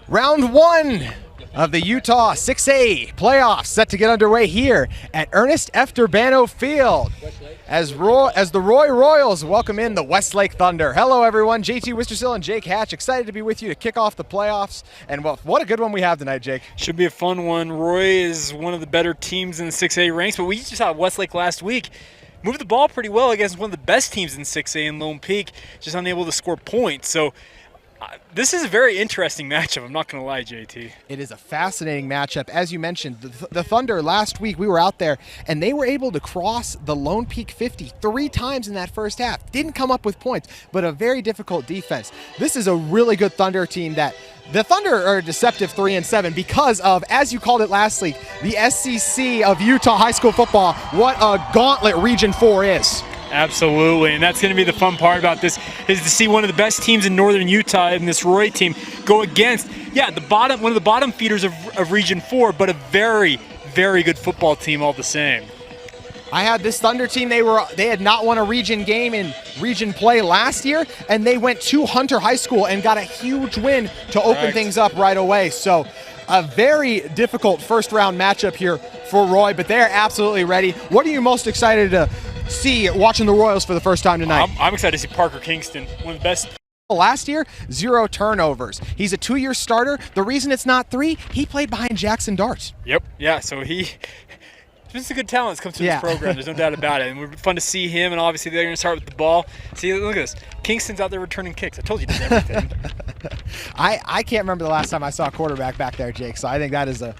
Round one of the Utah 6A playoffs set to get underway here at Ernest F. Durbano Field as the Roy Royals welcome in the Westlake Thunder. Hello everyone, JT Wistersill and Jake Hatch, excited to be with you to kick off the playoffs. And well, what a good one we have tonight, Jake. Should be a fun one. Roy is one of the better teams in the 6A ranks, but we just saw Westlake last week move the ball pretty well against one of the best teams in 6A in Lone Peak, just unable to score points. So this is a very interesting matchup, I'm not going to lie, JT. It is a fascinating matchup. As you mentioned, the Thunder last week, we were out there, and they were able to cross the Lone Peak 50 3 times in that first half. Didn't come up with points, but a very difficult defense. This is a really good Thunder team that the Thunder are a deceptive 3-7 because of, as you called it last week, the SEC of Utah high school football, what a gauntlet Region 4 is. Absolutely, and that's going to be the fun part about this, is to see one of the best teams in northern Utah in this Roy team go against, one of the bottom feeders of Region 4, but a very, very good football team all the same. I had this Thunder team, they had not won a region game in region play last year, and they went to Hunter High School and got a huge win to open things up right away. So a very difficult first round matchup here for Roy, but they're absolutely ready. What are you most excited to see watching the Royals for the first time tonight? I'm excited to see Parker Kingston, one of the best. Last year, 0 turnovers. He's a 2-year starter. The reason it's not 3, he played behind Jackson Dart. Yep, yeah, so just a good talent comes through this program, there's no doubt about it. And we're fun to see him, and obviously they're going to start with the ball. See, look at this. Kingston's out there returning kicks. I told you he does everything. I can't remember the last time I saw a quarterback back there, Jake, so I think that is a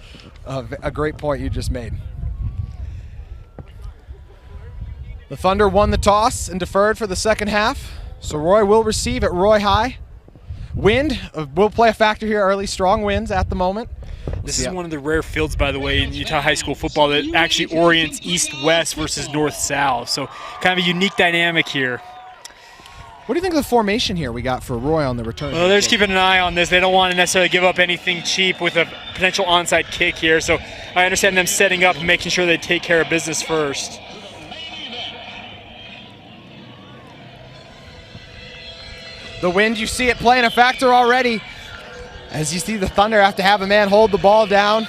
great point you just made. The Thunder won the toss and deferred for the second half, so Roy will receive at Roy High. Wind will play a factor here early, strong winds at the moment. This is one of the rare fields, by the way, in Utah high school football that actually orients east-west versus north-south, so kind of a unique dynamic here. What do you think of the formation here we got for Roy on the return? Well, they're just keeping an eye on this. They don't want to necessarily give up anything cheap with a potential onside kick here, so I understand them setting up and making sure they take care of business first. The wind, you see it playing a factor already. As you see the Thunder have to have a man hold the ball down.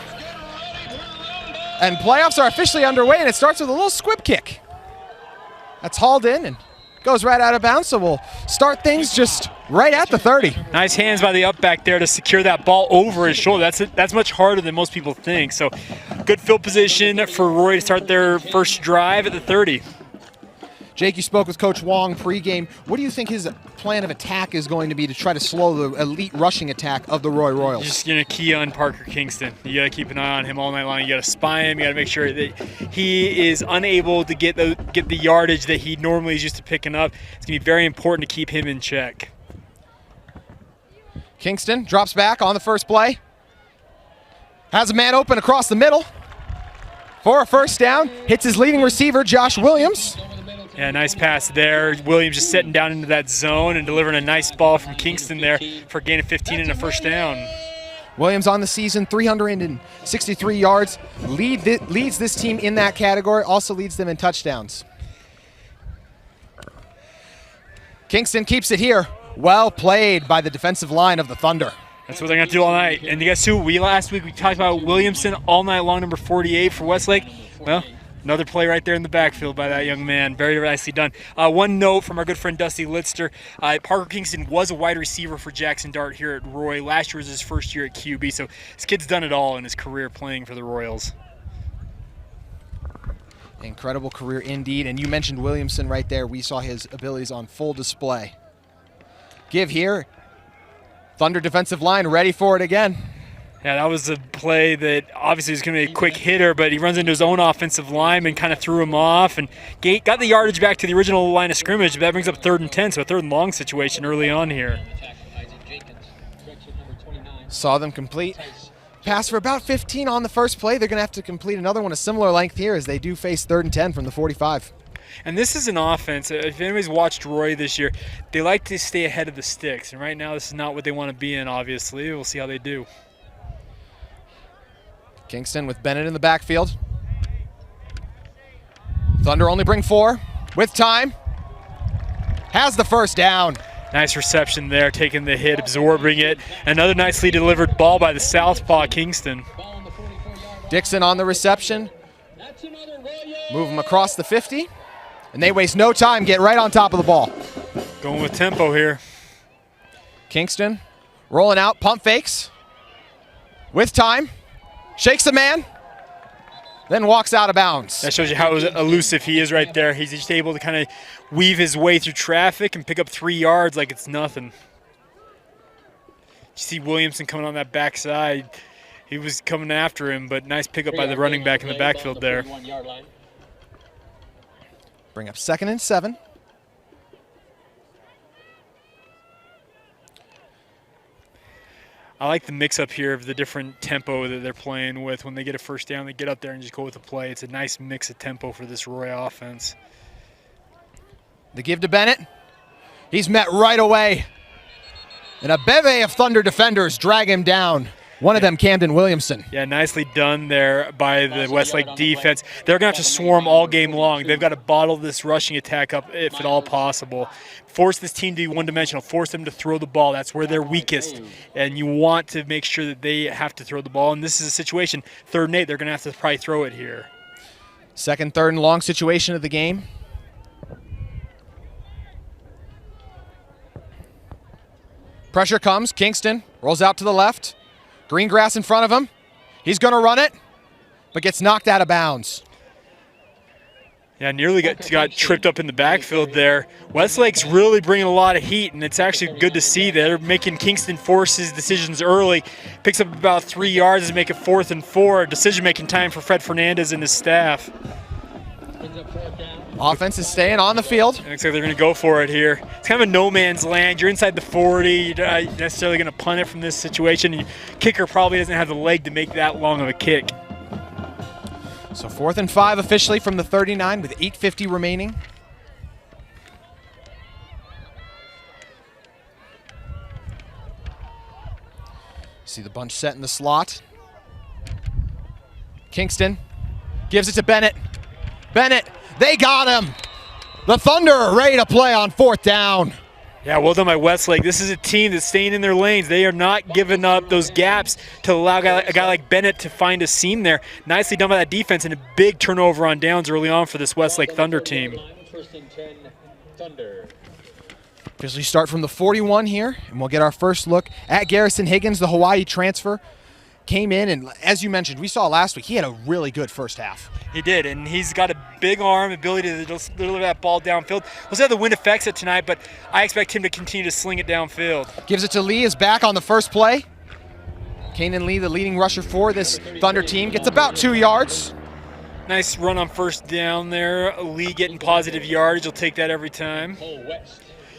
And playoffs are officially underway, and it starts with a little squib kick. That's hauled in and goes right out of bounds, so we'll start things just right at the 30. Nice hands by the up back there to secure that ball over his shoulder. That's much harder than most people think. So good field position for Roy to start their first drive at the 30. Jake, you spoke with Coach Wong pregame. What do you think his plan of attack is going to be to try to slow the elite rushing attack of the Roy Royals? Just going to key on Parker Kingston. You got to keep an eye on him all night long. You got to spy him. You got to make sure that he is unable to get the yardage that he normally is used to picking up. It's going to be very important to keep him in check. Kingston drops back on the first play. Has a man open across the middle for a first down. Hits his leading receiver, Josh Williams. Yeah, nice pass there. Williams just setting down into that zone and delivering a nice ball from Kingston there for a gain of 15 and a first down. Williams on the season, 363 yards. Leads this team in that category, also leads them in touchdowns. Kingston keeps it here. Well played by the defensive line of the Thunder. That's what they're going to do all night. And guess who? Last week we talked about Williamson all night long, number 48 for Westlake. Well, another play right there in the backfield by that young man. Very nicely done. One note from our good friend Dusty Litster. Parker Kingston was a wide receiver for Jackson Dart here at Roy. Last year was his first year at QB, so this kid's done it all in his career playing for the Royals. Incredible career indeed. And you mentioned Williamson right there. We saw his abilities on full display. Give here. Thunder defensive line ready for it again. Yeah, that was a play that obviously was going to be a quick hitter, but he runs into his own offensive lineman, kind of threw him off, and got the yardage back to the original line of scrimmage. That brings up 3rd and 10, so a 3rd and long situation early on here. Saw them complete. Pass for about 15 on the first play. They're going to have to complete another one a similar length here as they do face 3rd and 10 from the 45. And this is an offense, if anybody's watched Roy this year, they like to stay ahead of the sticks. And right now this is not what they want to be in, obviously. We'll see how they do. Kingston with Bennett in the backfield. Thunder only bring 4 with time. Has the first down. Nice reception there, taking the hit, absorbing it. Another nicely delivered ball by the southpaw Kingston. Dixon on the reception. Move him across the 50. And they waste no time, get right on top of the ball. Going with tempo here. Kingston rolling out, pump fakes. With time, shakes a man, then walks out of bounds. That shows you how elusive he is right there. He's just able to kind of weave his way through traffic and pick up 3 yards like it's nothing. You see Williamson coming on that backside. He was coming after him, but nice pickup by the running back in the backfield there. Bring up 2nd and 7. I like the mix-up here of the different tempo that they're playing with. When they get a first down, they get up there and just go with the play. It's a nice mix of tempo for this Roy offense. The give to Bennett. He's met right away. And a bevy of Thunder defenders drag him down. One of them, Camden Williamson. Yeah, nicely done there by the Westlake defense. They're going to have to swarm all game long. They've got to bottle this rushing attack up if at all possible. Force this team to be one-dimensional. Force them to throw the ball. That's where they're weakest. And you want to make sure that they have to throw the ball. And this is a situation, 3rd and 8, they're going to have to probably throw it here. 2nd, 3rd and long situation of the game. Pressure comes. Kingston rolls out to the left. Green grass in front of him. He's going to run it, but gets knocked out of bounds. Yeah, nearly got tripped up in the backfield there. Westlake's really bringing a lot of heat, and it's actually good to see. They're making Kingston force his decisions early. Picks up about 3 yards to make it 4th and 4. Decision-making time for Fred Fernandez and his staff. Offense is staying on the field. It looks like they're going to go for it here. It's kind of a no man's land. You're inside the 40. You're not necessarily going to punt it from this situation. Your kicker probably doesn't have the leg to make that long of a kick. So 4th and 5 officially from the 39 with 8:50 remaining. See the bunch set in the slot. Kingston gives it to Bennett. Bennett, they got him. The Thunder are ready to play on 4th down. Yeah, well done by Westlake. This is a team that's staying in their lanes. They are not giving up those gaps to allow a guy like Bennett to find a seam there. Nicely done by that defense, and a big turnover on downs early on for this Westlake Thunder team. Officially start from the 41 here, and we'll get our first look at Garrison Higgins, the Hawaii transfer. Came in, and as you mentioned, we saw last week, he had a really good first half. He did, and he's got a big arm, ability to deliver that ball downfield. We'll see how the wind affects it tonight, but I expect him to continue to sling it downfield. Gives it to Lee, is back on the first play. Kanan Lee, the leading rusher for this Thunder team, gets about 2 yards. Nice run on first down there. Lee getting positive yardage. He'll take that every time.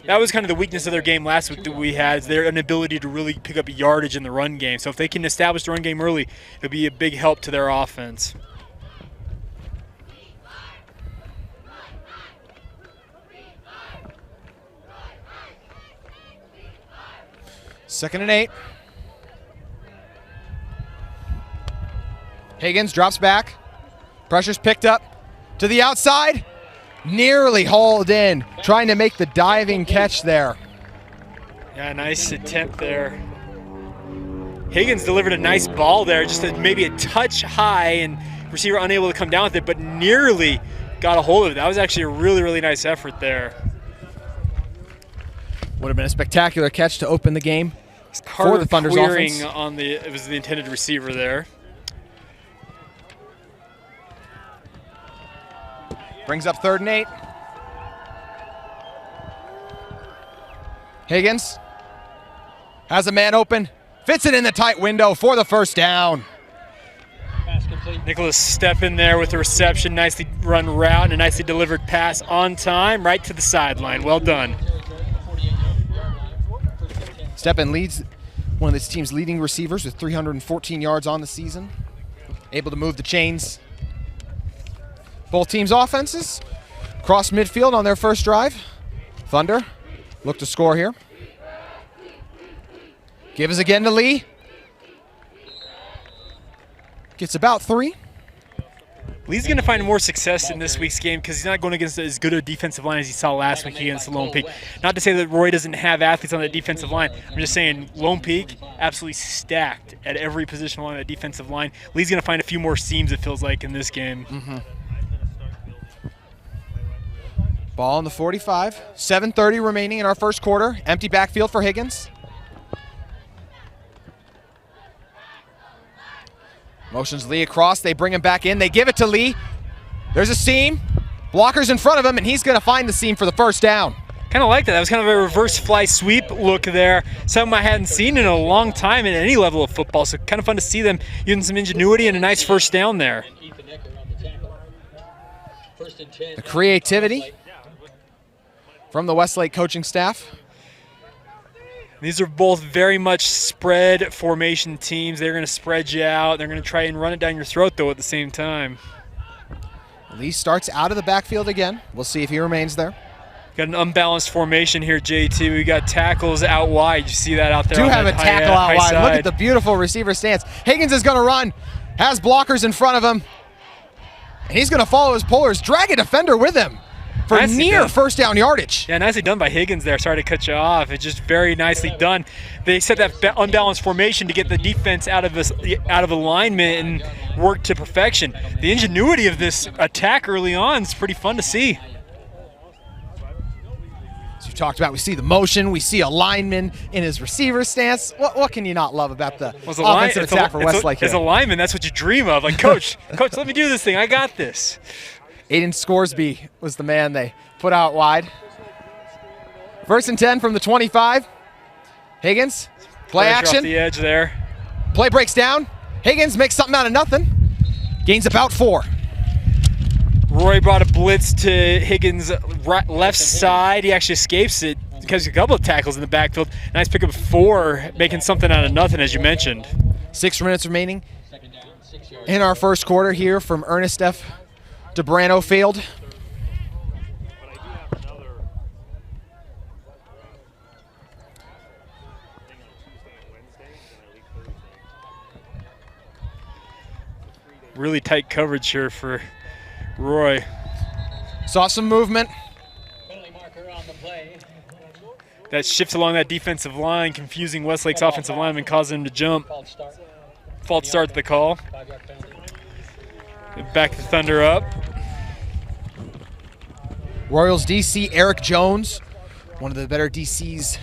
That was kind of the weakness of their game last week that we had, is their inability to really pick up yardage in the run game. So if they can establish the run game early, it'll be a big help to their offense. Second and 8. Higgins drops back. Pressure's picked up to the outside. Nearly hauled in, trying to make the diving catch there. Yeah, nice attempt there. Higgins delivered a nice ball there, just maybe a touch high, and receiver unable to come down with it, but nearly got a hold of it. That was actually a really, really nice effort there. Would have been a spectacular catch to open the game for the Thunder's offense. It was the intended receiver there. Brings up 3rd and 8. Higgins has a man open, fits it in the tight window for the first down. Nicholas step in there with the reception, nicely run route, and a nicely delivered pass on time, right to the sideline. Well done. Steppen leads one of this team's leading receivers with 314 yards on the season. Able to move the chains. Both teams' offenses cross midfield on their first drive. Thunder look to score here. Gives again to Lee. Gets about 3. Lee's going to find more success in this week's game because he's not going against as good a defensive line as he saw last week against Lone Peak. Not to say that Roy doesn't have athletes on the defensive line. I'm just saying Lone Peak absolutely stacked at every position along that defensive line. Lee's going to find a few more seams, it feels like, in this game. Ball on the 45. 7:30 remaining in our first quarter. Empty backfield for Higgins. Motions Lee across. They bring him back in. They give it to Lee. There's a seam. Blockers in front of him, and he's going to find the seam for the first down. Kind of like that. That was kind of a reverse fly sweep look there. Something I hadn't seen in a long time at any level of football. So kind of fun to see them using some ingenuity and a nice first down there. The creativity from the Westlake coaching staff. These are both very much spread formation teams. They're going to spread you out. They're going to try and run it down your throat, though, at the same time. Lee starts out of the backfield again. We'll see if he remains there. Got an unbalanced formation here, JT. We got tackles out wide. You see that out there? Do have a tackle out wide. Side. Look at the beautiful receiver stance. Higgins is going to run. Has blockers in front of him. And he's going to follow his pullers. Drag a defender with him for near first down yardage. Yeah, nicely done by Higgins there. Sorry to cut you off. It's just very nicely done. They set that unbalanced formation to get the defense out of alignment and work to perfection. The ingenuity of this attack early on is pretty fun to see. As you talked about, we see the motion, we see a lineman in his receiver stance. What can you not love about the offensive attack for Westlake here? As a lineman, that's what you dream of. Like, coach, let me do this thing. I got this. Aiden Scoresby was the man they put out wide. First and 10 from the 25. Higgins, play action. Off the edge there. Play breaks down. Higgins makes something out of nothing. Gains about 4. Roy brought a blitz to Higgins' left side. He actually escapes it because a couple of tackles in the backfield. Nice pick up 4, making something out of nothing, as you mentioned. 6 minutes remaining in our first quarter here from Ernest F. DeBrano Field. Really tight coverage here for Roy. Saw some movement. That shift along that defensive line, confusing Westlake's offensive lineman, causing him to jump. False start to the call. Back the Thunder up. Royals DC Eric Jones, one of the better DCs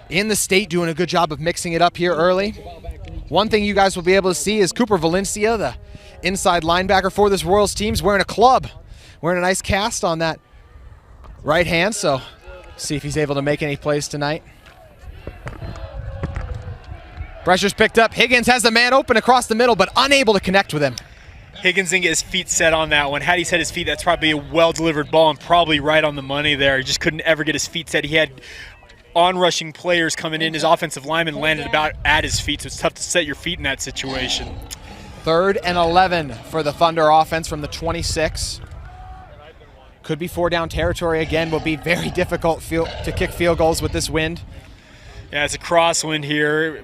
in the state, doing a good job of mixing it up here early. One thing you guys will be able to see is Cooper Valencia, the inside linebacker for this Royals team, is wearing a club, wearing a nice cast on that right hand, so see if he's able to make any plays tonight. Pressure's picked up. Higgins has the man open across the middle, but unable to connect with him. Higgins didn't get his feet set on that one. Had he set his feet, that's probably a well-delivered ball and probably right on the money there. He just couldn't ever get his feet set. He had on-rushing players coming in. His offensive lineman landed about at his feet, so it's tough to set your feet in that situation. 3rd and 11 for the Thunder offense from the 26. Could be 4-down territory again. Will be very difficult to kick field goals with this wind. Yeah, it's a crosswind here.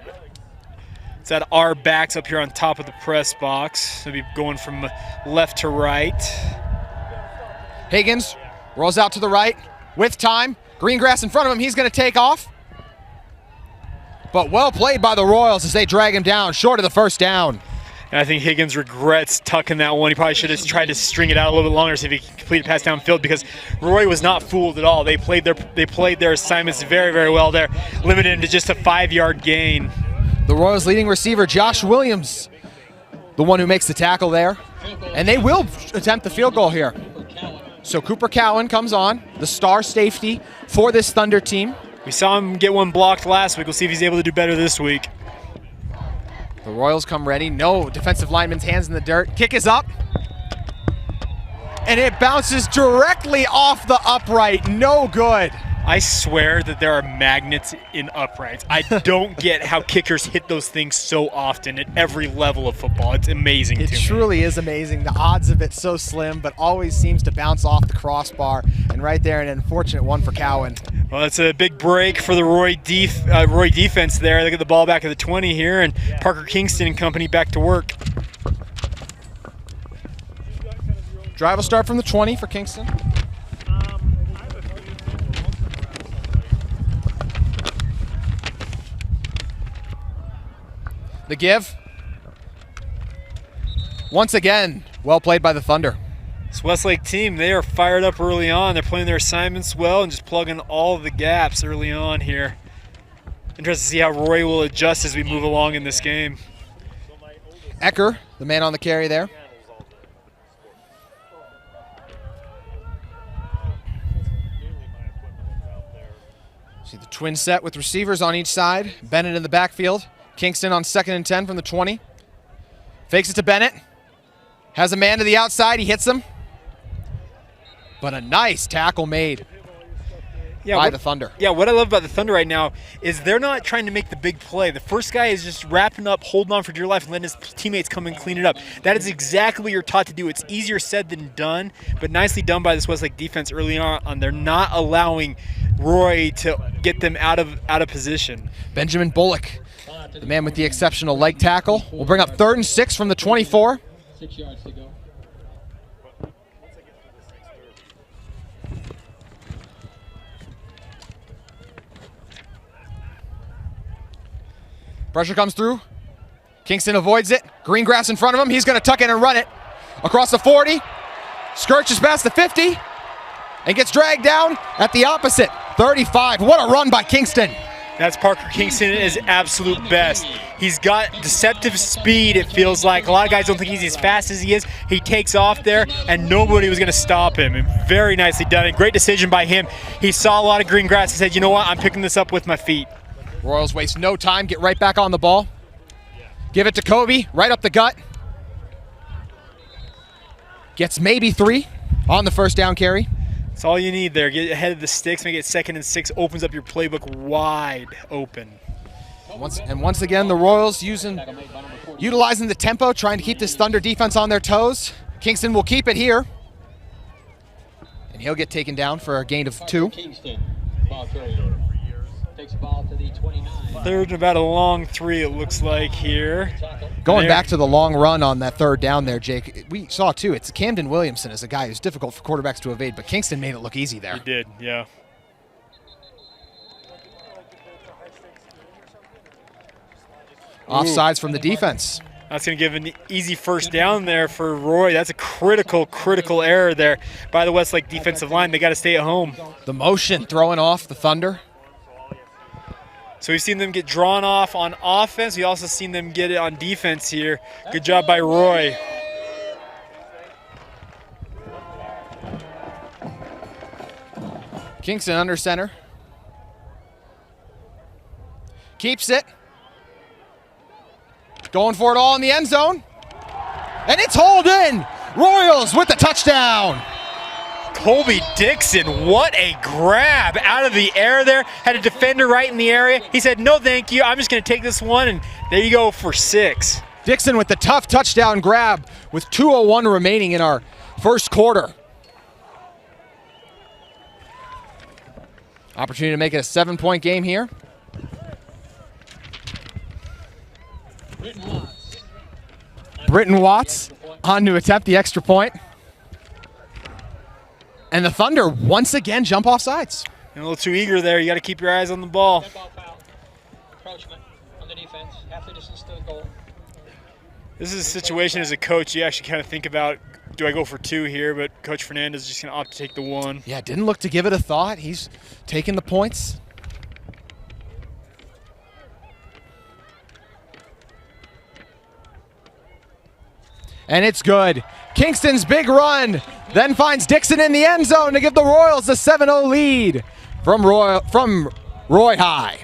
It's at our backs up here on top of the press box. They'll be going from left to right. Higgins rolls out to the right with time. Green grass in front of him. He's going to take off. But well played by the Royals as they drag him down short of the first down. And I think Higgins regrets tucking that one. He probably should have tried to string it out a little bit longer, see if he could complete a pass downfield, because Roy was not fooled at all. They played their assignments very, very well there, limited him to just a 5-yard gain. The Royals' leading receiver, Josh Williams, the one who makes the tackle there. And they will attempt the field goal here. So Cooper Cowan comes on, the star safety for this Thunder team. We saw him get one blocked last week. We'll see if he's able to do better this week. The Royals come ready. No defensive lineman's hands in the dirt. Kick is up. And it bounces directly off the upright. No good. I swear that there are magnets in uprights. I don't get how kickers hit those things so often at every level of football. It's amazing to me. It truly is amazing. The odds of it so slim, but always seems to bounce off the crossbar. And right there, an unfortunate one for Cowan. Well, it's a big break for the Roy defense there. They get the ball back at the 20 here, and Parker Kingston and company back to work. Drive will start from the 20 for Kingston. The give. Once again, well played by the Thunder. This Westlake team, they are fired up early on. They're playing their assignments well and just plugging all of the gaps early on here. Interested to see how Roy will adjust as we move along in this game. Ecker, the man on the carry there. See the twin set with receivers on each side. Bennett in the backfield. Kingston on 2nd and 10 from the 20. Fakes it to Bennett. Has a man to the outside. He hits him. But a nice tackle made by the Thunder. Yeah, what I love about the Thunder right now is they're not trying to make the big play. The first guy is just wrapping up, holding on for dear life, and letting his teammates come and clean it up. That is exactly what you're taught to do. It's easier said than done, but nicely done by this Westlake defense early on. They're not allowing Roy to get them out of position. Benjamin Bullock, the man with the exceptional leg tackle, will bring up 3rd and 6 from the 24. 6 yards to go. Pressure comes through. Kingston avoids it. Green grass in front of him. He's going to tuck in and run it across the 40. Skirches past the 50 and gets dragged down at the opposite 35. What a run by Kingston. That's Parker Kingston at his absolute best. He's got deceptive speed, it feels like. A lot of guys don't think he's as fast as he is. He takes off there, and nobody was going to stop him. And very nicely done. And great decision by him. He saw a lot of green grass and said, you know what, I'm picking this up with my feet. Royals waste no time, get right back on the ball. Give it to Kobe, right up the gut. Gets maybe 3 on the first down carry. That's all you need there. Get ahead of the sticks, make it 2nd and 6, opens up your playbook wide open. Once again, the Royals utilizing the tempo, trying to keep this Thunder defense on their toes. Kingston will keep it here. And he'll get taken down for a gain of 2. Kingston, ball carrier. Takes the ball to the 29. 3rd and about a long 3, it looks like here. Going back to the long run on that 3rd down there, Jake, we saw too, it's Camden Williamson is a guy who's difficult for quarterbacks to evade, but Kingston made it look easy there. He did, yeah. Offsides from the defense. That's going to give an easy first down there for Roy. That's a critical error there by the Westlake defensive line. They got to stay at home. The motion throwing off the Thunder. So we've seen them get drawn off on offense. We've also seen them get it on defense here. Good job by Roy. Kingston under center. Keeps it. Going for it all in the end zone. And it's hauled in. Royals with the touchdown. Colby Dixon, what a grab out of the air there. Had a defender right in the area. He said, no thank you, I'm just going to take this one, and there you go for 6. Dixon with the tough touchdown grab with 2:01 remaining in our first quarter. Opportunity to make it a 7-point game here. Britton Watts on to attempt the extra point. And the Thunder once again jump off sides. A little too eager there. You got to keep your eyes on the ball. Encroachment on the defense. Half the distance to the goal. This is a situation as a coach you actually kind of think about, do I go for 2 here? But Coach Fernandez is just going to opt to take the 1. Yeah, didn't look to give it a thought. He's taking the points. And it's good. Kingston's big run then finds Dixon in the end zone to give the Royals a 7-0 lead from Roy High.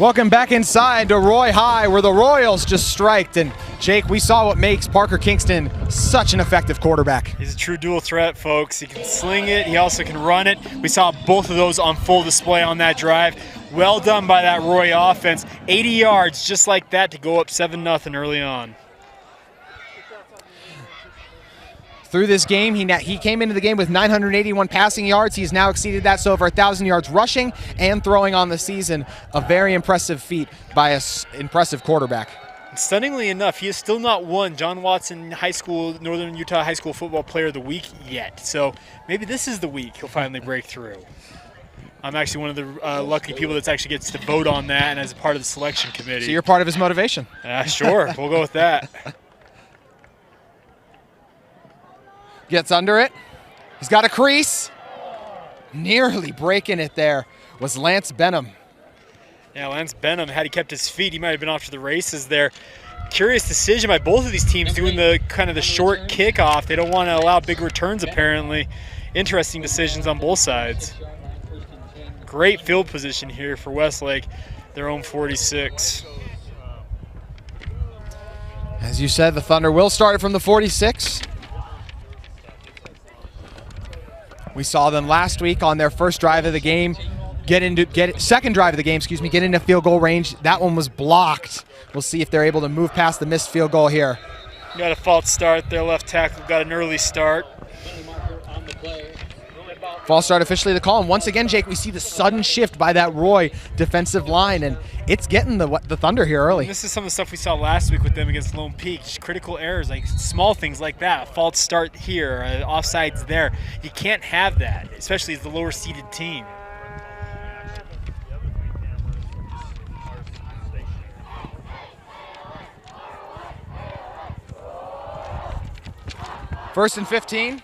Welcome back inside to Roy High, where the Royals just striked. And Jake, we saw what makes Parker Kingston such an effective quarterback. He's a true dual threat, folks. He can sling it. He also can run it. We saw both of those on full display on that drive. Well done by that Roy offense. 80 yards just like that to go up 7-0 early on. Through this game, he came into the game with 981 passing yards. He's now exceeded that, so over 1,000 yards rushing and throwing on the season. A very impressive feat by an impressive quarterback. Stunningly enough, he has still not won John Watson Northern Utah High School Football Player of the Week yet. So maybe this is the week he'll finally break through. I'm actually one of the lucky people that actually gets to vote on that and as a part of the selection committee. So you're part of his motivation. Sure, we'll go with that. Gets under it. He's got a crease. Nearly breaking it there was Lance Benham. Yeah, Lance Benham, had he kept his feet, he might have been off to the races there. Curious decision by both of these teams doing the kind of the short kickoff. They don't want to allow big returns apparently. Interesting decisions on both sides. Great field position here for Westlake, their own 46. As you said, the Thunder will start it from the 46. We saw them last week on their first drive of the game, second drive of the game, get into field goal range. That one was blocked. We'll see if they're able to move past the missed field goal here. Got a false start. Their left tackle got an early start. False start officially the call. And once again, Jake, we see the sudden shift by that Roy defensive line, and it's getting the Thunder here early. This is some of the stuff we saw last week with them against Lone Peak. Just critical errors, like small things like that. False start here, offsides there. You can't have that, especially as the lower seeded team. First and 15.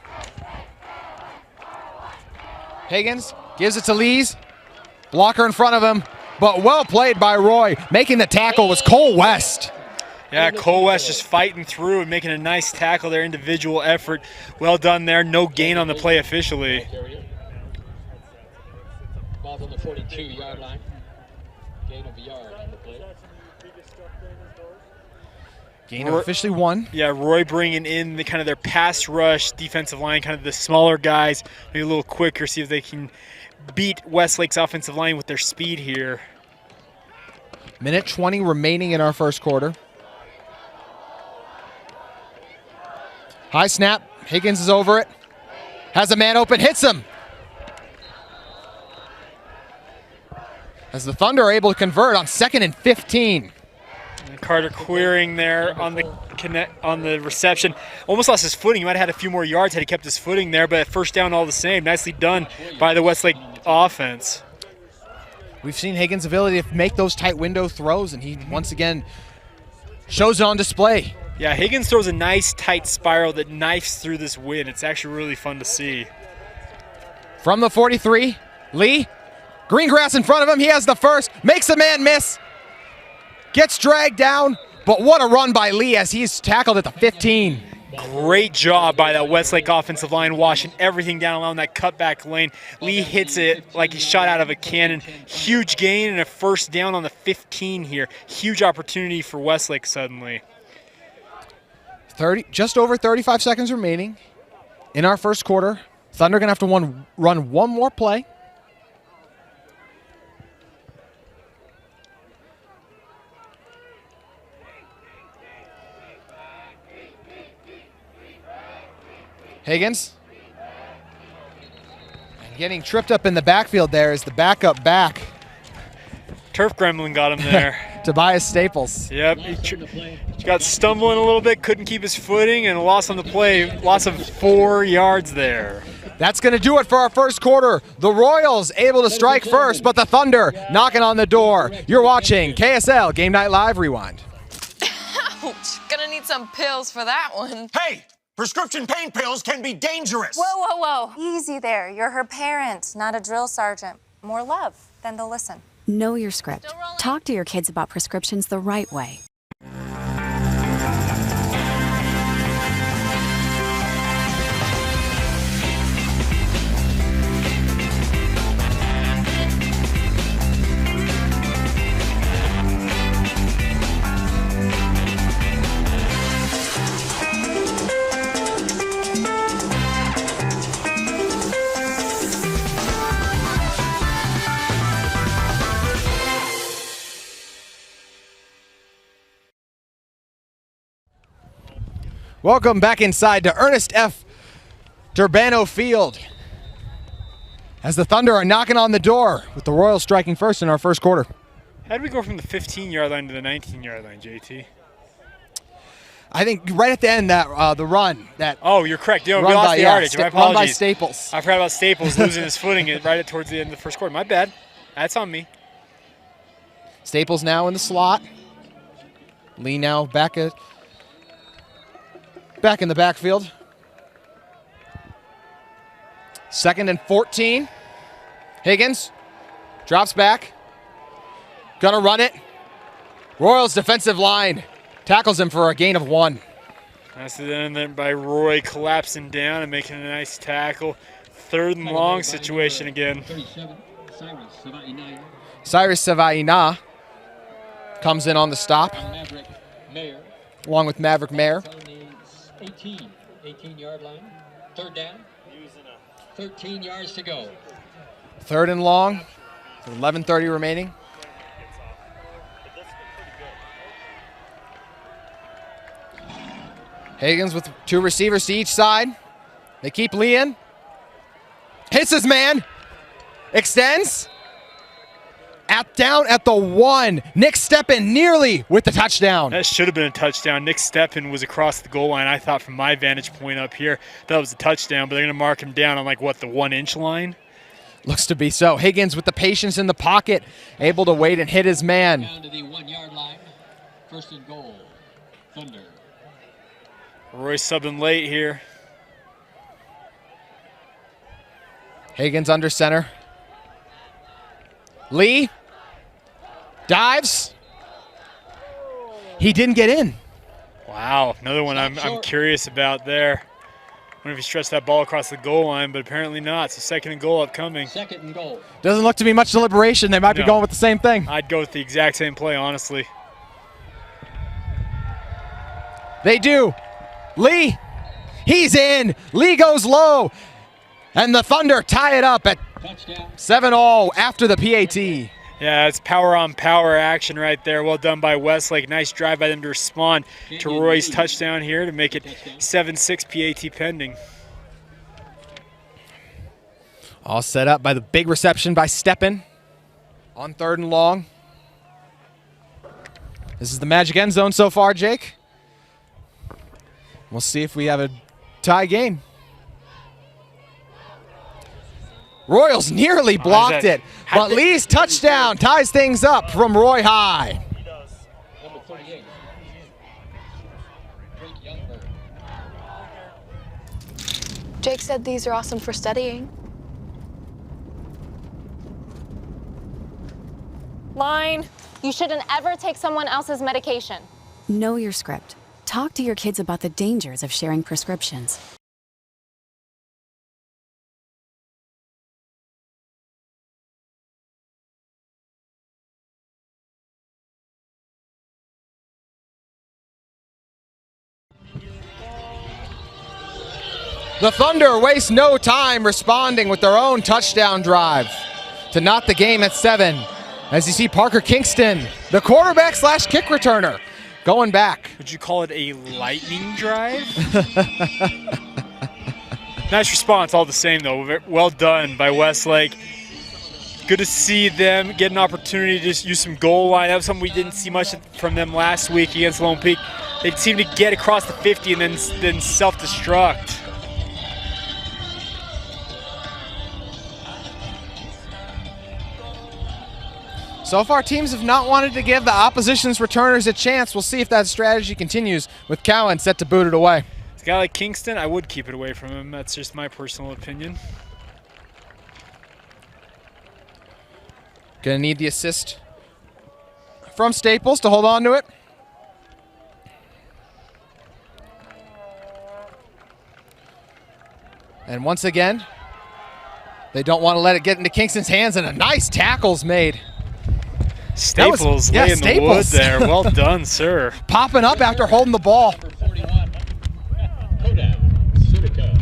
Higgins gives it to Lees. Blocker in front of him, but well played by Roy. Making the tackle was Cole West. Yeah, Cole West just fighting through and making a nice tackle there, individual effort. Well done there, no gain on the play officially. Ball on the 42-yard line. Gain of a yard on the play. Gain of officially 1. Yeah, Roy bringing in the kind of their pass rush defensive line, kind of the smaller guys, maybe a little quicker, see if they can beat Westlake's offensive line with their speed here. Minute 20 remaining in our first quarter. High snap. Higgins is over it. Has a man open, hits him. As the Thunder are able to convert on 2nd and 15. And Carter querying there on the reception. Almost lost his footing. He might have had a few more yards had he kept his footing there, but first down all the same. Nicely done by the Westlake offense. We've seen Higgins' ability to make those tight window throws, and he once again shows it on display. Yeah, Higgins throws a nice tight spiral that knifes through this wind. It's actually really fun to see. From the 43, Lee, green grass in front of him. He has the first, makes a man miss, gets dragged down, but what a run by Lee as he's tackled at the 15. Great job by that Westlake offensive line, washing everything down along that cutback lane. Lee hits it like he shot out of a cannon. Huge gain and a first down on the 15 here. Huge opportunity for Westlake suddenly. Just over 35 seconds remaining in our first quarter. Thunder gonna have to run one more play. Higgins. And getting tripped up in the backfield there is the backup back. Turf Gremlin got him there. Tobias Staples. Yep, he got stumbling a little bit, couldn't keep his footing, and a loss on the play, loss of 4 yards there. That's going to do it for our first quarter. The Royals able to strike first, but the Thunder knocking on the door. You're watching KSL Game Night Live Rewind. Ouch, gonna need some pills for that one. Hey, prescription pain pills can be dangerous. Whoa, whoa, whoa. Easy there. You're her parent, not a drill sergeant. More love, then they'll listen. Know your script. Talk to your kids about prescriptions the right way. Welcome back inside to Ernest F. Durbano Field as the Thunder are knocking on the door with the Royals striking first in our first quarter. How did we go from the 15-yard line to the 19-yard line, JT? I think right at the end, that the run. Oh, you're correct. You know, we run lost by, the yeah, yardage. My run apologies. by Staples. I forgot about Staples losing his footing right towards the end of the first quarter. My bad. That's on me. Staples now in the slot. Lee now back in the backfield. 2nd and 14. Higgins drops back. Gonna run it. Royals defensive line tackles him for a gain of 1. That's it, and then by Roy collapsing down and making a nice tackle. 3rd and long situation again. 37, Cyrus Savaina comes in on the stop, Maverick Mayer. along with Maverick Mayer. On the 18-yard line. 3rd down. 13 yards to go. 3rd and long, 11:30 remaining. Higgins with 2 receivers to each side. They keep Lee in. Hits his man. Extends. Down at the 1. Nick Steppen nearly with the touchdown. That should have been a touchdown. Nick Steppen was across the goal line. I thought from my vantage point up here that was a touchdown, but they're going to mark him down on like, what, the 1-inch line? Looks to be so. Higgins with the patience in the pocket, able to wait and hit his man. Down to the 1-yard line. 1st and goal. Thunder. Roy subbing late here. Higgins under center. Lee dives. He didn't get in. Wow, another one I'm curious about there. I wonder if he stretched that ball across the goal line, but apparently not. So 2nd and goal upcoming. 2nd and goal. Doesn't look to be much deliberation. They might be No. going with the same thing. I'd go with the exact same play, honestly. They do. Lee, he's in. Lee goes low. And the Thunder tie it up at Touchdown. 7-all after the PAT. Yeah, it's power on power action right there. Well done by Westlake. Nice drive by them to respond to Roy's touchdown here to make it 7-6 PAT pending. All set up by the big reception by Steppen on 3rd and long. This is the magic end zone so far, Jake. We'll see if we have a tie game. Royals nearly blocked it, but Lee's touchdown ties things up from Roy High. Number 38. Drake Youngberg. Jake said these are awesome for studying. Line. You shouldn't ever take someone else's medication. Know your script. Talk to your kids about the dangers of sharing prescriptions. The Thunder waste no time responding with their own touchdown drive to knot the game at 7. As you see Parker Kingston, the quarterback / kick returner, going back. Would you call it a lightning drive? Nice response all the same, though. Well done by Westlake. Good to see them get an opportunity to just use some goal line. That was something we didn't see much from them last week against Lone Peak. They seemed to get across the 50 and then self-destruct. So far, teams have not wanted to give the opposition's returners a chance. We'll see if that strategy continues with Cowan set to boot it away. A guy like Kingston, I would keep it away from him. That's just my personal opinion. Gonna need the assist from Staples to hold on to it. And once again, they don't want to let it get into Kingston's hands, and a nice tackle's made. Staples laying the wood there. Well done, sir. Popping up after holding the ball. Number 41. Kodak Sudica.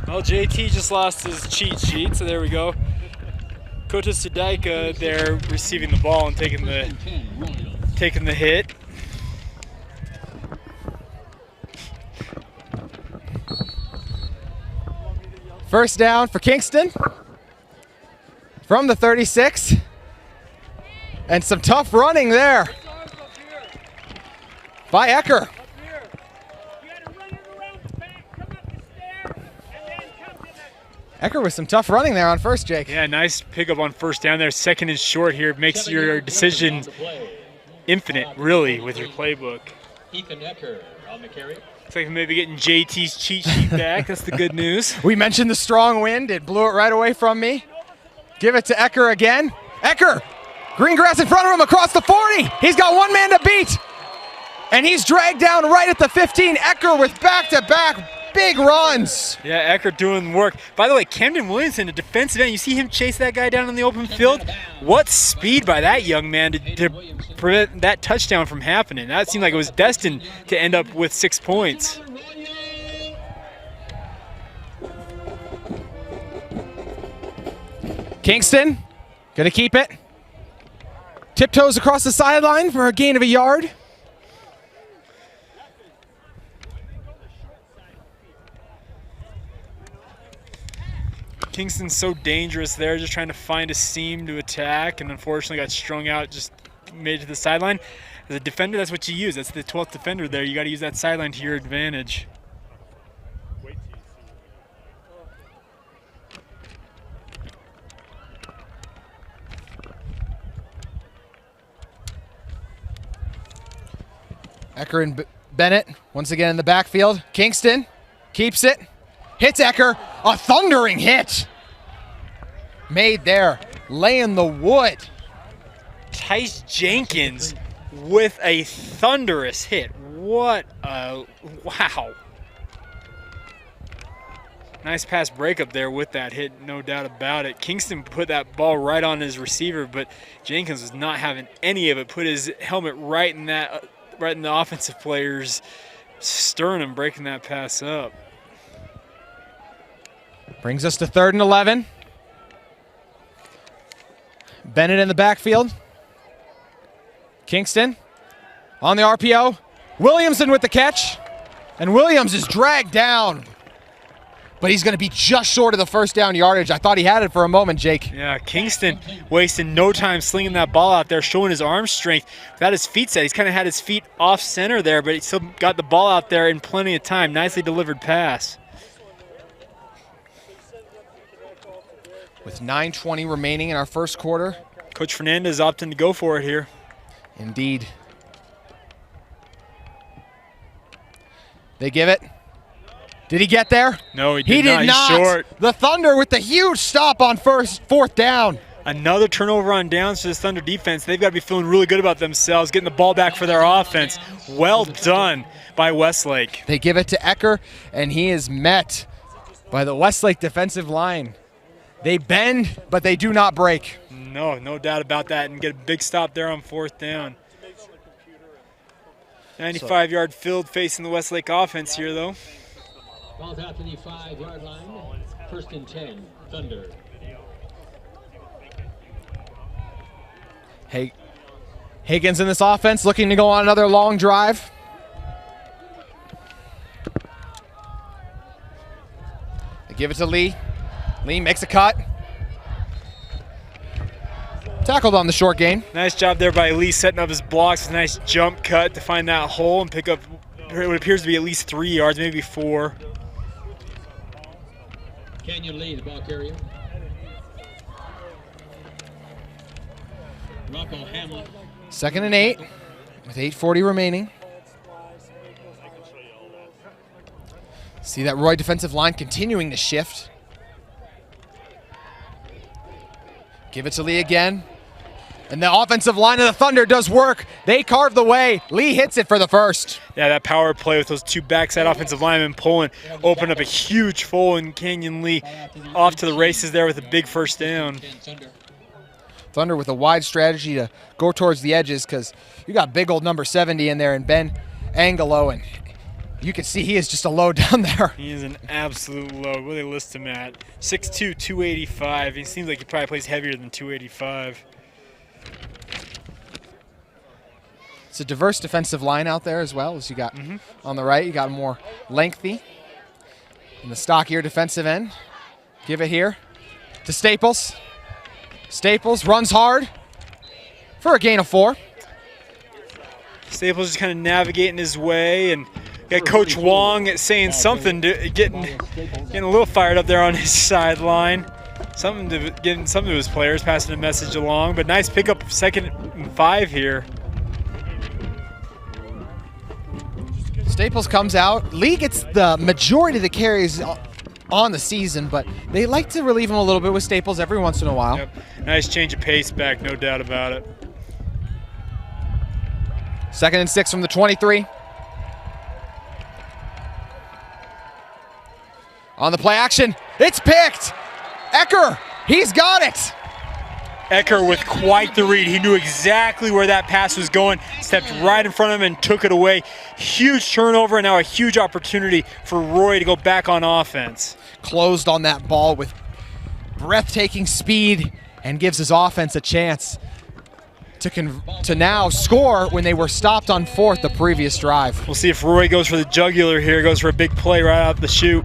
Well, JT just lost his cheat sheet, so there we go. Kota Sudaika there receiving the ball and taking the hit. First down for Kingston from the 36. And some tough running there by Ecker. Ecker with some tough running there on first, Jake. Yeah, nice pickup on first down there. Second and short here makes your decision infinite, really, with your playbook. Ethan Ecker on the carry. Looks like maybe getting JT's cheat sheet back. That's the good news. We mentioned the strong wind. It blew it right away from me. Give it to Ecker again. Ecker, green grass in front of him across the 40. He's got one man to beat. And he's dragged down right at the 15. Ecker with back-to-back big runs. Yeah, Ecker doing work. By the way, Camden Williamson, a defensive end, you see him chase that guy down in the open field? What speed by that young man to prevent that touchdown from happening. That seemed like it was destined to end up with 6 points. Kingston, gonna keep it. Tiptoes across the sideline for a gain of a yard. Kingston's so dangerous there, just trying to find a seam to attack, and unfortunately got strung out, just made it to the sideline. As a defender, that's what you use. That's the 12th defender there. You got to use that sideline to your advantage. Ecker and Bennett once again in the backfield. Kingston keeps it, hits Ecker, a thundering hit. Made there, laying the wood. Tice Jenkins with a thunderous hit. What a, wow. Nice pass breakup there with that hit, no doubt about it. Kingston put that ball right on his receiver, but Jenkins was not having any of it. Put his helmet right in that, right in the offensive player's sternum, breaking that pass up. Brings us to 3rd and 11. Bennett in the backfield. Kingston on the RPO. Williamson with the catch. And Williams is dragged down. But he's going to be just short of the first down yardage. I thought he had it for a moment, Jake. Yeah, Kingston wasting no time slinging that ball out there, showing his arm strength. Without his feet set, he's kind of had his feet off center there, but he still got the ball out there in plenty of time. Nicely delivered pass. With 9:20 remaining in our first quarter. Coach Fernandez opting to go for it here. Indeed. They give it. Did he get there? No, he did He not. did not. He's short. The Thunder with the huge stop on 4th down. Another turnover on downs for this Thunder defense. They've got to be feeling really good about themselves, getting the ball back for their offense. Well done by Westlake. They give it to Ecker, and he is met by the Westlake defensive line. They bend, but they do not break. No, no doubt about that, and get a big stop there on 4th down. 95-yard field facing the Westlake offense here, though. Ball's out to the 5-yard line. 1st and 10, Thunder. Hey, Higgins in this offense looking to go on another long drive. They give it to Lee. Lee makes a cut. Tackled on the short gain. Nice job there by Lee setting up his blocks. Nice jump cut to find that hole and pick up what appears to be at least 3 yards, maybe 4. Canyon Lee, the ball carrier. Rocco Hamlin. 2nd and 8 with 8:40 remaining. See that Roy defensive line continuing to shift. Give it to Lee again. And the offensive line of the Thunder does work. They carve the way. Lee hits it for the first. Yeah, that power play with those two backside offensive linemen pulling opened up a huge hole, in Canyon Lee off to the races there with a big first down. Thunder with a wide strategy to go towards the edges because you got big old number 70 in there and Ben Angelo, and you can see he is just a load down there. He is an absolute load. What do they list him at? 6'2", 285. He seems like he probably plays heavier than 285. It's a diverse defensive line out there as well, as you got on the right. You got more lengthy and the stockier defensive end. Give it here to Staples. Staples runs hard for a gain of 4. Staples just kind of navigating his way, and got Coach Wong saying something, getting a little fired up there on his sideline. Getting something to his players, passing a message along. But nice pickup, 2nd and 5 here. Staples comes out. Lee gets the majority of the carries on the season, but they like to relieve him a little bit with Staples every once in a while. Yep. Nice change of pace back, no doubt about it. 2nd and 6 from the 23. On the play action, it's picked. Ecker, he's got it. Ecker with quite the read. He knew exactly where that pass was going, stepped right in front of him and took it away. Huge turnover, and now a huge opportunity for Roy to go back on offense. Closed on that ball with breathtaking speed and gives his offense a chance to now score when they were stopped on 4th the previous drive. We'll see if Roy goes for the jugular here, goes for a big play right out the chute.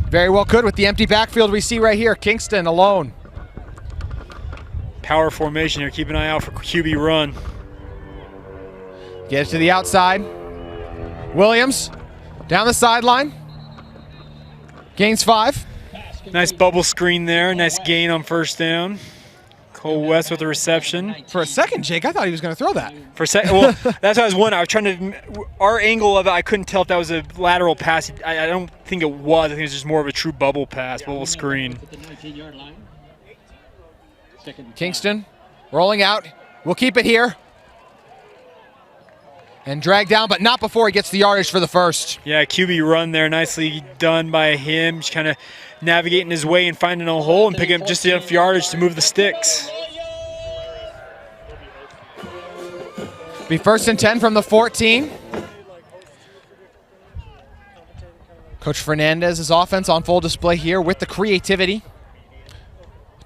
Very well could with the empty backfield we see right here. Kingston alone. Power formation here. Keep an eye out for QB run. Get it to the outside. Williams down the sideline. Gains 5. Nice bubble screen there. Nice gain on 1st down. Cole West with the reception. For a second, Jake, I thought he was going to throw that. For a second, well, that's what I was wondering. I was trying to, our angle of it, I couldn't tell if that was a lateral pass. I don't think it was. I think it was just more of a true bubble pass, bubble screen. Kingston rolling out. We'll keep it here. And drag down, but not before he gets the yardage for the 1st. Yeah, QB run there. Nicely done by him. Just kind of navigating his way and finding a hole and picking up just enough yardage to move the sticks. Be 1st and 10 from the 14. Coach Fernandez's offense on full display here with the creativity.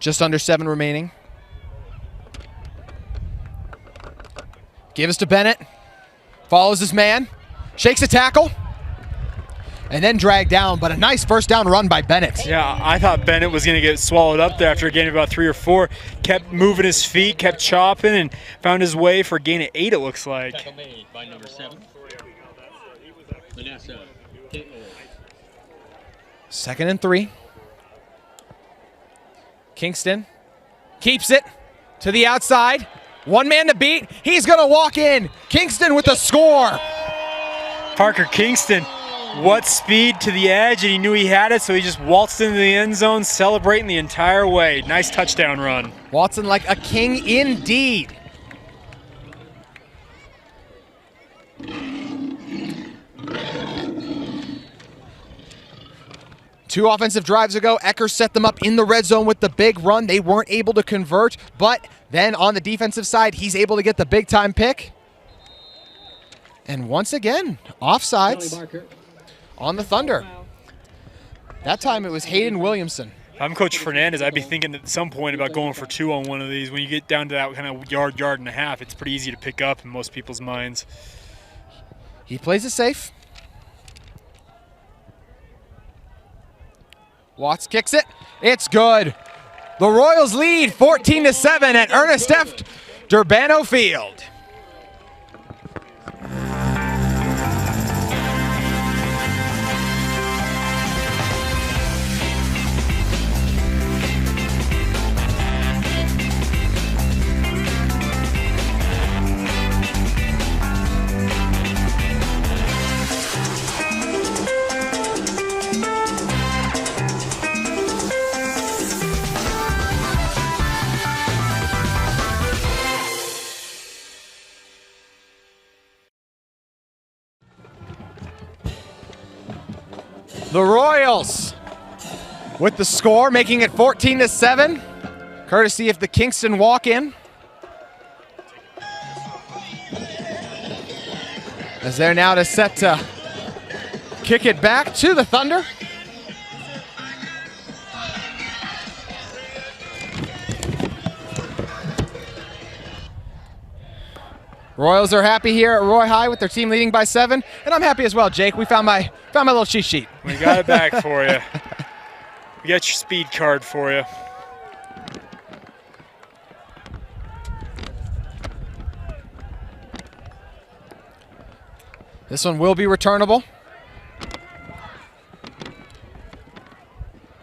Just under 7 remaining. Give us to Bennett. Follows his man. Shakes a tackle. And then dragged down, but a nice 1st down run by Bennett. Yeah, I thought Bennett was going to get swallowed up there after a gain of about 3 or 4. Kept moving his feet, kept chopping, and found his way for a gain of 8, it looks like. Tackle made by number 7. Vanessa. 2nd and 3. Kingston keeps it to the outside. 1 man to beat. He's going to walk in. Kingston with the score. Parker Kingston, what speed to the edge, and he knew he had it, so he just waltzed into the end zone, celebrating the entire way. Nice touchdown run. Watson like a king indeed. Two offensive drives ago, Ecker set them up in the red zone with the big run. They weren't able to convert, but then on the defensive side, he's able to get the big-time pick. And once again, offsides on the Thunder. That time it was Hayden Williamson. If I'm Coach Fernandez, I'd be thinking at some point about going for 2 on one of these. When you get down to that kind of yard and a half, it's pretty easy to pick up in most people's minds. He plays it safe. Watts kicks it. It's good. The Royals lead 14-7 at Ernest F. Durbano Field. The Royals with the score, making it 14-7, courtesy of the Kingston walk-in. As they're now to set to kick it back to the Thunder. Royals are happy here at Roy High with their team leading by 7, and I'm happy as well, Jake. We found my little cheat sheet. We got it back for you. We got your speed card for you. This one will be returnable.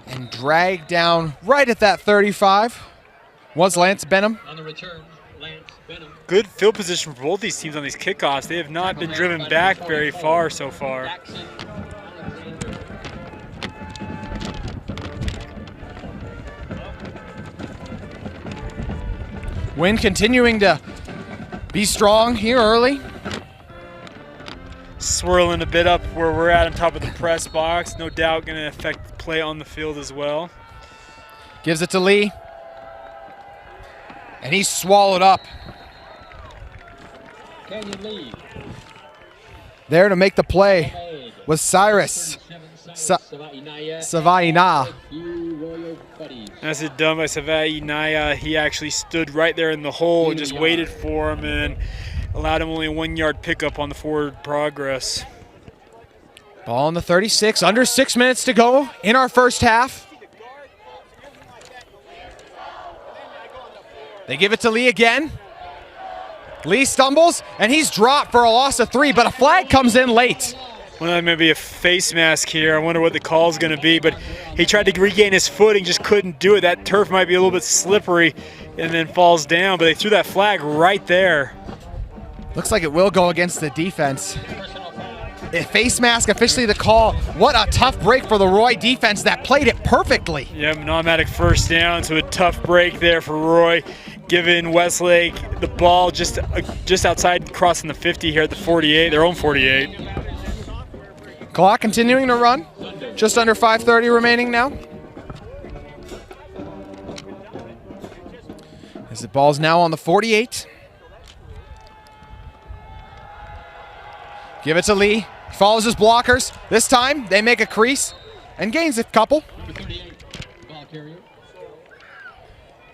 And dragged down right at that 35 was Lance Benham. On the return, Lance Benham. Good field position for both these teams on these kickoffs. They have not been driven back very far so far. Jackson, Alexander. Wind continuing to be strong here early. Swirling a bit up where we're at on top of the press box. No doubt going to affect the play on the field as well. Gives it to Lee. And he's swallowed up. Canyon lead. There to make the play was Cyrus Savaina. That's it done by Savai Naya. He actually stood right there in the hole and just waited for him and allowed him only a 1 yard pickup on the forward progress. Ball on the 36, under 6 minutes to go in our first half. They give it to Lee again. Lee stumbles, and he's dropped for a loss of 3, but a flag comes in late. Well, maybe a face mask here. I wonder what the call is going to be, but he tried to regain his footing, just couldn't do it. That turf might be a little bit slippery and then falls down, but they threw that flag right there. Looks like it will go against the defense. A face mask, officially the call. What a tough break for the Roy defense that played it perfectly. Yep, an automatic first down, so a tough break there for Roy, giving Westlake the ball just outside crossing the 50 here at the 48, their own 48. Clock continuing to run. Just under 5:30 remaining now. As the ball's now on the 48. Give it to Lee. Follows his blockers. This time they make a crease and gains a couple. Number 38, ball carrier.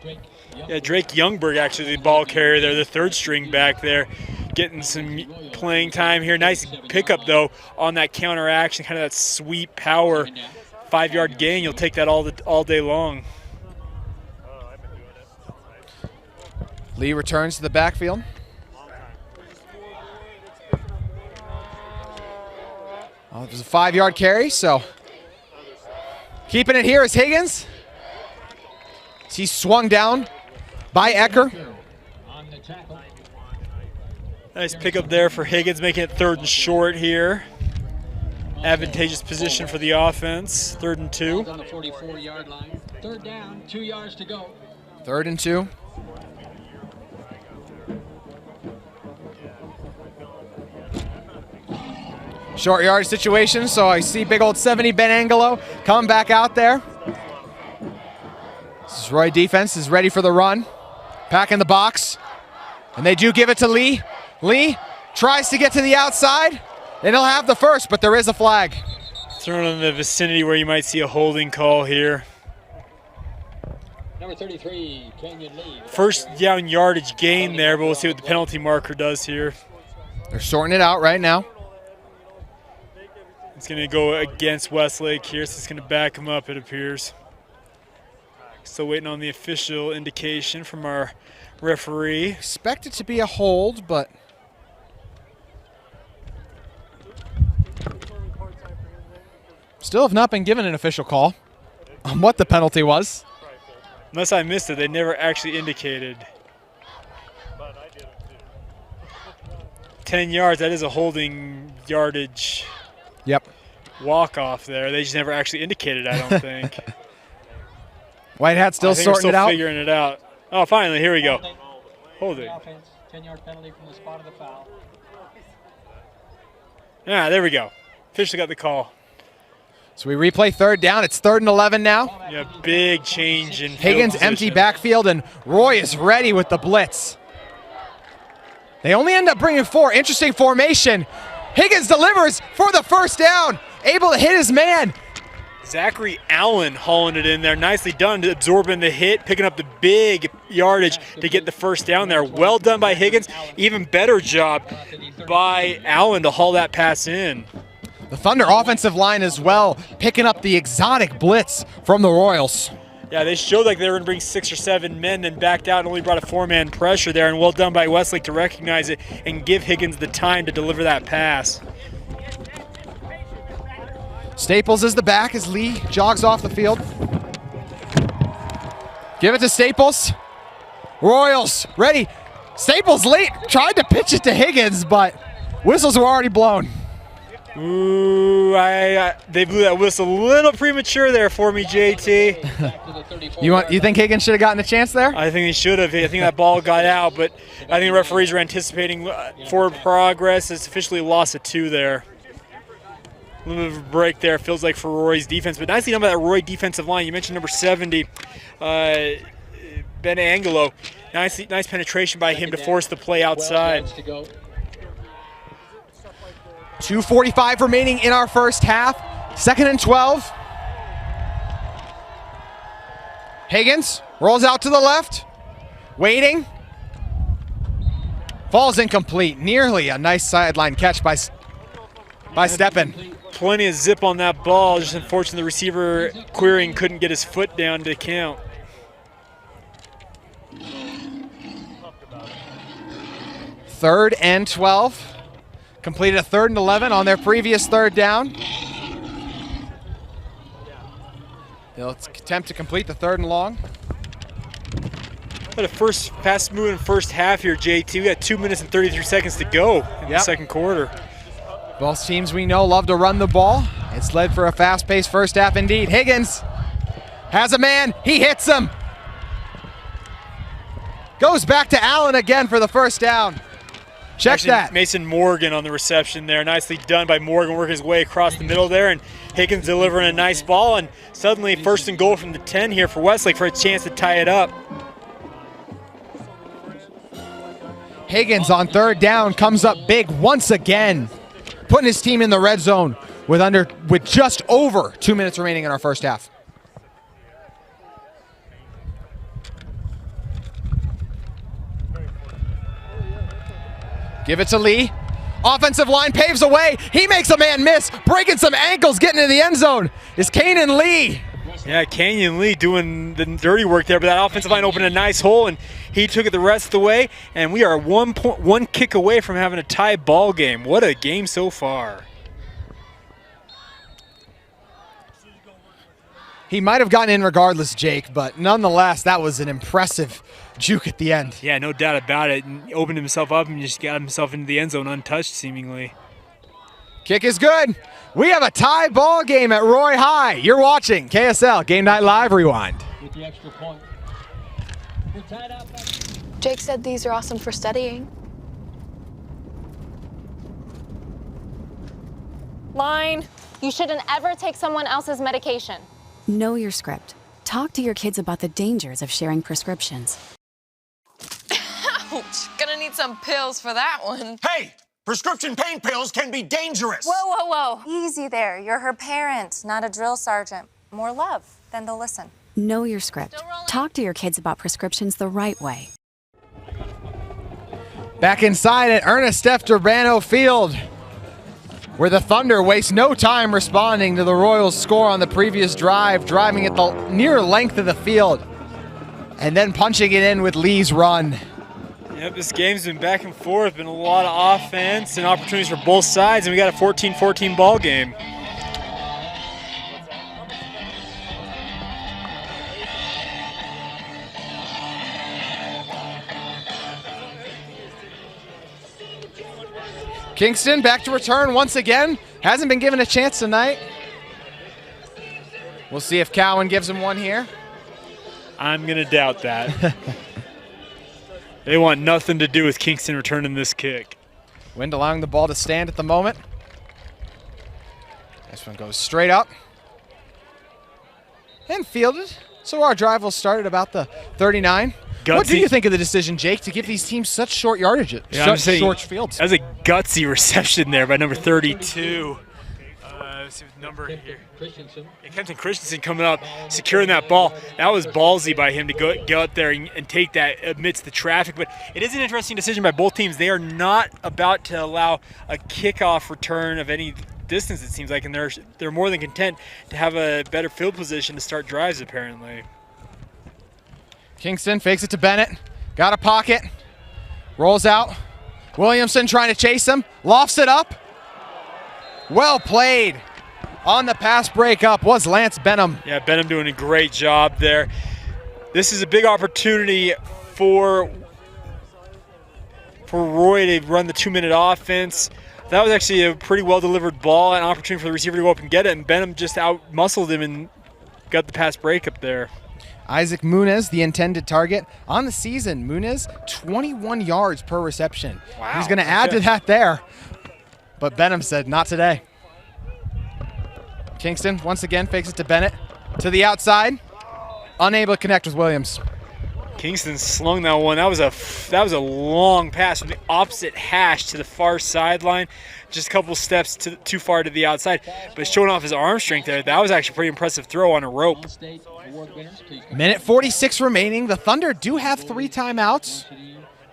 Drake Young. Yeah, Drake Youngberg actually the ball carrier there, the third string back there, getting some playing time here. Nice pickup though on that counter action, kind of that sweep power. 5 yard gain, you'll take that all day long. Lee returns to the backfield. Oh, it was a 5 yard carry, so keeping it here is Higgins. He's swung down by Ecker. On the tackle. Nice pickup there for Higgins, making it 3rd and short here. Advantageous position for the offense, 3rd and 2. On the 44-yard line. 3rd down, 2 yards to go. 3rd and 2. Short yard situation, so I see big old 70 Ben Angelo come back out there. This is Roy defense is ready for the run. Pack in the box, and they do give it to Lee. Lee tries to get to the outside, and he'll have the first, but there is a flag. Thrown in the vicinity where you might see a holding call here. Number 33, Canyon Lee. First down yardage gain there, but we'll see what the penalty marker does here. They're sorting it out right now. It's going to go against Westlake here, so it's going to back him up, it appears. Still waiting on the official indication from our referee. Expect it to be a hold, but still have not been given an official call on what the penalty was. Unless I missed it, they never actually indicated. 10 yards, that is a holding yardage. Yep. Walk off there. They just never actually indicated, I don't think. White Hat still sorting it out. Figuring it out. Oh, finally, here we go. Holding. 10-yard penalty from the spot of the foul. Ah, there we go. Officially got the call. So we replay 3rd down. It's 3rd and 11 now. Yeah, big change in field Higgins position. empty backfield, and Roy is ready with the blitz. They only end up bringing 4. Interesting formation. Higgins delivers for the first down. Able to hit his man. Zachary Allen hauling it in there. Nicely done, absorbing the hit, picking up the big yardage to get the first down there. Well done by Higgins. Even better job by Allen to haul that pass in. The Thunder offensive line as well, picking up the exotic blitz from the Royals. Yeah, they showed like they were going to bring 6 or 7 men, then backed out and only brought a 4-man pressure there, and well done by Westlake to recognize it and give Higgins the time to deliver that pass. Staples is the back as Lee jogs off the field. Give it to Staples. Royals ready. Staples late, tried to pitch it to Higgins, but whistles were already blown. Ooh, they blew that whistle a little premature there for me, JT. You think Higgins should have gotten a chance there? I think he should have. I think that ball got out, but I think the referees were anticipating forward progress. It's officially lost a 2 there. A little bit of a break there, feels like, for Roy's defense. But nicely done by that Roy defensive line. You mentioned number 70, Ben Angelo. Nice penetration by him to force the play outside. 2:45 remaining in our first half. 2nd and 12. Higgins rolls out to the left. Waiting. Falls incomplete. Nearly a nice sideline catch by Steppen. Plenty of zip on that ball. Just unfortunately the receiver Queering couldn't get his foot down to count. Third and 12. Completed a 3rd and 11 on their previous 3rd down. They'll attempt to complete the 3rd and long. But a fast-moving first half here, JT. We got 2 minutes and 33 seconds to go in the second quarter. Both teams we know love to run the ball. It's led for a fast-paced first half indeed. Higgins has a man. He hits him. Goes back to Allen again for the first down. Check that. Mason Morgan on the reception there. Nicely done by Morgan, working his way across the middle there, and Higgins delivering a nice ball, and suddenly 1st and goal from the 10 here for Westlake for a chance to tie it up. Higgins on 3rd down comes up big once again, putting his team in the red zone with just over 2 minutes remaining in our first half. Give it to Lee. Offensive line paves a way. He makes a man miss, breaking some ankles, getting into the end zone. Is Kanan Lee. Yeah, Kenyon Lee doing the dirty work there, but that offensive line opened a nice hole, and he took it the rest of the way, and we are one kick away from having a tie ball game. What a game so far. He might have gotten in regardless, Jake, but nonetheless, that was an impressive juke at the end. Yeah, no doubt about it. And he opened himself up and just got himself into the end zone untouched, seemingly. Kick is good. We have a tie ball game at Roy High. You're watching KSL Game Night Live Rewind. With the extra point. We're tied up. Jake said these are awesome for studying. Line. You shouldn't ever take someone else's medication. Know your script. Talk to your kids about the dangers of sharing prescriptions. Ouch! Gonna need some pills for that one. Hey, prescription pain pills can be dangerous. Whoa. Easy there. You're her parent, not a drill sergeant. More love, then they'll listen. Know your script. Talk to your kids about prescriptions the right way. Back inside at Ernest F. Durbano Field, where the Thunder waste no time responding to the Royals' score on the previous drive, driving at the near length of the field, and then punching it in with Lee's run. Yep, this game's been back and forth, been a lot of offense and opportunities for both sides, and we got a 14-14 ball game. Kingston back to return once again. Hasn't been given a chance tonight. We'll see if Cowan gives him one here. I'm going to doubt that. They want nothing to do with Kingston returning this kick. Wind allowing the ball to stand at the moment. This one goes straight up and fielded. So our drive will start at about the 39. What do you think of the decision, Jake, to give these teams such short yardages, such short fields? That was a gutsy reception there by number 32. Let's see what number here. Kenton Christensen coming up, securing that ball. That was ballsy by him to go out there and take that amidst the traffic. But it is an interesting decision by both teams. They are not about to allow a kickoff return of any distance, it seems like, and they're more than content to have a better field position to start drives, apparently. Kingston fakes it to Bennett. Got a pocket. Rolls out. Williamson trying to chase him. Lofts it up. Well played. On the pass breakup was Lance Benham. Yeah, Benham doing a great job there. This is a big opportunity for Roy to run the 2-minute offense. That was actually a pretty well-delivered ball, an opportunity for the receiver to go up and get it, and Benham just out-muscled him and got the pass breakup there. Isaac Muniz, the intended target. On the season, Muniz, 21 yards per reception. Wow. He's going to add to that there. But Benham said, not today. Kingston, once again, fakes it to Bennett. To the outside. Unable to connect with Williams. Kingston slung that one. That was a long pass from the opposite hash to the far sideline. Just a couple steps too far to the outside. But showing off his arm strength there, that was actually a pretty impressive throw on a rope. Minute 46 remaining. The Thunder do have 3 timeouts.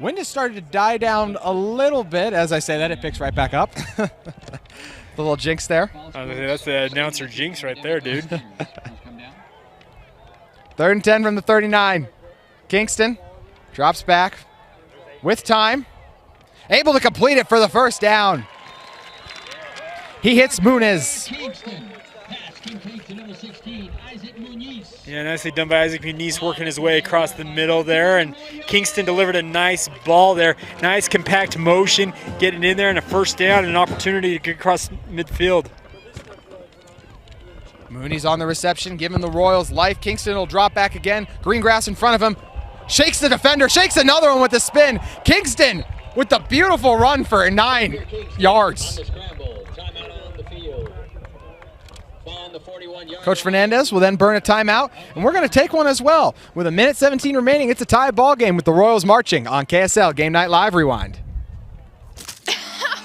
Wind has started to die down a little bit. As I say that, it picks right back up. The little jinx there. That's the announcer jinx right there, dude. 3rd and 10 from the 39. Kingston drops back with time. Able to complete it for the first down. He hits Muniz. Yeah, nicely done by Isaac Muniz, working his way across the middle there. And Kingston delivered a nice ball there. Nice compact motion, getting in there, and a first down and an opportunity to get across midfield. Mooney's on the reception, giving the Royals life. Kingston will drop back again. Green grass in front of him. Shakes the defender, shakes another one with a spin. Kingston with the beautiful run for 9 yards. Coach Fernandez will then burn a timeout, and we're going to take one as well. With 1:17 remaining, it's a tie ball game with the Royals marching on KSL Game Night Live Rewind.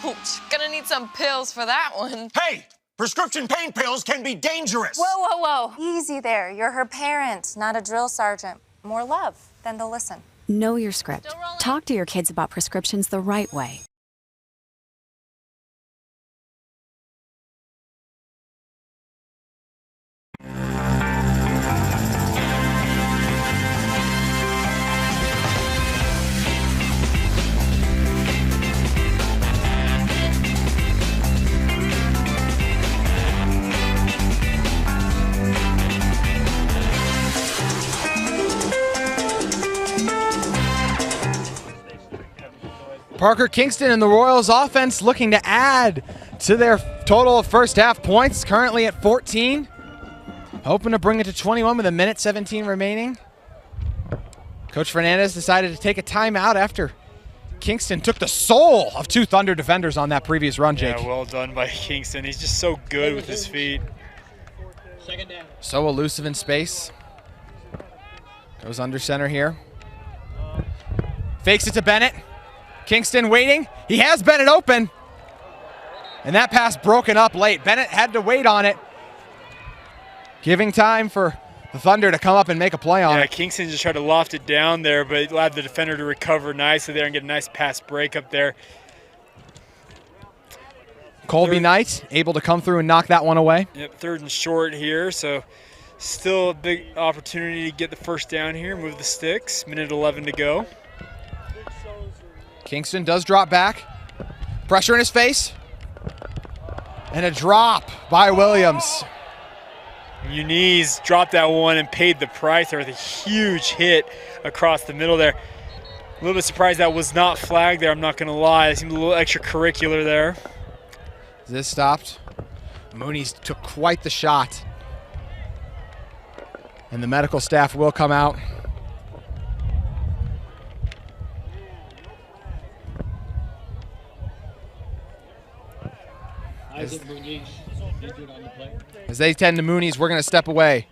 Ouch. Gonna need some pills for that one. Hey, prescription pain pills can be dangerous. Whoa, whoa, whoa. Easy there. You're her parent, not a drill sergeant. More love, then they'll listen. Know your script. Talk to your kids about prescriptions the right way. Parker Kingston and the Royals offense looking to add to their total of first half points, currently at 14. Hoping to bring it to 21 with 1:17 remaining. Coach Fernandez decided to take a timeout after Kingston took the soul of 2 Thunder defenders on that previous run, Jake. Yeah, well done by Kingston. He's just so good with his feet. So elusive in space. Goes under center here. Fakes it to Bennett. Kingston waiting. He has Bennett open. And that pass broken up late. Bennett had to wait on it. Giving time for the Thunder to come up and make a play on it. Yeah, Kingston just tried to loft it down there, but it allowed the defender to recover nicely there and get a nice pass break up there. Colby Knight able to come through and knock that one away. Yep, 3rd and short here, so still a big opportunity to get the first down here, move the sticks. 1:11 to go. Kingston does drop back. Pressure in his face. And a drop by Williams. Muniz dropped that one and paid the price there with a huge hit across the middle there. A little bit surprised that was not flagged there, I'm not going to lie. It seemed a little extracurricular there. This stopped. Mooney's took quite the shot. And the medical staff will come out. As they tend to Mooney's, we're going to step away.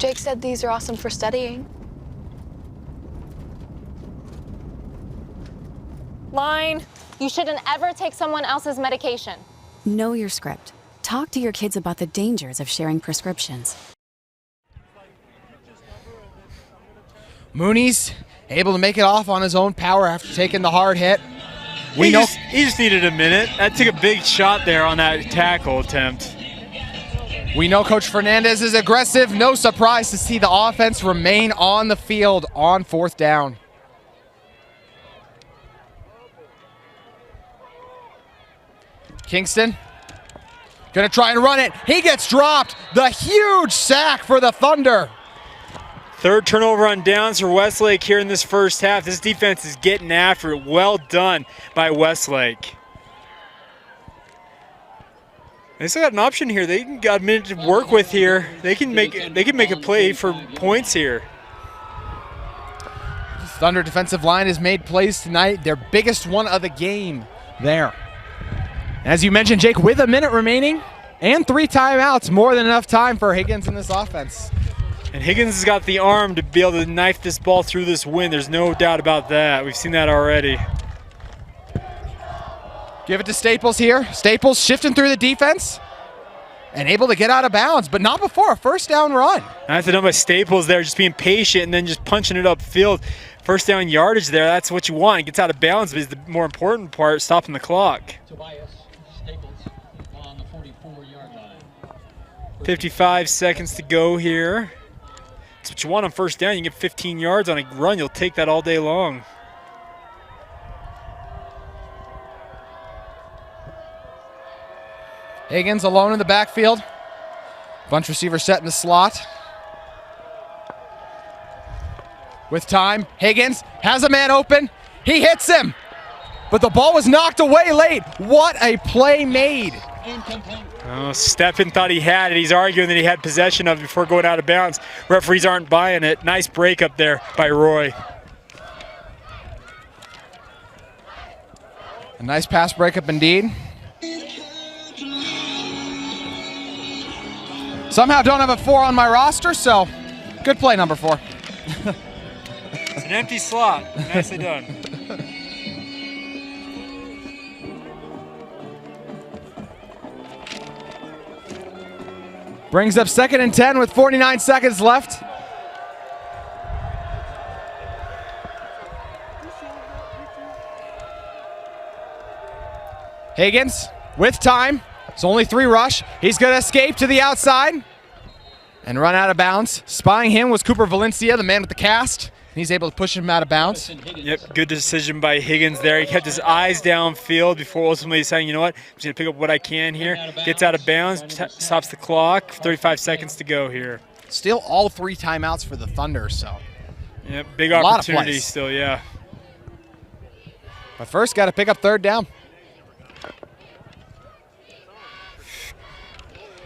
Jake said these are awesome for studying. Line, you shouldn't ever take someone else's medication. Know your script. Talk to your kids about the dangers of sharing prescriptions. Mooney's able to make it off on his own power after taking the hard hit. He just needed a minute. That took a big shot there on that tackle attempt. We know Coach Fernandez is aggressive. No surprise to see the offense remain on the field on 4th down. Kingston gonna try and run it. He gets dropped. The huge sack for the Thunder. 3rd turnover on downs for Westlake here in this first half. This defense is getting after it. Well done by Westlake. They still got an option here. They got a minute to work with here. They can make a play for points here. Thunder defensive line has made plays tonight. Their biggest one of the game there. As you mentioned, Jake, with a minute remaining and 3 timeouts, more than enough time for Higgins in this offense. And Higgins has got the arm to be able to knife this ball through this wind. There's no doubt about that. We've seen that already. Give it to Staples here. Staples shifting through the defense and able to get out of bounds, but not before a 1st down run. That's done by Staples there, just being patient and then just punching it upfield. 1st down yardage there, that's what you want. It gets out of bounds, but is the more important part, stopping the clock. Tobias Staples on the 44-yard line. 55 seconds to go here. That's what you want on 1st down. You get 15 yards on a run, you'll take that all day long. Higgins alone in the backfield. Bunch receiver set in the slot. With time, Higgins has a man open. He hits him, but the ball was knocked away late. What a play made. Oh, Steppen thought he had it. He's arguing that he had possession of it before going out of bounds. Referees aren't buying it. Nice break up there by Roy. A nice pass breakup indeed. Somehow don't have a 4 on my roster, so good play, number 4. It's an empty slot. Nicely done. Brings up 2nd and 10 with 49 seconds left. Higgins with time. It's only 3 rush. He's going to escape to the outside and run out of bounds. Spying him was Cooper Valencia, the man with the cast. He's able to push him out of bounds. Yep, good decision by Higgins there. He kept his eyes downfield before ultimately saying, you know what, I'm just going to pick up what I can here. Gets out of bounds, stops the clock. 35 seconds to go here. Still all 3 timeouts for the Thunder, so. Yep, big opportunity still, yeah. But first, got to pick up 3rd down.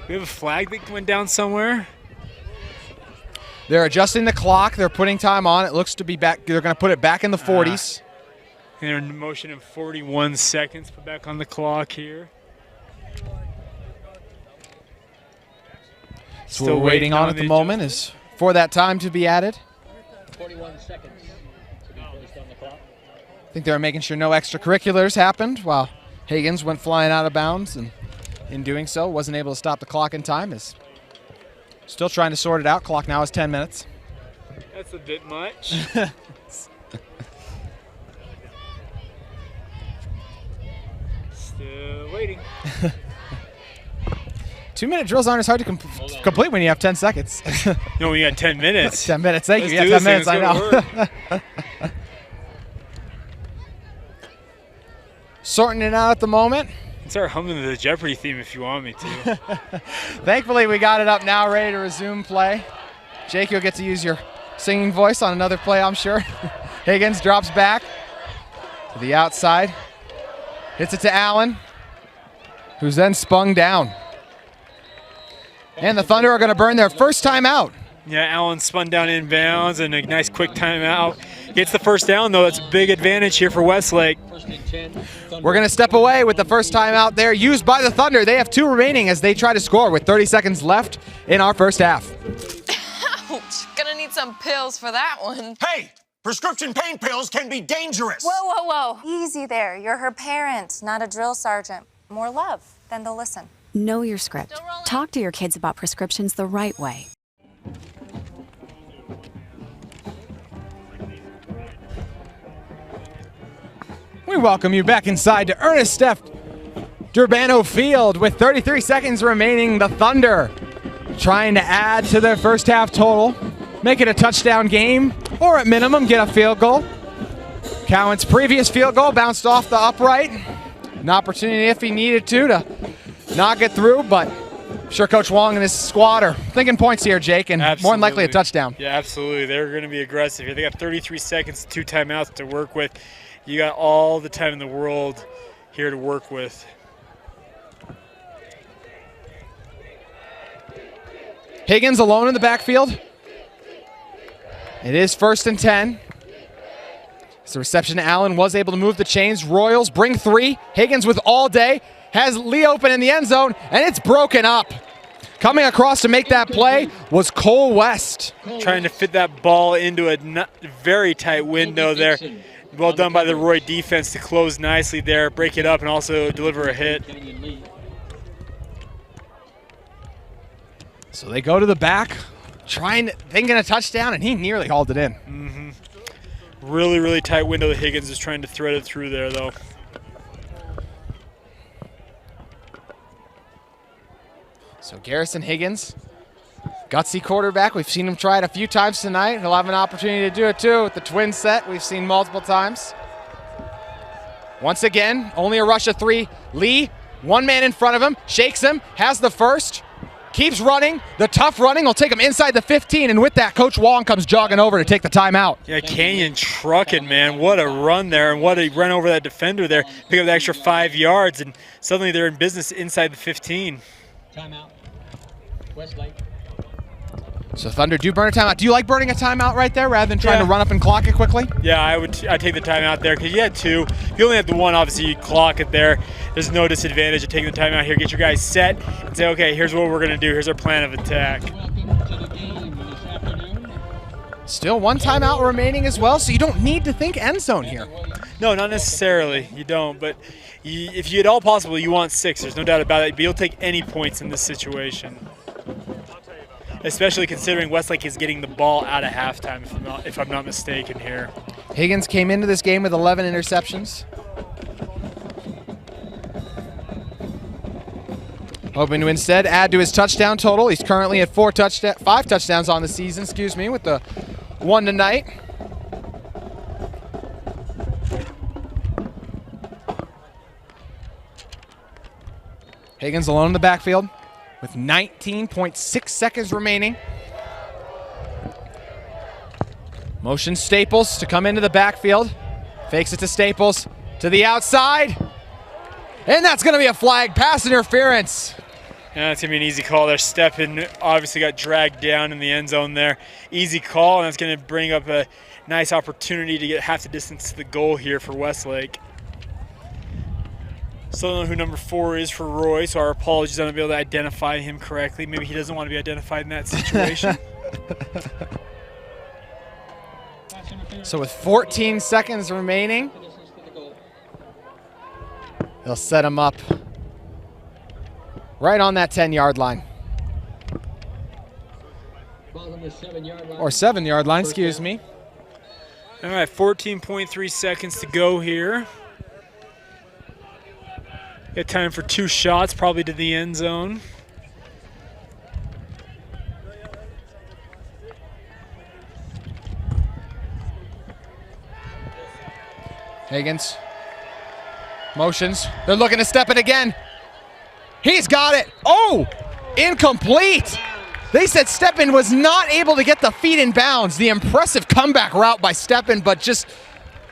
We have a flag that went down somewhere. They're adjusting the clock. They're putting time on. It looks to be back. They're going to put it back in the 40s. And they're in motion in 41 seconds. Put back on the clock here. So we're waiting on at the moment is for that time to be added. 41 seconds to be placed on the clock. I think they were making sure no extracurriculars happened while Higgins went flying out of bounds, and in doing so wasn't able to stop the clock in time. Is still trying to sort it out. Clock now is 10 minutes. That's a bit much. Still waiting. 2-minute drills aren't as hard to complete when you have 10 seconds. No, we got 10 minutes. 10 minutes, thank you. Let's Yeah, do 10 this minutes, thing. I know. Sorting it out at the moment. Start humming the Jeopardy theme if you want me to. Thankfully, we got it up now, ready to resume play. Jake, you'll get to use your singing voice on another play, I'm sure. Higgins drops back to the outside. Hits it to Allen, who's then spun down. And the Thunder are going to burn their first timeout. Yeah, Allen spun down inbounds and a nice quick timeout. Gets the first down, though. That's a big advantage here for Westlake. We're going to step away with the first timeout there used by the Thunder. They have 2 remaining as they try to score with 30 seconds left in our first half. some pills for that one. Hey, prescription pain pills can be dangerous. Whoa, whoa, whoa. Easy there. You're her parent, not a drill sergeant. More love, then they'll listen. Know your script. Talk to your kids about prescriptions the right way. We welcome you back inside to Ernest F. Durbano Field with 33 seconds remaining. The Thunder trying to add to their first half total, make it a touchdown game, or at minimum get a field goal. Cowan's previous field goal bounced off the upright. An opportunity if he needed to not get through, but I'm sure Coach Wong and his squad are thinking points here, Jake, and more than likely a touchdown. Yeah, absolutely. They're going to be aggressive here. They got 33 seconds, 2 timeouts to work with. You got all the time in the world here to work with. Higgins alone in the backfield. It is 1st and 10. As the reception to Allen was able to move the chains. Royals bring 3. Higgins with all day. Has Lee open in the end zone, and it's broken up. Coming across to make that play was Cole West. Trying to fit that ball into a very tight window there. Well done by the Roy defense to close nicely there, break it up, and also deliver a hit. So they go to the back, thinking a touchdown, and he nearly hauled it in. Really, really tight window that Higgins is trying to thread it through there, though. So Garrison Higgins, gutsy quarterback. We've seen him try it a few times tonight. He'll have an opportunity to do it too with the twin set we've seen multiple times. Once again, only a rush of 3. Lee, one man in front of him, shakes him, has the first, keeps running. The tough running will take him inside the 15, and with that, Coach Wong comes jogging over to take the timeout. Yeah, Canyon trucking, man. What a run there, and what a run over that defender there. Pick up the extra 5 yards, and suddenly they're in business inside the 15. Timeout. Westlake. So Thunder do burn a timeout. Do you like burning a timeout right there rather than trying to run up and clock it quickly? Yeah, I'd take the timeout there because you had 2. If you only had the 1, obviously you clock it there. There's no disadvantage of taking the timeout here. Get your guys set and say, okay, here's what we're going to do. Here's our plan of attack. Welcome to the game this afternoon. Still 1 timeout remaining as well, so you don't need to think end zone here. No, not necessarily. You don't, but if you at all possible, you want 6. There's no doubt about it, but you'll take any points in this situation. Especially considering Westlake is getting the ball out of halftime, if I'm not mistaken here. Higgins came into this game with 11 interceptions. Hoping to instead add to his touchdown total. He's currently at 5 touchdowns on the season, with the 1 tonight. Higgins alone in the backfield with 19.6 seconds remaining. Motion Staples to come into the backfield. Fakes it to Staples to the outside. And that's going to be a flag, pass interference. Yeah, that's going to be an easy call there. Steppen obviously got dragged down in the end zone there. Easy call, and that's going to bring up a nice opportunity to get half the distance to the goal here for Westlake. Still don't know who number 4 is for Roy, so our apologies on not being able to identify him correctly. Maybe he doesn't want to be identified in that situation. So with 14 seconds remaining, they'll set him up right on that 10-yard line. Or 7-yard line, excuse me. All right, 14.3 seconds to go here. Got time for 2 shots, probably to the end zone. Higgins. Motions. They're looking to step it again. He's got it. Oh, incomplete. They said Steppen was not able to get the feet in bounds. The impressive comeback route by Steppen, but just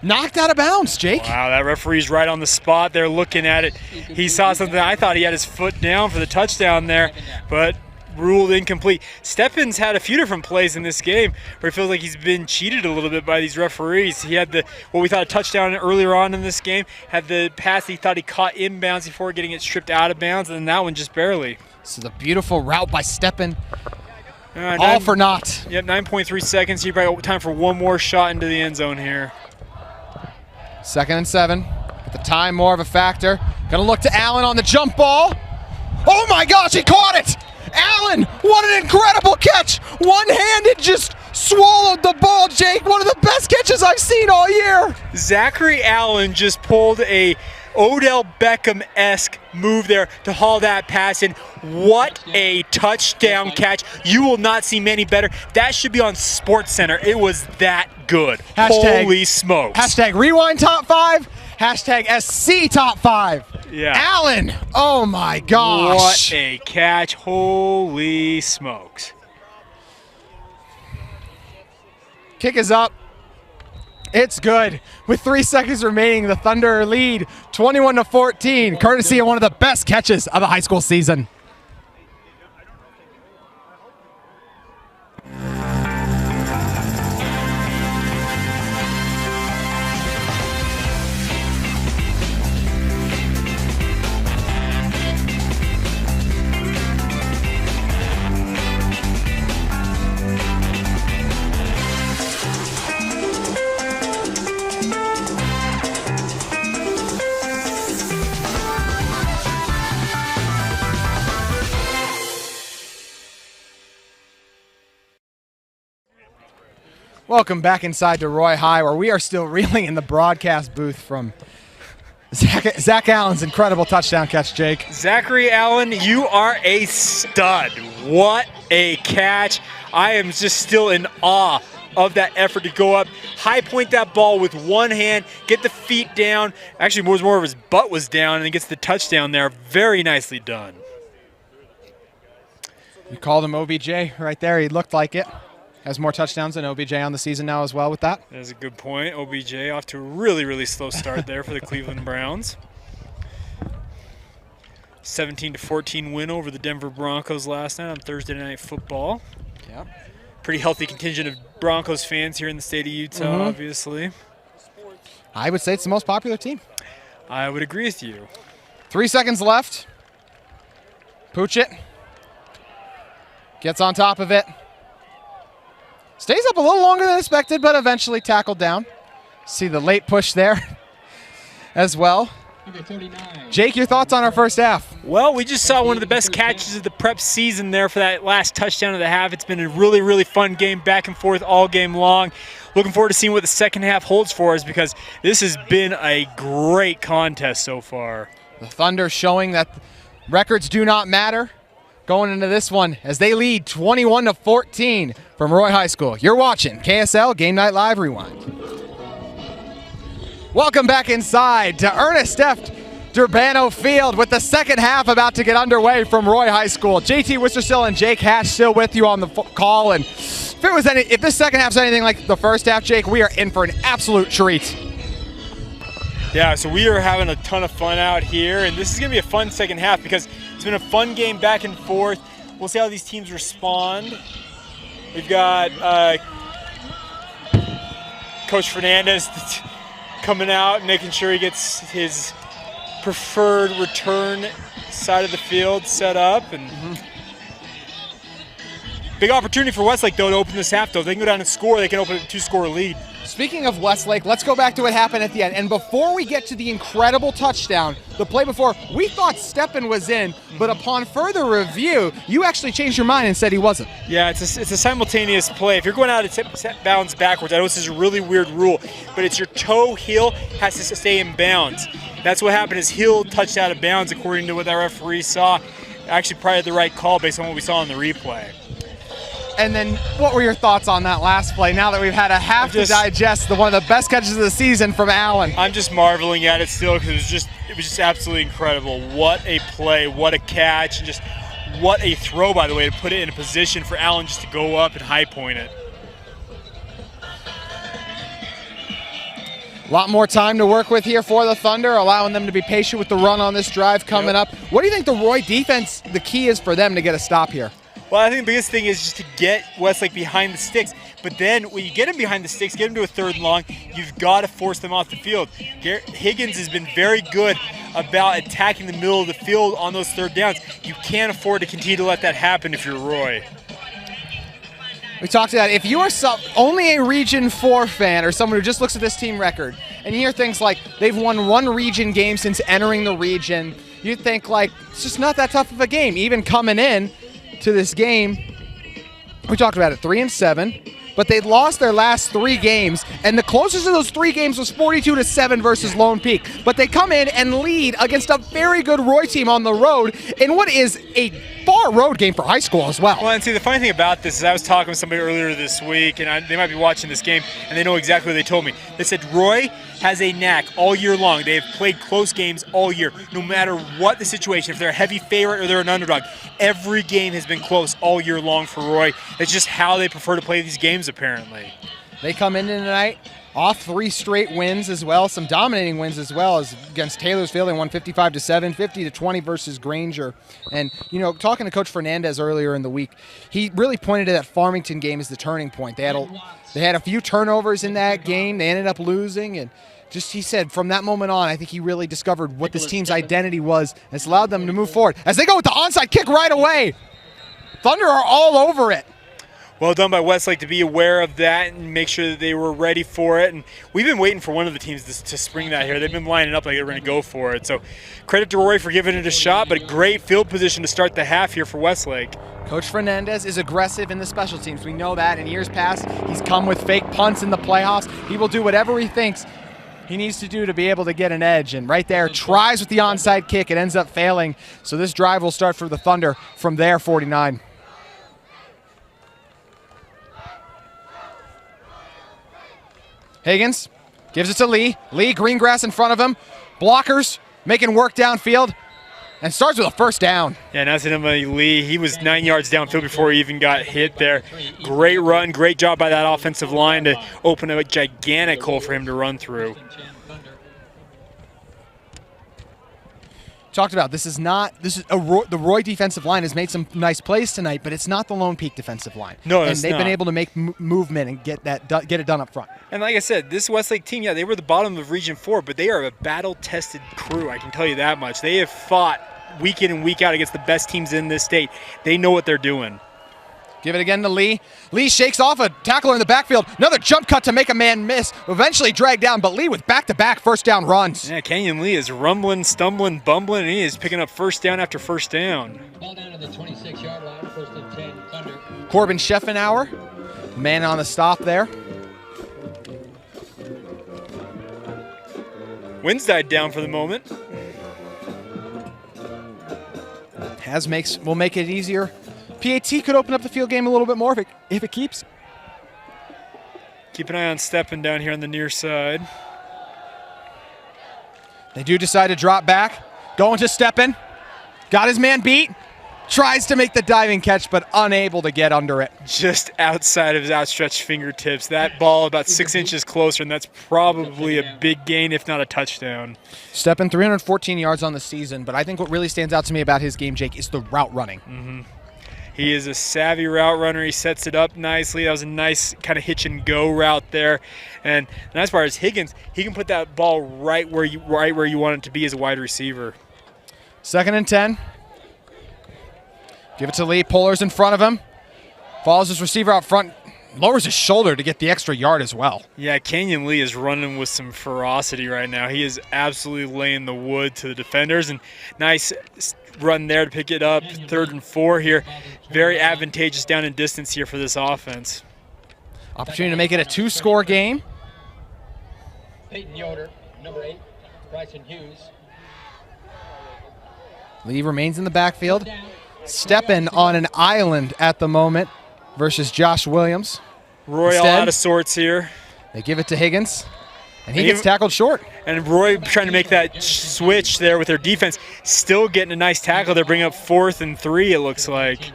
knocked out of bounds, Jake. Wow, that referee's right on the spot there looking at it. He saw something. I thought he had his foot down for the touchdown there, but ruled incomplete. Steppen's had a few different plays in this game where it feels like he's been cheated a little bit by these referees. He had what we thought a touchdown earlier on in this game, had the pass he thought he caught inbounds before getting it stripped out of bounds, and then that one just barely. So the beautiful route by Steppen. All for naught. Yep, 9.3 seconds. You probably time for one more shot into the end zone here. 2nd and 7. With the time more of a factor. Gonna look to Allen on the jump ball. Oh my gosh, he caught it! Allen, what an incredible catch! One-handed just swallowed the ball, Jake. One of the best catches I've seen all year. Zachary Allen just pulled a Odell Beckham-esque move there to haul that pass in. What a touchdown catch. You will not see many better. That should be on SportsCenter. It was that good. Holy smokes. Hashtag rewind top 5. Hashtag SC top 5. Yeah. Allen, oh my gosh. What a catch. Holy smokes. Kick is up. It's good. With 3 seconds remaining, the Thunder lead 21-14, courtesy of one of the best catches of the high school season. Welcome back inside to Roy High, where we are still reeling in the broadcast booth from Zach Allen's incredible touchdown catch, Jake. Zachary Allen, you are a stud. What a catch. I am just still in awe of that effort to go up, high point that ball with one hand, get the feet down. Actually, more of his butt was down, and he gets the touchdown there. Very nicely done. You called him OBJ right there. He looked like it. Has more touchdowns than OBJ on the season now as well with that. That's a good point. OBJ off to a really slow start there for the Cleveland Browns. 17-14 win over the Denver Broncos last night on Thursday Night Football. Yep. Pretty healthy contingent of Broncos fans here in the state of Utah, obviously. I would say it's the most popular team. I would agree with you. 3 seconds left. Pooch it. Gets on top of it. Stays up a little longer than expected, but eventually tackled down. See the late push there as well. Jake, your thoughts on our first half? Well, we just saw one of the best catches of the prep season there for that last touchdown of the half. It's been a really fun game, back and forth all game long. Looking forward to seeing what the second half holds for us, because this has been a great contest so far. The Thunder showing that records do not matter going into this one as they lead 21-14 from Roy High School. You're watching KSL Game Night Live Rewind. Welcome back inside to Ernest F. Durbano Field with the second half about to get underway from Roy High School. JT Wistersill and Jake Hatch still with you on the call, and if this second half's anything like the first half, Jake, we are in for an absolute treat. Yeah, so we are having a ton of fun out here, and this is going to be a fun second half because it's been a fun game back and forth. We'll see how these teams respond. We've got Coach Fernandez coming out, making sure he gets his preferred return side of the field set up. And big opportunity for Westlake, though, to open this half, though. If they can go down and score, they can open a 2-score lead. Speaking of Westlake, let's go back to what happened at the end. And before we get to the incredible touchdown, the play before, we thought Steppen was in, but upon further review, you actually changed your mind and said he wasn't. Yeah, it's a simultaneous play. If you're going out of bounds backwards, I know this is a really weird rule, but it's your toe heel has to stay in bounds. That's what happened. His heel touched out of bounds, according to what that referee saw. Actually, probably the right call based on what we saw in the replay. And then what were your thoughts on that last play now that we've had a half to digest one of the best catches of the season from Allen? I'm just marveling at it still because it was just absolutely incredible. What a play, what a catch, and just what a throw, by the way, to put it in a position for Allen just to go up and high point it. A lot more time to work with here for the Thunder, allowing them to be patient with the run on this drive coming up. What do you think the Roy defense, the key is for them to get a stop here? Well, I think the biggest thing is just to get Westlake behind the sticks. But then when you get him behind the sticks, get him to a third and long, you've got to force them off the field. Higgins has been very good about attacking the middle of the field on those third downs. You can't afford to continue to let that happen if you're Roy. We talked about if you are only a Region 4 fan or someone who just looks at this team record and you hear things like they've won one region game since entering the region, you'd think like it's just not that tough of a game. Even coming in to this game, we talked about it, 3-7, but they'd lost their last 3 games, and the closest of those 3 games was 42-7 versus Lone Peak. But they come in and lead against a very good Roy team on the road in what is a far road game for high school as well. Well, and see, the funny thing about this is I was talking with somebody earlier this week, and they might be watching this game, and they know exactly what they told me. They said Roy has a knack all year long. They have played close games all year, no matter what the situation. If they're a heavy favorite or they're an underdog, every game has been close all year long for Roy. It's just how they prefer to play these games, apparently. They come in tonight off 3 straight wins as well, some dominating wins as well, as against Taylorsville. They won 55-7, 50-20 versus Granger. And, you know, talking to Coach Fernandez earlier in the week, he really pointed to that Farmington game as the turning point. They had a few turnovers in that game. They ended up losing, and just he said from that moment on, I think he really discovered what this team's identity was, and it's allowed them to move forward. As they go with the onside kick right away, Thunder are all over it. Well done by Westlake to be aware of that and make sure that they were ready for it. And we've been waiting for one of the teams to spring that here. They've been lining up like they're going to go for it. So credit to Roy for giving it a shot, but a great field position to start the half here for Westlake. Coach Fernandez is aggressive in the special teams. We know that. In years past, he's come with fake punts in the playoffs. He will do whatever he thinks he needs to do to be able to get an edge. And right there, tries with the onside kick. It ends up failing. So this drive will start for the Thunder from their 49. Higgins gives it to Lee. Lee, green grass in front of him. Blockers making work downfield and starts with a first down. Yeah, and that's him, Lee. He was 9 yards downfield before he even got hit there. Great run, great job by that offensive line to open a gigantic hole for him to run through. Talked about the Roy defensive line has made some nice plays tonight, but it's not the Lone Peak defensive line. No, and it's they've not. been able to make movement and get it done up front. And like I said, this Westlake team, yeah, they were the bottom of Region 4, but they are a battle-tested crew, I can tell you that much. They have fought week in and week out against the best teams in this state. They know what they're doing. Give it again to Lee. Lee shakes off a tackler in the backfield. Another jump cut to make a man miss. Eventually dragged down, but Lee with back-to-back first down runs. Yeah, Kenyon Lee is rumbling, stumbling, bumbling, and he is picking up first down after first down. Ball down to the 26-yard line, 1st and 10, Thunder. Corbin Scheffenauer, man on the stop there. Winds died down for the moment. Will make it easier. PAT could open up the field game a little bit more if it keeps. Keep an eye on Steppen down here on the near side. They do decide to drop back. Going to Steppen. Got his man beat. Tries to make the diving catch, but unable to get under it. Just outside of his outstretched fingertips. That ball about 6 inches closer, and that's probably a big gain, if not a touchdown. Steppen, 314 yards on the season, but I think what really stands out to me about his game, Jake, is the route running. Mm-hmm. He is a savvy route runner. He sets it up nicely. That was a nice kind of hitch and go route there. And the nice part is Higgins, he can put that ball right where you want it to be as a wide receiver. 2nd and 10. Give it to Lee. Polar's in front of him. Follows his receiver out front. Lowers his shoulder to get the extra yard as well. Yeah, Kenyon Lee is running with some ferocity right now. He is absolutely laying the wood to the defenders. And nice run there to pick it up. 3rd and 4 here. Very advantageous down in distance here for this offense. Opportunity to make it a 2-score game. Peyton Yoder, number 8, Bryson Hughes. Lee remains in the backfield. Steppen on an island at the moment versus Josh Williams. Roy all out of sorts here. They give it to Higgins, and he gets tackled short. And Roy trying to make that switch there with their defense. Still getting a nice tackle. They're bringing up 4th and 3, it looks like.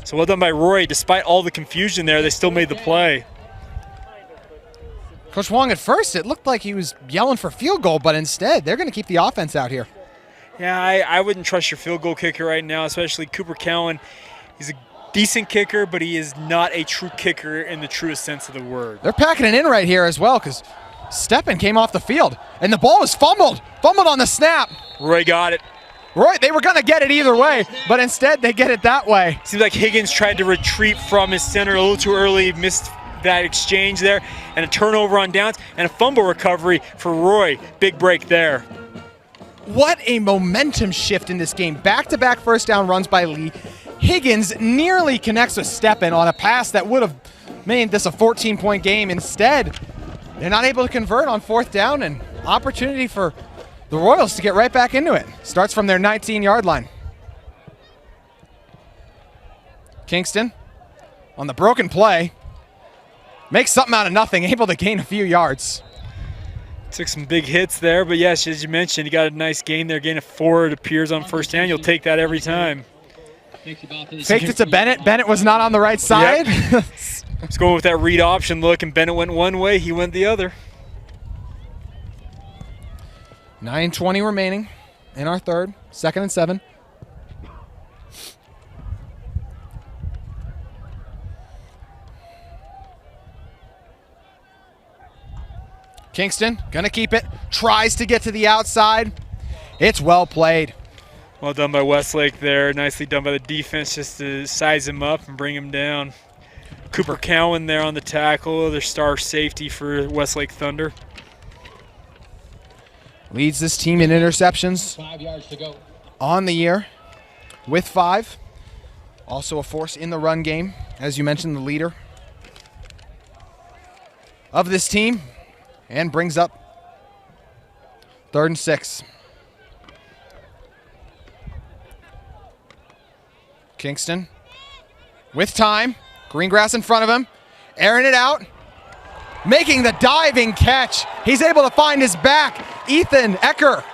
So well done by Roy. Despite all the confusion there, they still made the play. Coach Wong, at first, it looked like he was yelling for field goal, but instead, they're going to keep the offense out here. Yeah, I wouldn't trust your field goal kicker right now, especially Cooper Cowan. He's a decent kicker, but he is not a true kicker in the truest sense of the word. They're packing it in right here as well because Steppen came off the field, and the ball was fumbled on the snap. Roy got it. Roy, they were going to get it either way, but instead they get it that way. Seems like Higgins tried to retreat from his center a little too early, missed that exchange there, and a turnover on downs, and a fumble recovery for Roy. Big break there. What a momentum shift in this game. Back-to-back first down runs by Lee. Higgins nearly connects with Steppen on a pass that would have made this a 14-point game. Instead, they're not able to convert on fourth down, and opportunity for the Royals to get right back into it. Starts from their 19-yard line. Kingston on the broken play. Makes something out of nothing, able to gain a few yards. Took some big hits there, but yes, as you mentioned, he got a nice gain there. Gain of 4, it appears, on first down. You'll take that every time. Faked it to Bennett. Bennett was not on the right side. Yep. He's going with that read option look, and Bennett went one way, he went the other. 9:20 remaining in our third, 2nd and 7. Kingston gonna keep it, tries to get to the outside. It's well played. Well done by Westlake there. Nicely done by the defense just to size him up and bring him down. Cooper Cowan there on the tackle, their star safety for Westlake Thunder. Leads this team in interceptions 5 yards to go. on the year with 5. Also a force in the run game. As you mentioned, the leader of this team, and brings up 3rd and 6. Kingston with time. Greengrass in front of him. Airing it out. Making the diving catch. He's able to find his back. Ethan Ecker.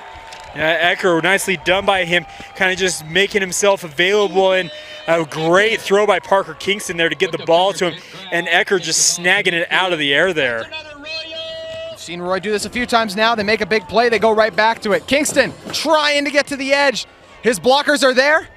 Yeah, Ecker, nicely done by him, kind of just making himself available, and a great throw by Parker Kingston there to get the ball to him, and Ecker just snagging it out of the air there. We've seen Roy do this a few times now. They make a big play, they go right back to it. Kingston trying to get to the edge. His blockers are there.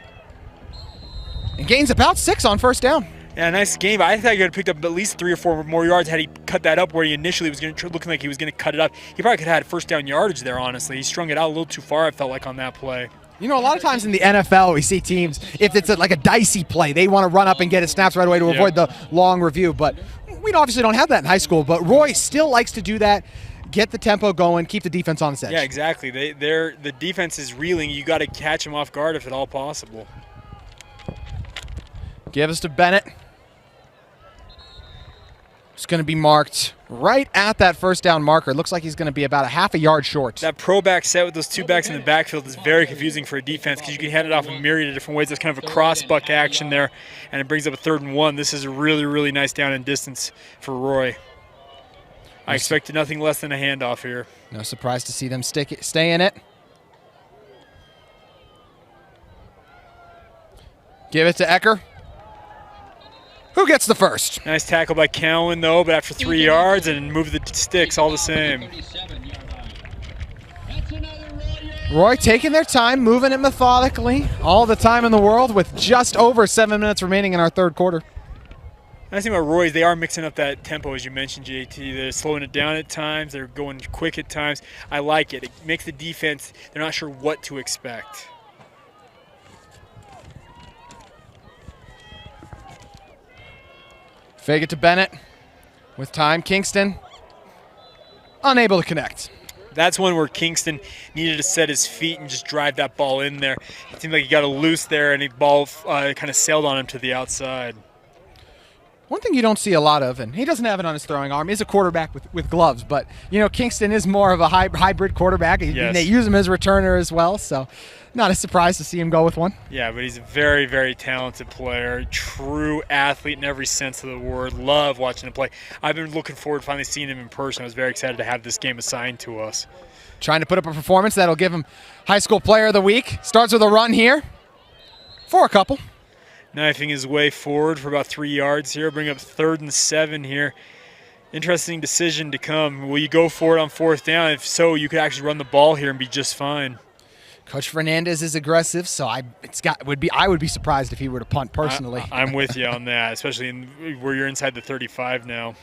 And gains about 6 on first down. Yeah, nice game. I thought he could have picked up at least 3 or 4 more yards had he cut that up where he initially was looking like he was going to cut it up. He probably could have had first down yardage there, honestly. He strung it out a little too far, I felt like, on that play. You know, a lot of times in the NFL, we see teams, if it's like a dicey play, they want to run up and get it snaps right away to avoid the long review. But we obviously don't have that in high school. But Roy still likes to do that, get the tempo going, keep the defense on its edge. Yeah, exactly. The defense is reeling. You got to catch them off guard if at all possible. Give us to Bennett. It's going to be marked right at that first down marker. It looks like he's going to be about a half a yard short. That pro back set with those 2 backs in the backfield is very confusing for a defense because you can hand it off in a myriad of different ways. There's kind of a cross buck action there, and it brings up a 3rd and 1. This is a really, really nice down and distance for Roy. I expected nothing less than a handoff here. No surprise to see them stay in it. Give it to Ecker. Who gets the first? Nice tackle by Cowan, though, but after 3 yards, and move the sticks all the same. Roy taking their time, moving it methodically, all the time in the world with just over 7 minutes remaining in our third quarter. Nice thing about Roy is they are mixing up that tempo, as you mentioned, JT. They're slowing it down at times. They're going quick at times. I like it. It makes the defense, they're not sure what to expect. Fake it to Bennett. With time, Kingston unable to connect. That's one where Kingston needed to set his feet and just drive that ball in there. It seemed like he got a loose there, and the ball kind of sailed on him to the outside. One thing you don't see a lot of, and he doesn't have it on his throwing arm, is a quarterback with gloves. But, you know, Kingston is more of a hybrid quarterback. Yes. And they use him as a returner as well, so not a surprise to see him go with one. Yeah, but he's a very, very talented player, true athlete in every sense of the word. Love watching him play. I've been looking forward to finally seeing him in person. I was very excited to have this game assigned to us. Trying to put up a performance that'll give him High School Player of the Week. Starts with a run here for a couple. Knifing his way forward for about 3 yards here. Bring up 3rd and 7 here. Interesting decision to come. Will you go for it on 4th down? If so, you could actually run the ball here and be just fine. Coach Fernandez is aggressive, so I would be surprised if he were to punt personally. I'm with you on that, especially where you're inside the 35 now.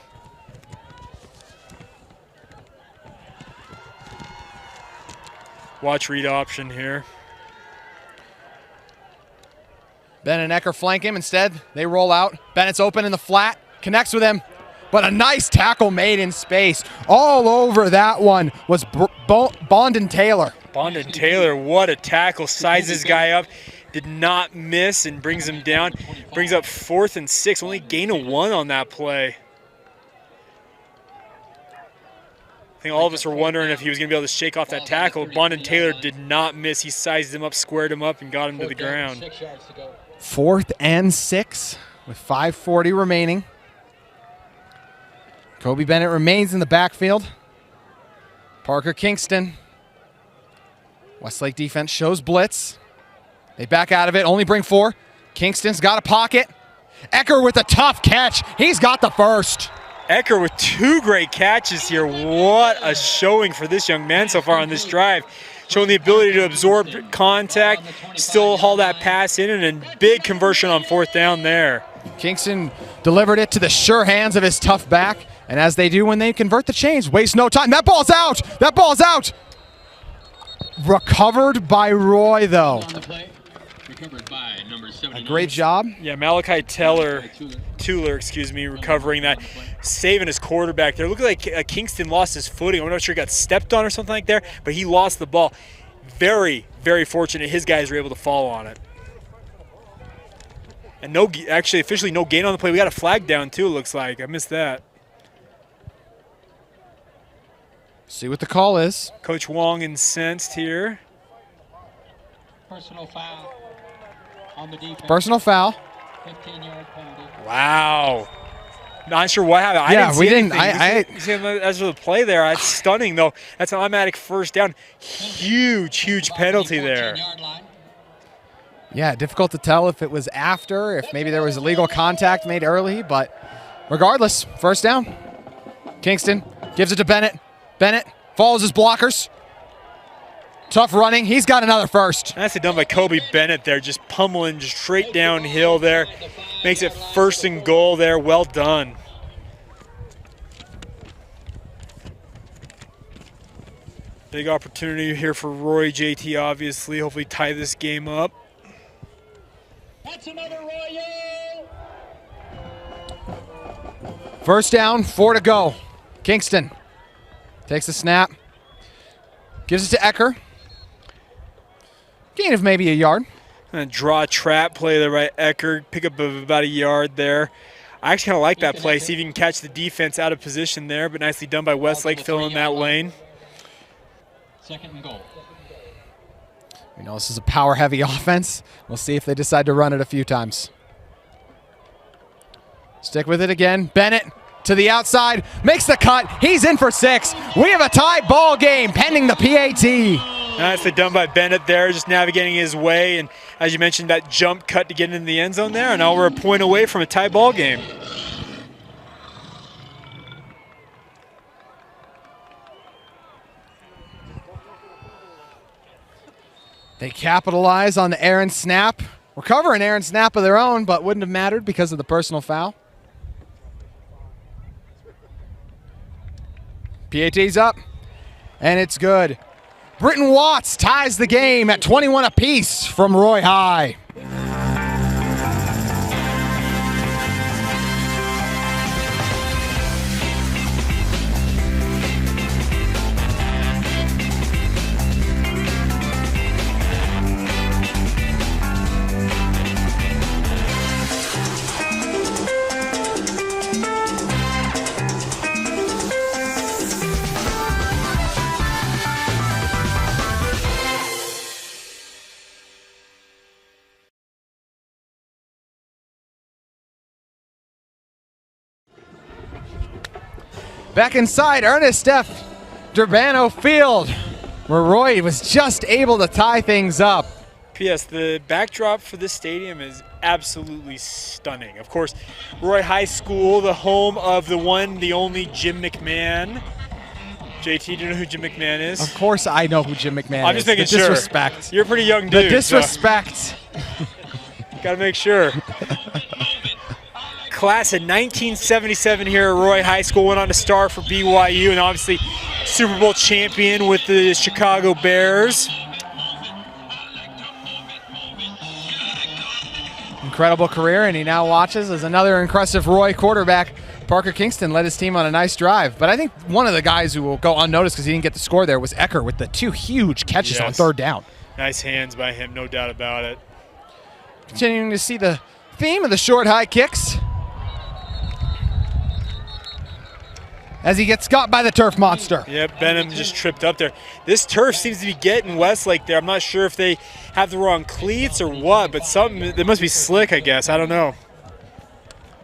Watch read option here. Bennett and Ecker flank him. Instead, they roll out. Bennett's open in the flat, connects with him. But a nice tackle made in space. All over that one was Bondon Taylor. Bondon Taylor, what a tackle. Sizes this guy up. Did not miss and brings him down. Brings up 4th and 6. Only gain of 1 on that play. I think all of us were wondering if he was going to be able to shake off that tackle. Bondon Taylor did not miss. He sized him up, squared him up, and got him to the ground. 4th and 6 with 5:40 remaining. Kobe Bennett remains in the backfield. Parker Kingston. Westlake defense shows blitz. They back out of it, only bring 4. Kingston's got a pocket. Ecker with a tough catch. He's got the first. Ecker with 2 great catches here. What a showing for this young man so far on this drive. Showing the ability to absorb contact, still haul that pass in, and a big conversion on 4th down there. Kingston delivered it to the sure hands of his tough back, and as they do when they convert the chains, waste no time. That ball's out! That ball's out! Recovered by Roy, though. A great job. Yeah, Malachi Tuller, recovering that, saving his quarterback there. Looked like Kingston lost his footing. I'm not sure he got stepped on or something like there, but he lost the ball. Very, very fortunate his guys were able to fall on it. And officially no gain on the play. We got a flag down too, it looks like. I missed that. See what the call is. Coach Wong incensed here. Personal foul on the defense. Personal foul. 15-yard penalty. Wow. Not sure what happened. Yeah, we didn't. As for the play there, that's stunning though. That's an automatic first down. Huge penalty there. Yeah, difficult to tell if it was after, if maybe there was illegal contact made early, but regardless, first down. Kingston gives it to Bennett. Bennett follows his blockers. Tough running. He's got another first. Nicely done by Kobe Bennett there, just pummeling straight downhill there. Makes it 1st and goal there. Well done. Big opportunity here for Roy JT, obviously. Hopefully tie this game up. That's another Royal. First down, 4 to go. Kingston takes the snap. Gives it to Ecker. Gain of maybe a yard. And draw a trap play there by Ecker. Pick up about a yard there. I actually kind of like that play. See if you can catch the defense out of position there, but nicely done by Westlake filling that lane. 2nd and goal. We know this is a power-heavy offense. We'll see if they decide to run it a few times. Stick with it again. Bennett to the outside, makes the cut. He's in for 6. We have a tie ball game pending the PAT. Nicely done by Bennett there, just navigating his way. And as you mentioned, that jump cut to get into the end zone there. And now we're a point away from a tie ball game. They capitalize on the errant snap. Recover an errant snap of their own, but wouldn't have mattered because of the personal foul. PAT's up, and it's good. Britton Watts ties the game at 21 apiece from Roy High. Back inside Ernest F. Durbano Field, where Roy was just able to tie things up. P.S. The backdrop for this stadium is absolutely stunning. Of course, Roy High School, the home of the one, the only Jim McMahon. JT, do you know who Jim McMahon is? Of course I know who Jim McMahon is. I'm just making sure. Disrespect. You're a pretty young dude. The disrespect. So gotta make sure. Class of 1977 here at Roy High School, went on to star for BYU and obviously Super Bowl champion with the Chicago Bears. incredible career, and he now watches as another impressive Roy quarterback, Parker Kingston, led his team on a nice drive. But I think one of the guys who will go unnoticed because he didn't get the score there was Ecker with the 2 huge catches on third down. Nice hands by him, no doubt about it. Continuing to see the theme of the short high kicks as he gets got by the turf monster. Yep, Benham just tripped up there. This turf seems to be getting Westlake there. I'm not sure if they have the wrong cleats or what, but something, they must be slick, I guess. I don't know.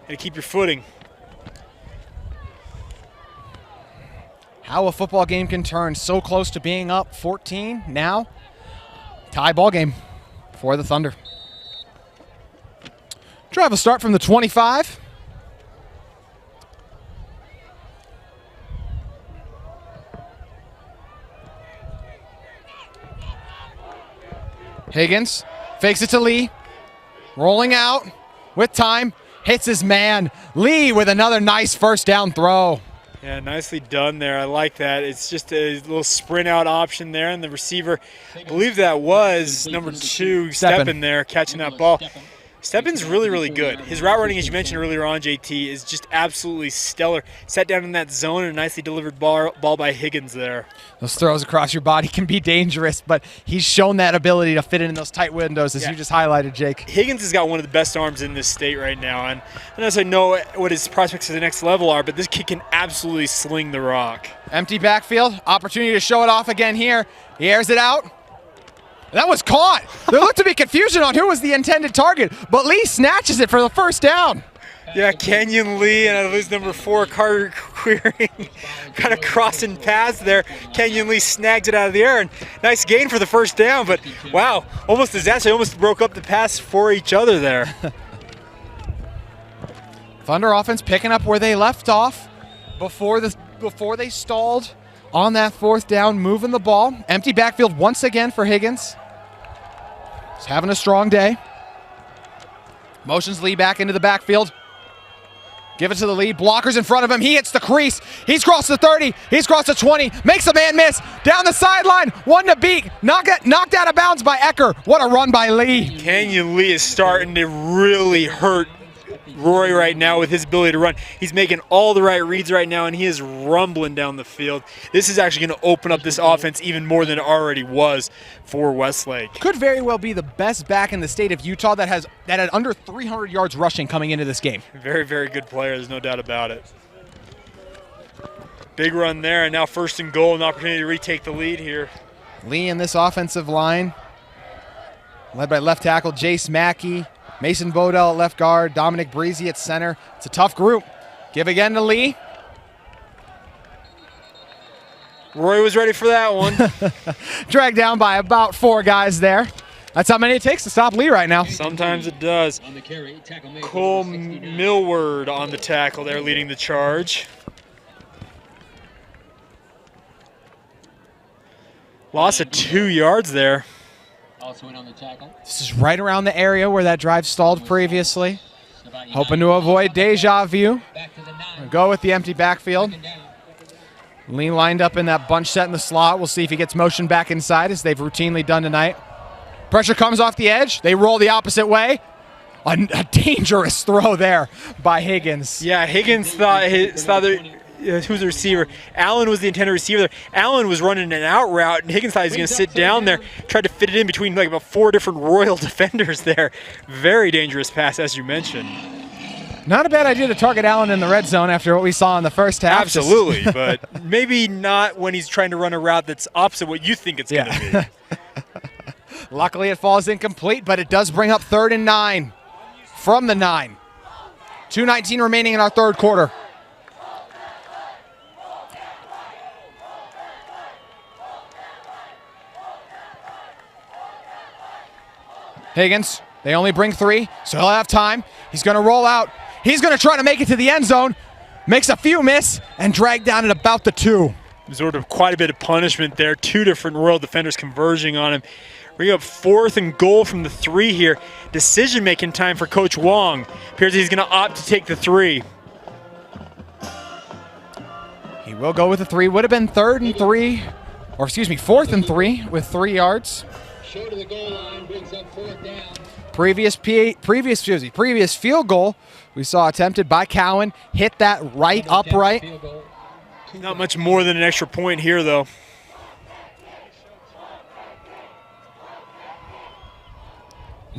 Gotta keep your footing. How a football game can turn so close to being up 14 now. Tie ball game for the Thunder. Drive will start from the 25. Higgins fakes it to Lee. Rolling out with time. Hits his man. Lee with another nice first down throw. Yeah, nicely done there. I like that. It's just a little sprint out option there, and the receiver, I believe that was number 2, Steppen there, catching that ball. Steppen's really, really good. His route running, as you mentioned earlier on, JT, is just absolutely stellar. Sat down in that zone and a nicely delivered ball by Higgins there. Those throws across your body can be dangerous, but he's shown that ability to fit in those tight windows, as you just highlighted, Jake. Higgins has got one of the best arms in this state right now, and I don't necessarily know what his prospects to the next level are, but this kid can absolutely sling the rock. Empty backfield, opportunity to show it off again here. He airs it out. That was caught. There looked to be confusion on who was the intended target, but Lee snatches it for the first down. Yeah, Kenyon Lee and I lose number 4, Carter Queering, kind of crossing paths there. Kenyon Lee snags it out of the air, and nice gain for the first down, but wow, almost disaster. Almost broke up the pass for each other there. Thunder offense picking up where they left off before they stalled on that fourth down, moving the ball. Empty backfield once again for Higgins. He's having a strong day. Motions Lee back into the backfield. Give it to the lead. Blockers in front of him. He hits the crease. He's crossed the 30. He's crossed the 20. Makes a man miss. Down the sideline. One to beat. Knocked out of bounds by Ecker. What a run by Lee. Kenyon Lee is starting to really hurt Roy right now with his ability to run. He's making all the right reads right now, and he is rumbling down the field. This is actually going to open up this offense even more than it already was for Westlake. Could very well be the best back in the state of Utah that had under 300 yards rushing coming into this game. Very, very good player. There's no doubt about it. Big run there, and now first and goal, an opportunity to retake the lead here. Lee in this offensive line, led by left tackle Jace Mackey, Mason Bodell at left guard, Dominic Breezy at center. It's a tough group. Give again to Lee. Roy was ready for that one. Dragged down by about 4 guys there. That's how many it takes to stop Lee right now. Sometimes it does. Cole Millward on the tackle there, leading the charge. Loss of 2 yards there. Also in on the tackle. This is right around the area where that drive stalled previously. Hoping to avoid deja vu. Go with the empty backfield. Lee lined up in that bunch set in the slot. We'll see if he gets motion back inside, as they've routinely done tonight. Pressure comes off the edge. They roll the opposite way. A dangerous throw there by Higgins. Yeah, Higgins thought who's the receiver? Allen was the intended receiver there. Allen was running an out route, and Higgins thought he was going to sit down there, tried to fit it in between like about 4 different Royal defenders there. Very dangerous pass, as you mentioned. Not a bad idea to target Allen in the red zone after what we saw in the first half. Absolutely, but maybe not when he's trying to run a route that's opposite what you think it's going to be. Luckily, it falls incomplete, but it does bring up 3rd and 9 from the 9. 2:19 remaining in our third quarter. Higgins, they only bring 3, so he'll have time. He's going to roll out. He's going to try to make it to the end zone. Makes a few miss and drag down at about the 2. Sort of quite a bit of punishment there. 2 different Royal defenders converging on him. Bring up 4th and goal from the 3 here. Decision-making time for Coach Wong. Appears he's going to opt to take the 3. He will go with the 3. Would have been 3rd and 3, or excuse me, 4th and 3 with 3 yards. Show to the goal line brings up 4th down. Previous field goal we saw attempted by Cowan, hit that right upright. Not much more than an extra point here, though.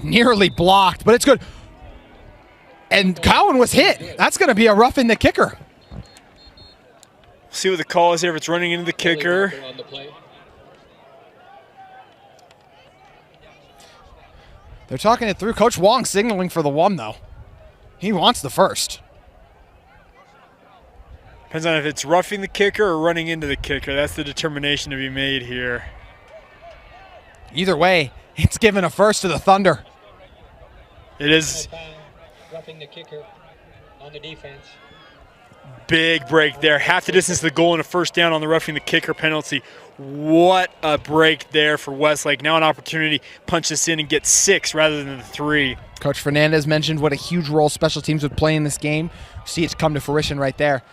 Nearly blocked, but it's good. And Cowan was hit. That's going to be a roughing the kicker. See what the call is here if it's running into the kicker. They're talking it through. Coach Wong signaling for the one, though. He wants the first. Depends on if it's roughing the kicker or running into the kicker. That's the determination to be made here. Either way, it's given a first to the Thunder. It is. Roughing the kicker on the defense. Big break there. Half the distance to the goal and a first down on the roughing the kicker penalty. What a break there for Westlake. Now an opportunity to punch this in and get 6 rather than the 3. Coach Fernandez mentioned what a huge role special teams would play in this game. See it's come to fruition right there.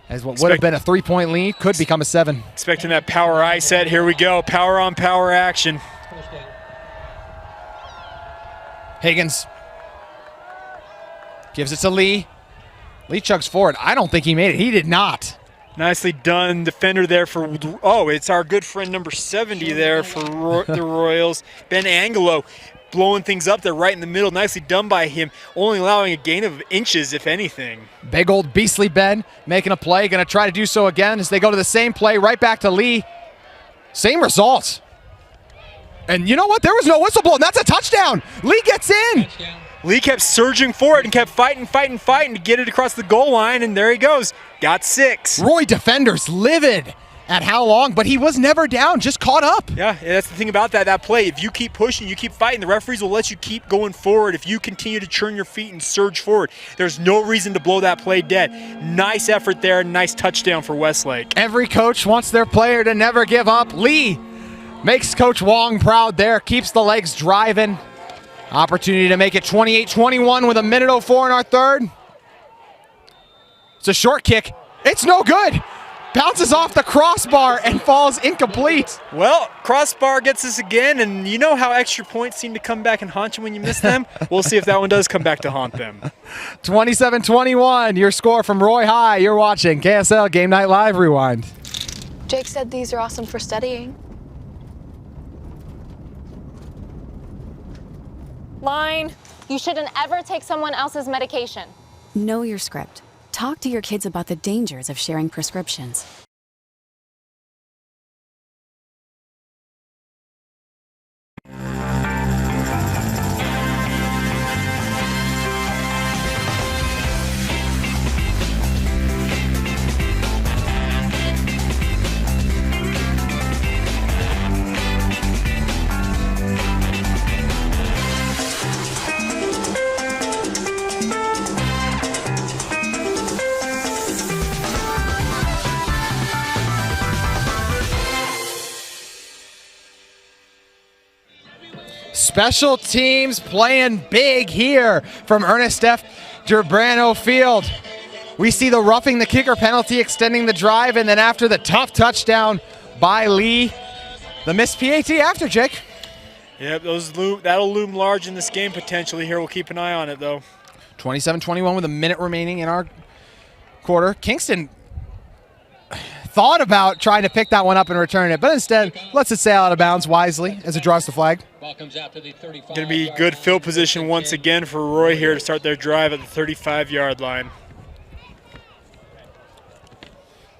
As what would have been a 3-point lead could become a 7. Expecting that power I set. Here we go. Power on power action. Higgins gives it to Lee. Lee chugs forward. I don't think he made it. He did not. Nicely done. Defender there for, it's our good friend number 70 there for the Royals. Ben Angelo blowing things up there right in the middle. Nicely done by him, only allowing a gain of inches, if anything. Big old beastly Ben making a play. Going to try to do so again as they go to the same play, right back to Lee. Same result. And you know what? There was no whistle blown. That's a touchdown. Lee gets in. Lee kept surging forward and kept fighting to get it across the goal line, and there he goes. Got 6. Roy defenders livid at how long, but he was never down, just caught up. Yeah, that's the thing about that play. If you keep pushing, you keep fighting, the referees will let you keep going forward. If you continue to churn your feet and surge forward, there's no reason to blow that play dead. Nice effort there, nice touchdown for Westlake. Every coach wants their player to never give up. Lee makes Coach Wong proud there, keeps the legs driving. Opportunity to make it 28-21 with 1:04 in our third. It's a short kick. It's no good. Bounces off the crossbar and falls incomplete. Well, crossbar gets us again, and you know how extra points seem to come back and haunt you when you miss them? We'll see if that one does come back to haunt them. 27-21, your score from Roy High. You're watching KSL Game Night Live Rewind. Jake said these are awesome for studying. Line. You shouldn't ever take someone else's medication. Know your script. Talk to your kids about the dangers of sharing prescriptions. Special teams playing big here from Ernest F. Gerbrano Field. We see the roughing the kicker penalty extending the drive, and then after the tough touchdown by Lee, the missed PAT after, Jake. Yep, that'll loom large in this game potentially here. We'll keep an eye on it, though. 27-21 with a minute remaining in our quarter. Kingston thought about trying to pick that one up and return it, but instead lets it sail out of bounds wisely as it draws the flag. Ball comes out to the 35. Going to be good field position once again for Roy here to start their drive at the 35-yard line.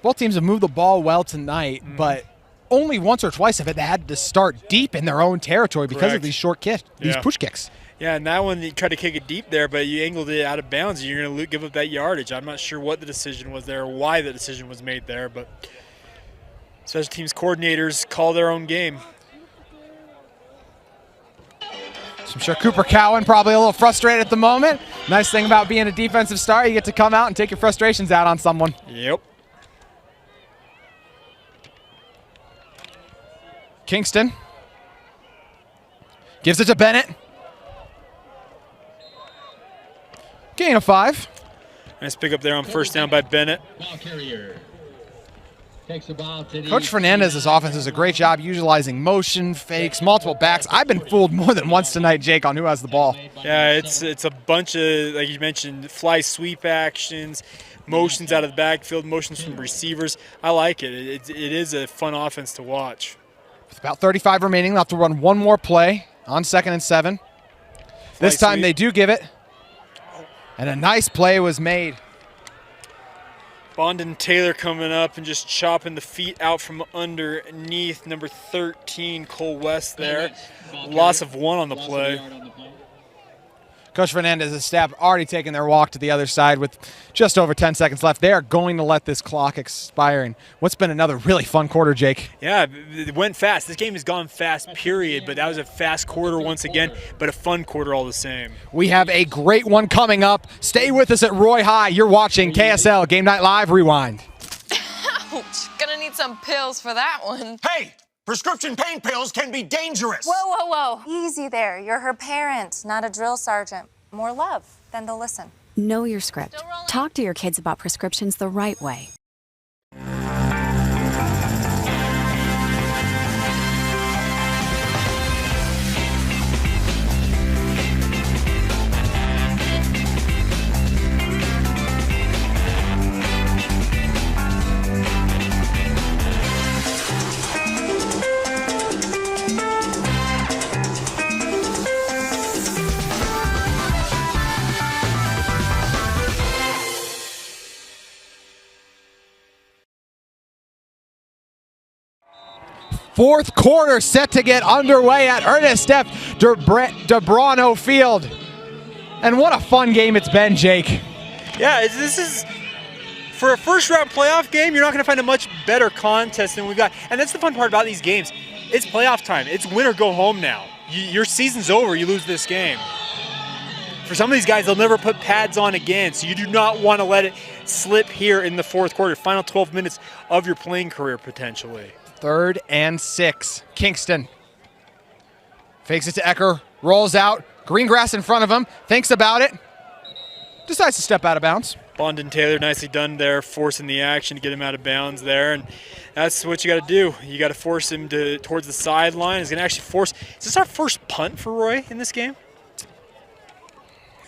Both teams have moved the ball well tonight, but only once or twice have they had to start deep in their own territory because of these short kicks, these push kicks. Yeah, and that one you tried to kick it deep there, but you angled it out of bounds. You're going to give up that yardage. I'm not sure what the decision was there or why the decision was made there, but special teams coordinators call their own game. So I'm sure Cooper Cowan probably a little frustrated at the moment. Nice thing about being a defensive star, you get to come out and take your frustrations out on someone. Yep. Kingston gives it to Bennett. Gain of 5. Nice pick up there on first down by Bennett. Ball carrier. Coach Fernandez's offense does a great job utilizing motion, fakes, multiple backs. I've been fooled more than once tonight, Jake, on who has the ball. Yeah, it's a bunch of, like you mentioned, fly sweep actions, motions out of the backfield, motions from receivers. I like it. It is a fun offense to watch. With about 35 remaining, they'll have to run one more play on 2nd and 7. This time they do give it. And a nice play was made. Bondon Taylor coming up and just chopping the feet out from underneath number 13, Cole West there. Loss of 1 on the play. Coach Fernandez's staff already taken their walk to the other side with just over 10 seconds left. They are going to let this clock expire in what's been another really fun quarter, Jake. Yeah, it went fast. This game has gone fast, period, but that was a fast quarter once again, but a fun quarter all the same. We have a great one coming up. Stay with us at Roy High. You're watching KSL Game Night Live Rewind. Ouch. Gonna need some pills for that one. Hey, prescription pain pills can be dangerous. Whoa, whoa, whoa. Easy there. You're her parent, not a drill sergeant. More love, then they'll listen. Know your script. Talk to your kids about prescriptions the right way. Fourth quarter set to get underway at Ernest F. Debrano Field. And what a fun game it's been, Jake. Yeah, this is, for a first-round playoff game, you're not going to find a much better contest than we've got. And that's the fun part about these games. It's playoff time. It's win or go home now. Your season's over. You lose this game. For some of these guys, they'll never put pads on again, so you do not want to let it slip here in the fourth quarter, final 12 minutes of your playing career, potentially. 3rd and 6. Kingston fakes it to Ecker, rolls out, green grass in front of him, thinks about it, decides to step out of bounds. Bondon Taylor, nicely done there, forcing the action to get him out of bounds there, and that's what you got to do. You got to force him towards the sideline. He's going to actually force. Is this our first punt for Roy in this game?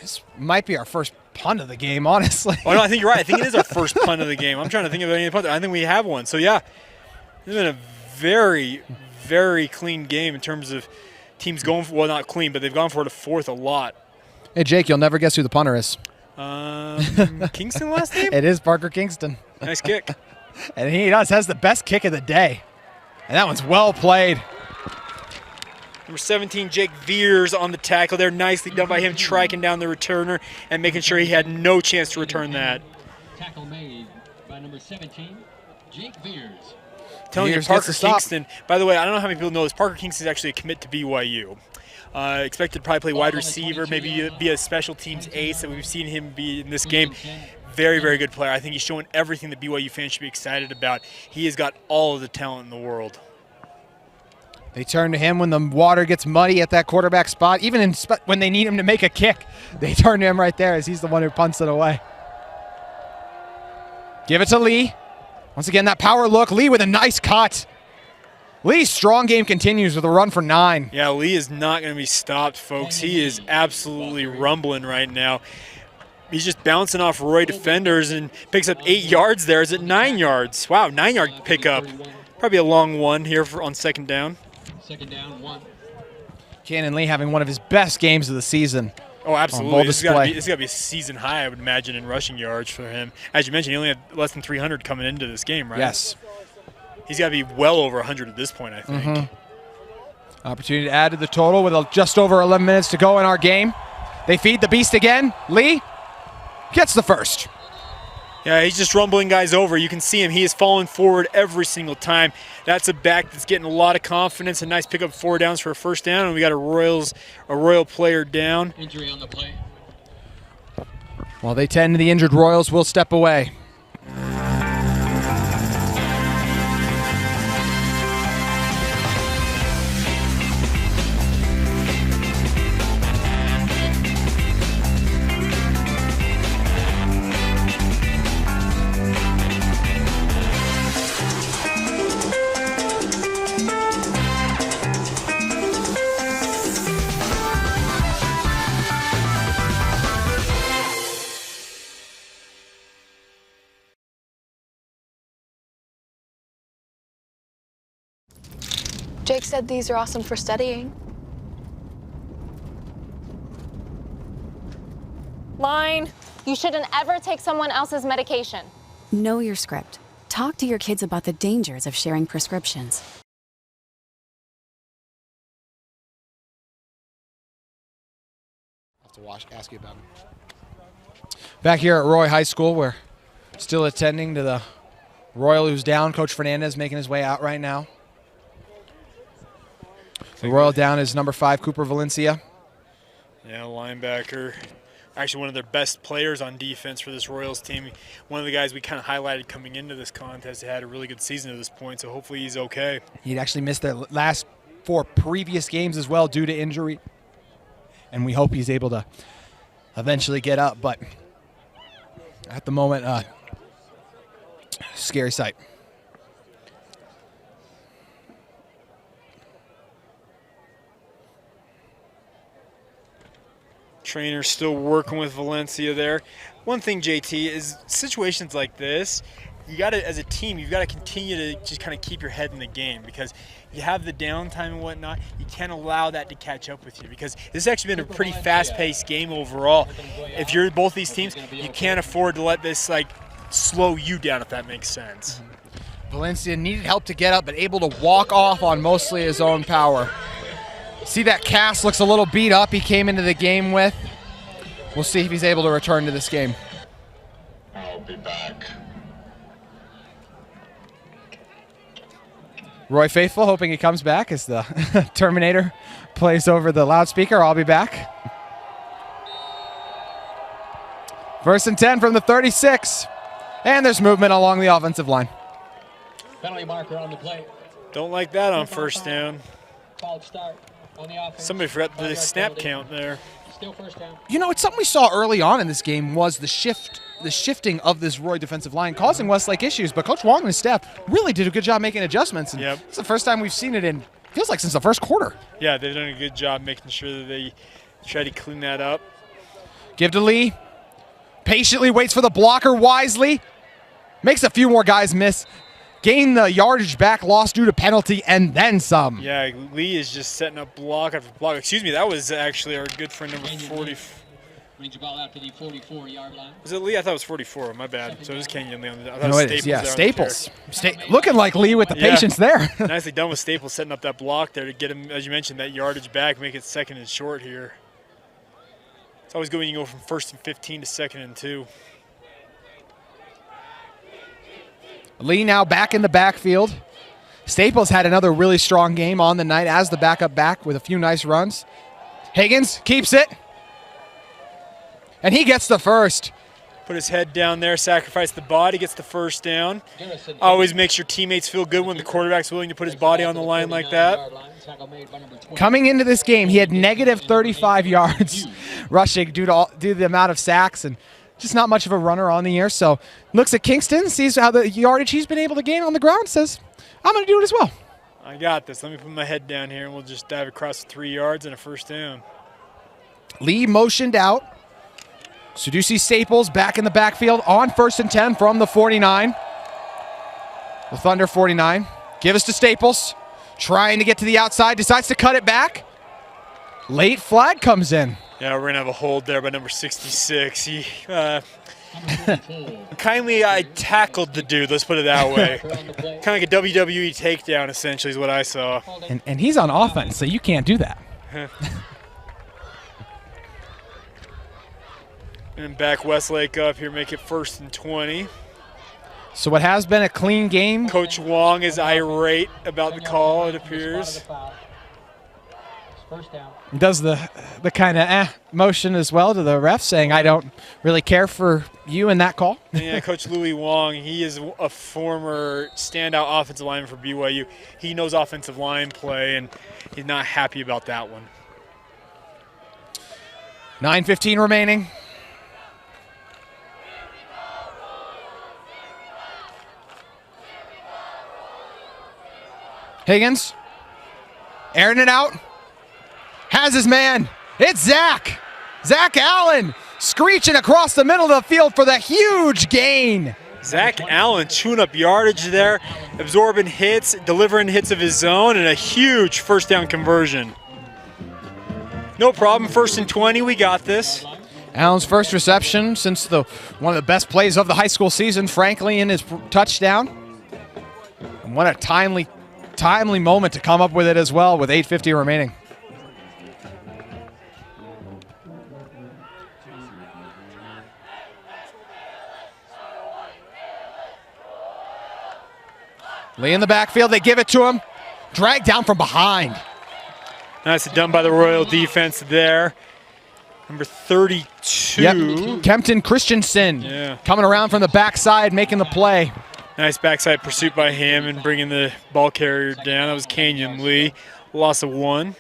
This might be our first punt of the game, honestly. Oh no, I think you're right. I think it is our first punt of the game. I'm trying to think of any punt. I think we have one. So yeah. It's been a very, very clean game in terms of teams going for, well, not clean, but they've gone for it a fourth a lot. Hey, Jake, you'll never guess who the punter is. Kingston last name? It is Parker Kingston. Nice kick. And he has the best kick of the day. And that one's well played. Number 17, Jake Veers on the tackle there. Nicely done by him, striking down the returner and making sure he had no chance to return that. Tackle made by number 17, Jake Veers. Telling you, Veers Parker gets the stop. Kingston, by the way, I don't know how many people know this, Parker Kingston is actually a commit to BYU. Expected to probably play wide receiver, maybe be a special teams ace that we've seen him be in this game. Very, very good player. I think he's showing everything that BYU fans should be excited about. He has got all of the talent in the world. They turn to him when the water gets muddy at that quarterback spot. Even when they need him to make a kick, they turn to him right there as he's the one who punts it away. Give it to Lee. Once again, that power look. Lee with a nice cut. Lee's strong game continues with a run for 9. Yeah, Lee is not going to be stopped, folks. He is absolutely rumbling right now. He's just bouncing off Roy defenders and picks up 8 yards there. Is it 9 yards? Wow, 9-yard pickup. Probably a long one here on 2nd down. 2nd down, 1. Cannon Lee having one of his best games of the season. Oh, absolutely. This display. has got to be a season high, I would imagine, in rushing yards for him. As you mentioned, he only had less than 300 coming into this game, right? Yes. He's got to be well over 100 at this point, I think. Opportunity to add to the total with just over 11 minutes to go in our game. They feed the beast again. Lee gets the first. Yeah, he's just rumbling guys over. You can see him. He is falling forward every single time. That's a back that's getting a lot of confidence. A nice pickup, 4 downs for a first down, and we got a Royal player down. Injury on the play. While they tend to the injured Royals, will step away. Jake said these are awesome for studying. Line. You shouldn't ever take someone else's medication. Know your script. Talk to your kids about the dangers of sharing prescriptions. I'll have to ask you about it. Back here at Roy High School, we're still attending to the Royal who's down. Coach Fernandez making his way out right now. The Royal down is number 5, Cooper Valencia. Yeah, linebacker. Actually, one of their best players on defense for this Royals team. One of the guys we kind of highlighted coming into this contest. He had a really good season to this point, so hopefully he's okay. He'd actually missed their last 4 previous games as well due to injury. And we hope he's able to eventually get up, but at the moment, scary sight. Trainer still working with Valencia there. One thing, JT, is situations like this, you got to, as a team, you've got to continue to just kind of keep your head in the game, because you have the downtime and whatnot. You can't allow that to catch up with you, because this has actually been a pretty fast-paced game overall. If you're both these teams, you can't afford to let this slow you down, if that makes sense. Valencia needed help to get up, but able to walk off on mostly his own power. See, that cast looks a little beat up he came into the game with. We'll see if he's able to return to this game. I'll be back. Roy Faithful hoping he comes back as the Terminator plays over the loudspeaker. I'll be back. 1st and 10 from the 36. And there's movement along the offensive line. Penalty marker on the play. Don't like that on first down. Called start on the offense. Somebody forgot the snap count there. Still first down. You know, it's something we saw early on in this game was the shifting of this Roy defensive line causing Westlake issues, but Coach Wong and his staff really did a good job making adjustments. And it's the first time we've seen it in, feels like since the first quarter. Yeah, they've done a good job making sure that they try to clean that up. Give to Lee. Patiently waits for the blocker wisely. Makes a few more guys miss. Gain the yardage back, lost due to penalty, and then some. Yeah, Lee is just setting up block after block. Excuse me, that was actually our good friend number 40. Brings the ball out to the 44-yard line. Was it Lee? I thought it was 44. My bad. So it was Kenyon Lee. I thought No, it was it is. Staples. Yeah, there Staples. Looking like Lee with the patience there. Nicely done with Staples setting up that block there to get him, as you mentioned, that yardage back, make it 2nd and short here. It's always good when you go from 1st and 15 to 2nd and 2. Lee now back in the backfield. Staples had another really strong game on the night as the backup back with a few nice runs. Higgins keeps it. And he gets the first. Put his head down there, sacrifice the body, gets the first down. Always makes your teammates feel good when the quarterback's willing to put his body on the line like that. Coming into this game, he had negative 35 yards rushing due to the amount of sacks and just not much of a runner on the year. So looks at Kingston, sees how the yardage he's been able to gain on the ground, says, I'm going to do it as well. I got this. Let me put my head down here, and we'll just dive across 3 yards and a first down. Lee motioned out. Sudusi Staples back in the backfield on 1st and 10 from the 49. The Thunder 49. Give us to Staples. Trying to get to the outside, decides to cut it back. Late flag comes in. Yeah, we're going to have a hold there by number 66. He kindly tackled the dude, let's put it that way. Kind of like a WWE takedown, essentially, is what I saw. And he's on offense, so you can't do that. And back Westlake up here, make it 1st and 20. So what has been a clean game. Coach Wong is irate about the call, it appears. Does the kind of motion as well to the ref, saying, I don't really care for you in that call. Yeah, Coach Louis Wong, he is a former standout offensive lineman for BYU. He knows offensive line play, and he's not happy about that one. 9:15 remaining. Higgins, airing it out, has his man. It's Zach. Zach Allen screeching across the middle of the field for the huge gain. Zach Allen chewing up yardage there, absorbing hits, delivering hits of his own, and a huge first down conversion. No problem, 1st and 20, we got this. Allen's first reception since one of the best plays of the high school season, frankly, in his touchdown. And what a timely moment to come up with it as well with 8:50 remaining. Lee in the backfield, they give it to him. Dragged down from behind. Nicely done by the Royal defense there. Number 32. Yep. Kempton Christensen coming around from the backside, making the play. Nice backside pursuit by him and bringing the ball carrier down. That was Kenyon Lee. Loss of 1.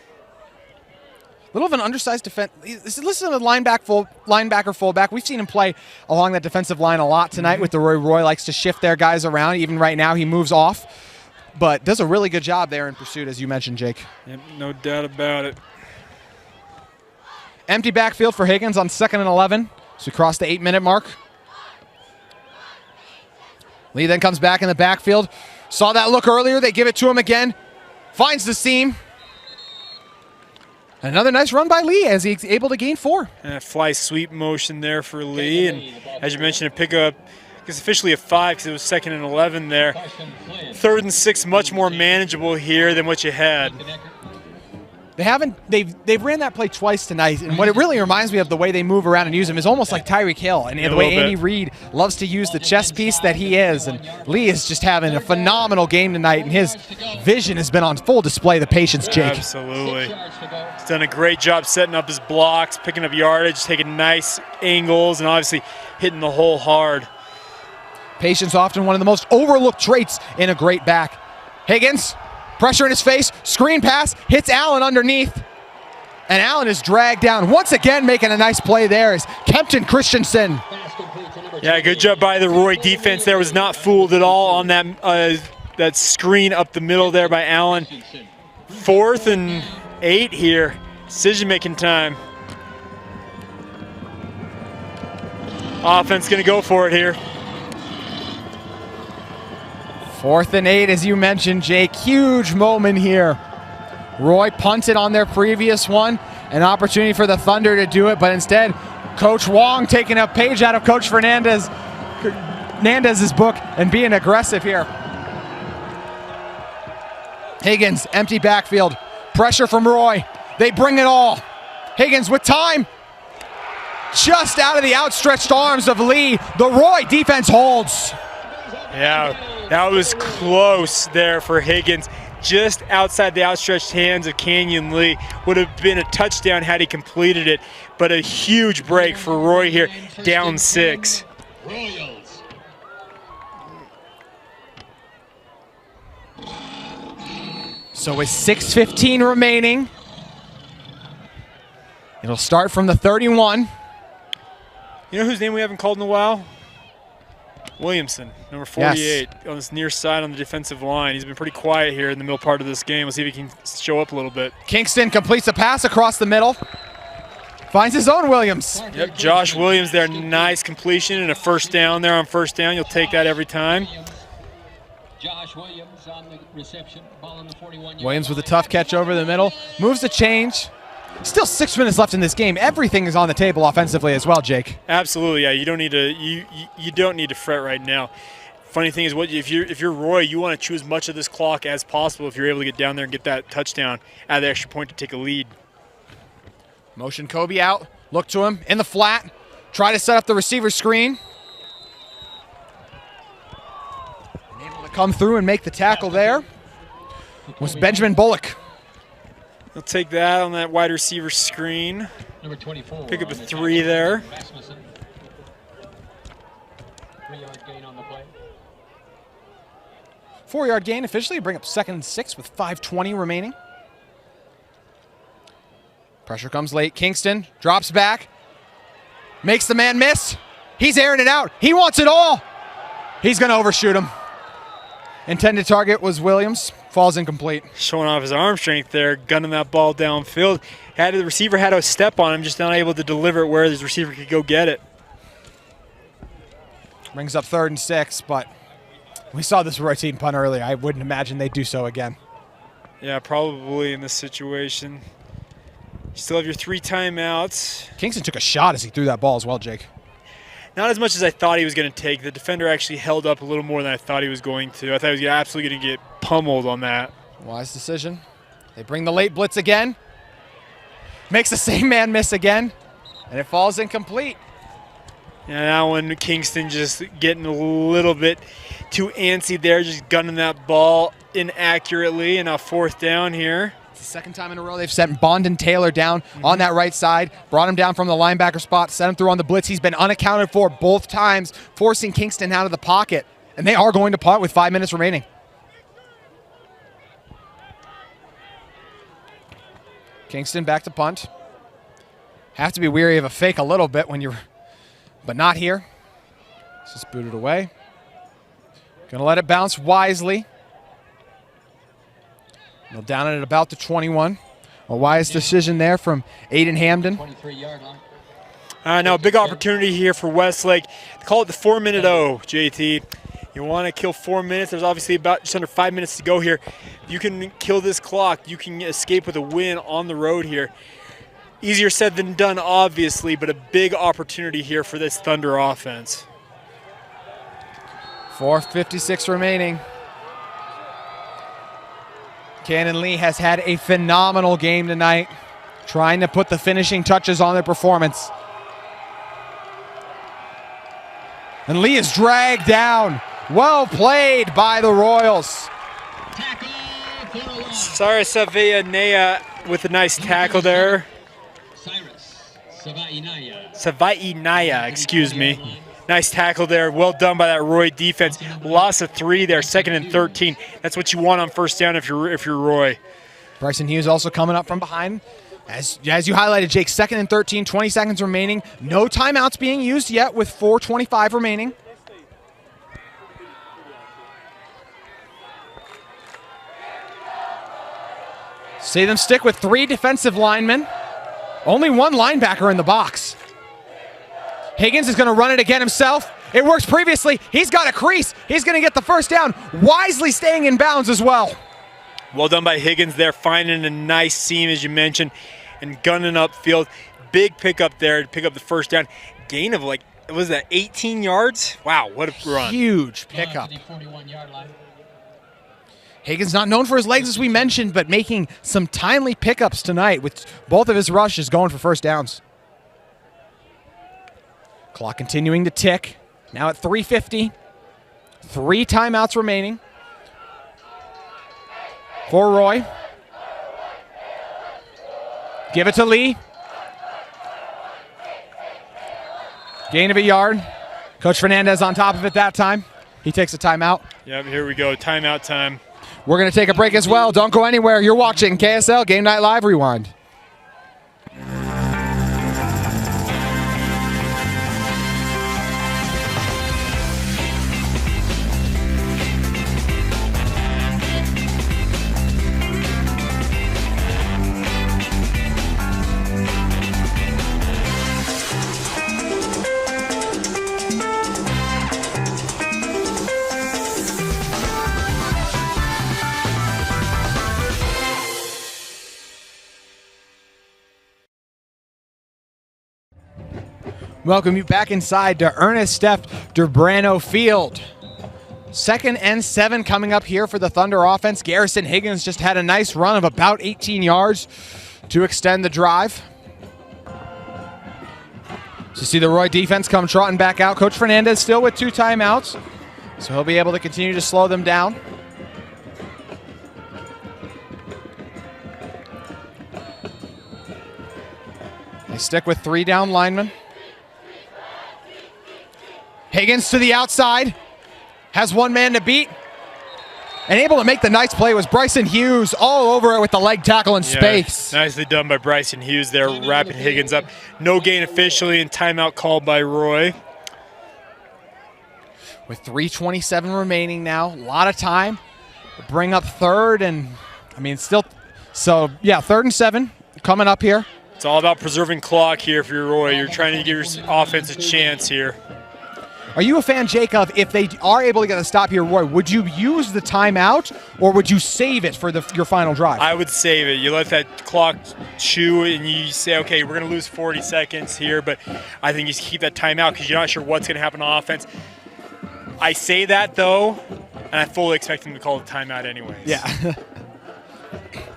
Little of an undersized defense. Listen to the linebacker, fullback. We've seen him play along that defensive line a lot tonight with the Roy. Roy likes to shift their guys around. Even right now, he moves off. But does a really good job there in pursuit, as you mentioned, Jake. Yep, no doubt about it. Empty backfield for Higgins on 2nd and 11. So we cross the 8-minute mark. Lee then comes back in the backfield. Saw that look earlier. They give it to him again. Finds the seam. Another nice run by Lee as he's able to gain 4. And a fly sweep motion there for Lee. And as you mentioned, a pickup, it's officially a 5 because it was 2nd and 11 there. 3rd and 6, much more manageable here than what you had. They've ran that play twice tonight, and what it really reminds me of the way they move around and use him is almost like Tyreek Hill, and the way Andy Reid loves to use the chess piece that he is. And Lee is just having a phenomenal game tonight, and his vision has been on full display. The patience, Jake. Absolutely. He's done a great job setting up his blocks, picking up yardage, taking nice angles, and obviously hitting the hole hard. Patience, often one of the most overlooked traits in a great back. Higgins. Pressure in his face, screen pass, hits Allen underneath. And Allen is dragged down. Once again, making a nice play there is Kempton Christensen. Yeah, good job by the Roy defense there. Was not fooled at all on that screen up the middle there by Allen. 4th and 8 here. Decision-making time. Offense going to go for it here. 4th and 8, as you mentioned, Jake. Huge moment here. Roy punted on their previous one. An opportunity for the Thunder to do it, but instead, Coach Wong taking a page out of Coach Fernandez's book and being aggressive here. Higgins, empty backfield. Pressure from Roy. They bring it all. Higgins with time. Just out of the outstretched arms of Lee. The Roy defense holds. Yeah, that was close there for Higgins. Just outside the outstretched hands of Kenyon Lee. Would have been a touchdown had he completed it, but a huge break for Roy here, down 6. So with 6:15 remaining, it'll start from the 31. You know whose name we haven't called in a while? Williamson, number 48, on this near side on the defensive line. He's been pretty quiet here in the middle part of this game. We'll see if he can show up a little bit. Kingston completes a pass across the middle. Finds his own Williams. Yep, Josh Williams there. Nice completion and a first down there on first down. You'll take that every time. Josh Williams on the reception, ball on the 41. Williams with a tough catch over the middle. Moves the change. Still 6 minutes left in this game. Everything is on the table offensively as well, Jake. Absolutely, yeah. You don't need to you don't need to fret right now. Funny thing is, if you're Roy, you want to chew as much of this clock as possible if you're able to get down there and get that touchdown out of the extra point to take a lead. Motion Kobe out. Look to him in the flat. Try to set up the receiver screen. Able to come through and make the tackle there was Benjamin Bullock. He'll take that on that wide receiver screen. Number 24. Pick up a 3 there. 3-yard gain on the play. 4-yard gain officially. Bring up 2nd and 6 with 5:20 remaining. Pressure comes late. Kingston drops back. Makes the man miss. He's airing it out. He wants it all. He's going to overshoot him. Intended target was Williams. Falls incomplete. Showing off his arm strength there, gunning that ball downfield. The receiver had a step on him, just not able to deliver it where his receiver could go get it. Brings up 3rd and 6, but we saw this Roy team punt earlier. I wouldn't imagine they'd do so again. Yeah, probably in this situation. You still have your 3 timeouts. Kingston took a shot as he threw that ball as well, Jake. Not as much as I thought he was going to take. The defender actually held up a little more than I thought he was going to. I thought he was absolutely going to get pummeled on that. Wise decision. They bring the late blitz again. Makes the same man miss again, and it falls incomplete. Yeah, that one, Kingston just getting a little bit too antsy there, just gunning that ball inaccurately, and now 4th down here. It's the 2nd time in a row they've sent Bondon Taylor down on that right side, brought him down from the linebacker spot, sent him through on the blitz. He's been unaccounted for both times, forcing Kingston out of the pocket, and they are going to punt with 5 minutes remaining. Kingston back to punt. Have to be weary of a fake a little bit when you're, but not here. It's just booted away. Gonna let it bounce wisely. They'll down it at about the 21. A wise decision there from Aiden Hamden. 23-yard line. Now a big opportunity here for Westlake. Call it the 4-minute O, JT. You want to kill 4 minutes. There's obviously about just under 5 minutes to go here. You can kill this clock. You can escape with a win on the road here. Easier said than done, obviously, but a big opportunity here for this Thunder offense. 4:56 remaining. Cannon Lee has had a phenomenal game tonight, trying to put the finishing touches on their performance. And Lee is dragged down. Well played by the Royals. Sorry, Savia Nea with a nice tackle there. Savai Naya, excuse me. Nice tackle there. Well done by that Roy defense. Loss of 3 there, 2nd and 13. That's what you want on 1st down if you're Roy. Bryson Hughes also coming up from behind. As you highlighted, Jake, 2nd and 13, 20 seconds remaining. No timeouts being used yet with 4:25 remaining. See them stick with 3 defensive linemen. Only 1 linebacker in the box. Higgins is going to run it again himself. It works previously. He's got a crease. He's going to get the 1st down, wisely staying in bounds as well. Well done by Higgins there, finding a nice seam, as you mentioned, and gunning upfield. Big pickup there to pick up the 1st down. Gain of 18 yards? Wow, what a run. Huge pickup. 41-yard line. Higgins not known for his legs, as we mentioned, but making some timely pickups tonight with both of his rushes going for 1st downs. Clock continuing to tick. Now at 3:50. 3 timeouts remaining for Roy. Give it to Lee. Gain of a yard. Coach Fernandez on top of it that time. He takes a timeout. Yep, here we go. Timeout time. We're going to take a break as well. Don't go anywhere. You're watching KSL Game Night Live Rewind. Welcome you back inside to Ernest Steph Durbrano Field. 2nd and 7 coming up here for the Thunder offense. Garrison Higgins just had a nice run of about 18 yards to extend the drive. So you see the Roy defense come trotting back out. Coach Fernandez still with 2 timeouts, so he'll be able to continue to slow them down. They stick with 3 down linemen. Higgins to the outside, has 1 man to beat, and able to make the nice play was Bryson Hughes all over it with the leg tackle in space. Nicely done by Bryson Hughes there, wrapping Higgins up. No gain officially, and timeout called by Roy. With 3:27 remaining now, a lot of time. Bring up 3rd and, 3rd and 7 coming up here. It's all about preserving clock here for your Roy. You're trying to give your offense a chance here. Are you a fan, Jake, of if they are able to get a stop here, Roy, would you use the timeout or would you save it for your final drive? I would save it. You let that clock chew and you say, okay, we're going to lose 40 seconds here, but I think you keep that timeout because you're not sure what's going to happen on offense. I say that, though, and I fully expect him to call the timeout anyways. Yeah.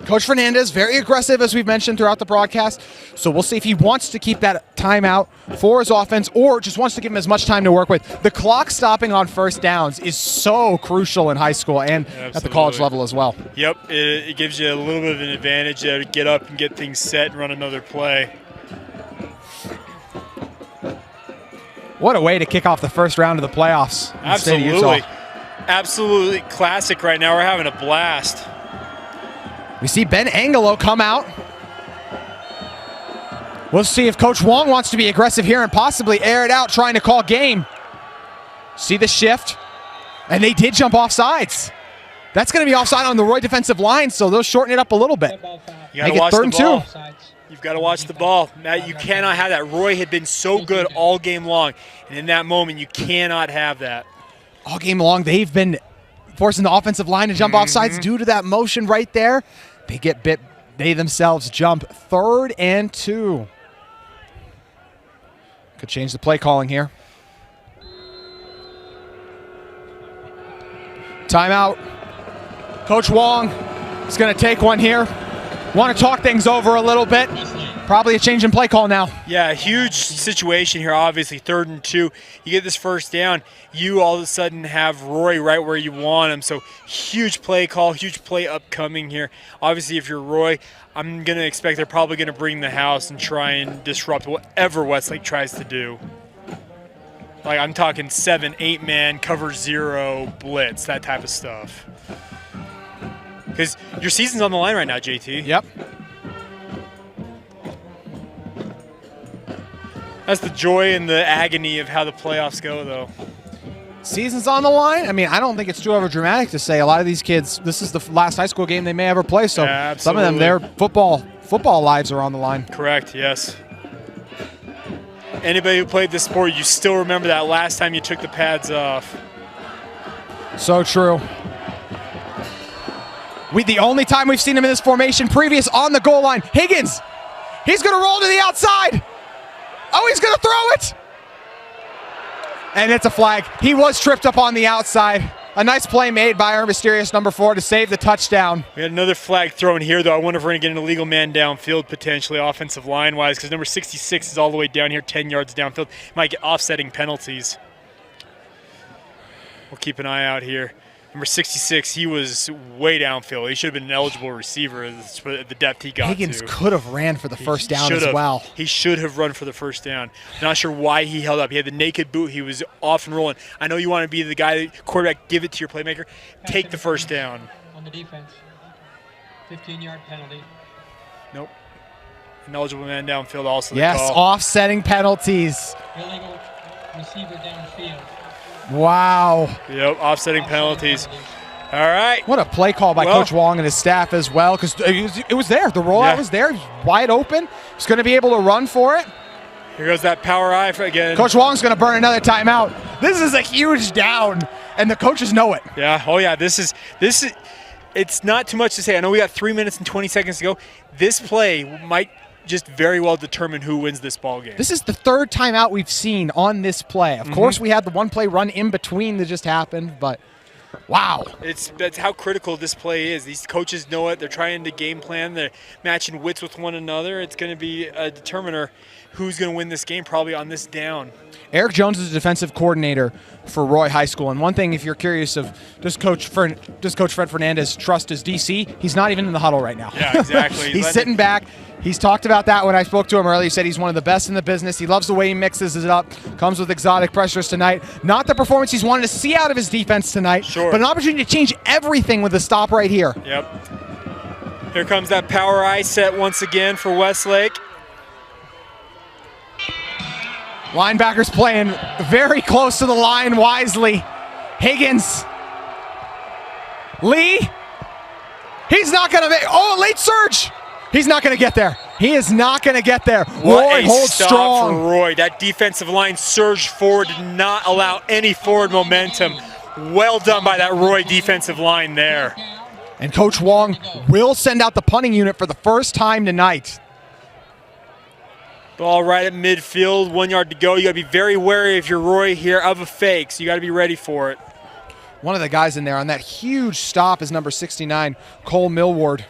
Coach Fernandez, very aggressive, as we've mentioned throughout the broadcast. So we'll see if he wants to keep that timeout for his offense or just wants to give him as much time to work with. The clock stopping on first downs is so crucial in high school and at the college level as well. Yep, it gives you a little bit of an advantage there to get up and get things set and run another play. What a way to kick off the first round of the playoffs. In the state of Absolutely. Utah. Absolutely classic right now. We're having a blast. We see Ben Angelo come out. We'll see if Coach Wong wants to be aggressive here and possibly air it out, trying to call game. See the shift. And they did jump off sides. That's going to be offside on the Roy defensive line, so they'll shorten it up a little bit. You got to watch the ball. You've got to watch the ball. Matt, you cannot have that. Roy had been so good all game long, and in that moment, you cannot have that. All game long, they've been forcing the offensive line to jump off sides due to that motion right there. They get bit. They themselves jump 3rd and 2. Could change the play calling here. Timeout. Coach Wong is going to take one here. Want to talk things over a little bit. Probably a change in play call now. Yeah, huge situation here, obviously, 3rd and 2. You get this first down, you all of a sudden have Roy right where you want him. So huge play call, huge play upcoming here. Obviously, if you're Roy, I'm going to expect they're probably going to bring the house and try and disrupt whatever Westlake tries to do. Like, I'm talking 7, 8-man, cover 0, blitz, that type of stuff. Because your season's on the line right now, JT. Yep. That's the joy and the agony of how the playoffs go, though. Season's on the line. I mean, I don't think it's too overdramatic to say a lot of these kids, this is the last high school game they may ever play. So Yeah, some of them, their football lives are on the line. Correct, yes. Anybody who played this sport, you still remember that last time you took the pads off. So true. The only time we've seen him in this formation previous on the goal line. Higgins, he's going to roll to the outside. Oh, he's going to throw it. And it's a flag. He was tripped up on the outside. A nice play made by our mysterious number 4 to save the touchdown. We had another flag thrown here, though. I wonder if we're going to get an illegal man downfield, potentially, offensive line-wise, because number 66 is all the way down here, 10 yards downfield. Might get offsetting penalties. We'll keep an eye out here. Number 66, he was way downfield. He should have been an eligible receiver for the depth he got Higgins to. could have ran for the first down as well. He should have run for the first down. Not sure why he held up. He had the naked boot. He was off and rolling. I know you want to be the guy, quarterback, give it to your playmaker. Take the first down. On the defense, 15-yard penalty. Nope. An eligible man downfield also. Yes, offsetting penalties. Illegal receiver downfield. Wow. Yep, offsetting penalties. All right. What a play call by Coach Wong and his staff as well, because it was there. The rollout was there. He was wide open. He's going to be able to run for it. Here goes that power eye again. Coach Wong's going to burn another timeout. This is a huge down, and the coaches know it. Yeah. Oh, yeah. This is. It's not too much to say. I know we got 3 minutes and 20 seconds to go. This play might just very well determine who wins this ball game. This is the 3rd timeout we've seen on this play. Of course, we had the one play run in between that just happened, but wow. That's how critical this play is. These coaches know it. They're trying to game plan. They're matching wits with one another. It's going to be a determiner who's going to win this game probably on this down. Eric Jones is the defensive coordinator for Roy High School. And one thing, if you're curious of does Coach Fred Fernandez trust his DC, he's not even in the huddle right now. Yeah, exactly. He's sitting back. He's talked about that when I spoke to him earlier. He said he's one of the best in the business. He loves the way he mixes it up. Comes with exotic pressures tonight. Not the performance he's wanted to see out of his defense tonight, sure, but an opportunity to change everything with a stop right here. Yep. Here comes that power eye set once again for Westlake. Linebackers playing very close to the line wisely. Higgins. Lee. He's not going to make. Oh, late surge. He's not going to get there. He is not going to get there. What Roy a holds stop strong. for Roy. That defensive line surged forward, did not allow any forward momentum. Well done by that Roy defensive line there. And Coach Wong will send out the punting unit for the first time tonight. Ball right at midfield, 1 yard to go. You got to be very wary if you're Roy here of a fake, so you got to be ready for it. One of the guys in there on that huge stop is number 69, Cole Millward.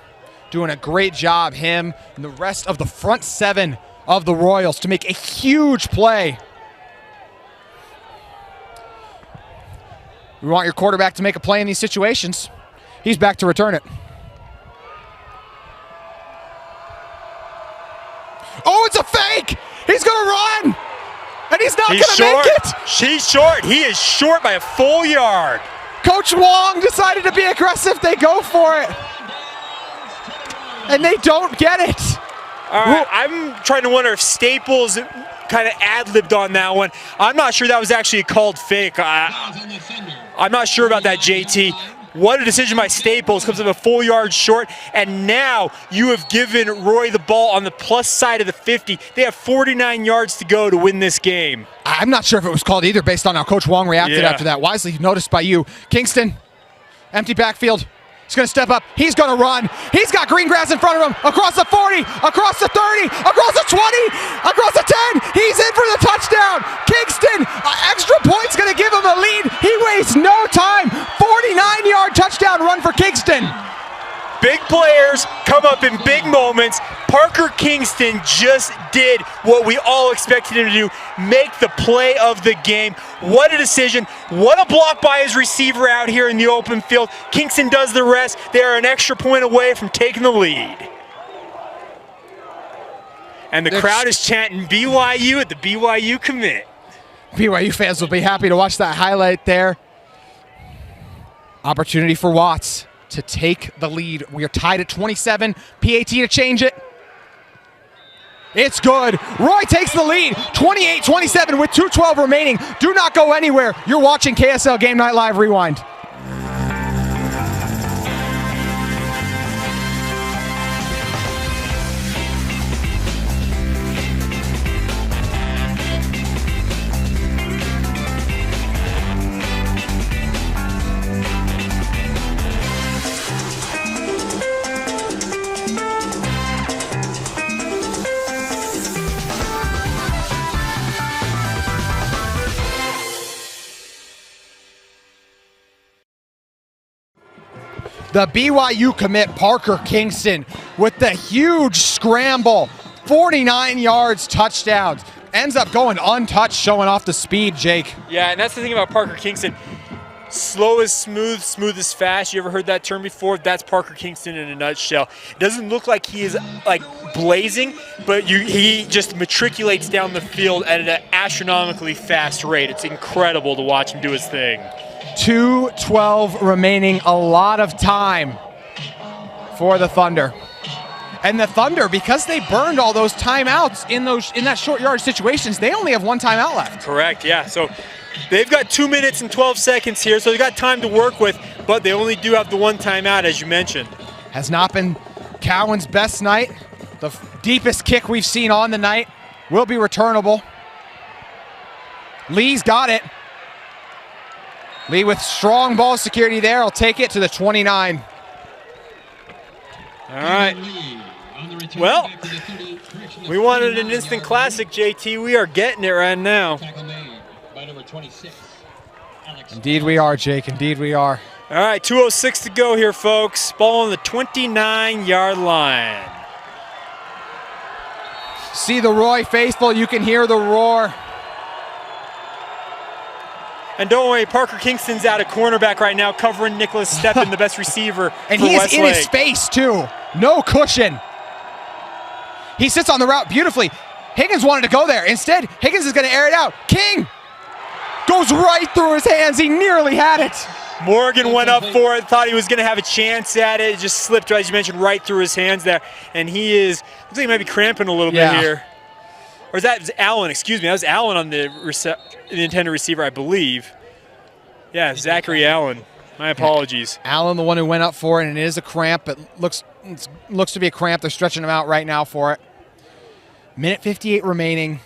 Doing a great job, him and the rest of the front seven of the Royals to make a huge play. We want your quarterback to make a play in these situations. He's back to return it. Oh, it's a fake! He's gonna run! And he's not gonna make it! He's short. He is short by a full yard. Coach Wong decided to be aggressive. They go for it. And they don't get it. All right, I'm trying to wonder if Staples kind of ad-libbed on that one. I'm not sure that was actually a called fake. I'm not sure about that, JT. What a decision by Staples, comes up a full yard short, and now you have given Roy the ball on the plus side of the 50. They have 49 yards to go to win this game. I'm not sure if it was called either based on how Coach Wong reacted after that. Wisely noticed by you. Kingston, empty backfield. He's going to step up. He's going to run. He's got green grass in front of him. Across the 40, across the 30, across the 20, across the 10. He's in for the touchdown. Kingston, extra point's going to give him a lead. He wastes no time. 49-yard touchdown run for Kingston. Big players come up in big moments. Parker Kingston just did what we all expected him to do, make the play of the game. What a decision. What a block by his receiver out here in the open field. Kingston does the rest. They are an extra point away from taking the lead. And the crowd is chanting BYU at the BYU commit. BYU fans will be happy to watch that highlight there. Opportunity for Watts to take the lead. We are tied at 27. PAT to change it. It's good. Roy takes the lead. 28-27 with 2:12 remaining. Do not go anywhere. You're watching KSL Game Night Live Rewind. The BYU commit, Parker Kingston, with the huge scramble. 49 yards, touchdowns. Ends up going untouched, showing off the speed, Jake. Yeah, and that's the thing about Parker Kingston. Slow is smooth, smooth is fast. You ever heard that term before? That's Parker Kingston in a nutshell. It doesn't look like he is like blazing, but he just matriculates down the field at an astronomically fast rate. It's incredible to watch him do his thing. 2:12 remaining, a lot of time for the Thunder. And the Thunder, because they burned all those timeouts in that short yardage situations, they only have one timeout left. Correct, yeah. So they've got 2 minutes and 12 seconds here, so they've got time to work with, but they only do have the one timeout, as you mentioned. Has not been Cowan's best night. The deepest kick we've seen on the night will be returnable. Lee's got it. Lee with strong ball security there. I'll take it to the 29. All right. Well, we wanted an instant classic, JT. We are getting it right now. Indeed we are, Jake. Indeed we are. All right, 2:06 to go here, folks. Ball on the 29-yard line. See the Roy faithful. You can hear the roar. And don't worry, Parker Kingston's out at cornerback right now, covering Nicholas Steppen, the best receiver and for he is Westlake. in his face, too. No cushion. He sits on the route beautifully. Higgins wanted to go there. Instead, Higgins is going to air it out. King goes right through his hands. He nearly had it. Morgan went up for it, thought he was going to have a chance at it. It just slipped, as you mentioned, right through his hands there. And he looks like he might be cramping a little bit here. Or is that Allen? Excuse me. That was Allen on the intended receiver, I believe. Yeah, Zachary Allen. My apologies. Allen, the one who went up for it, and it is a cramp. It looks to be a cramp. They're stretching him out right now for it. Minute 58 remaining.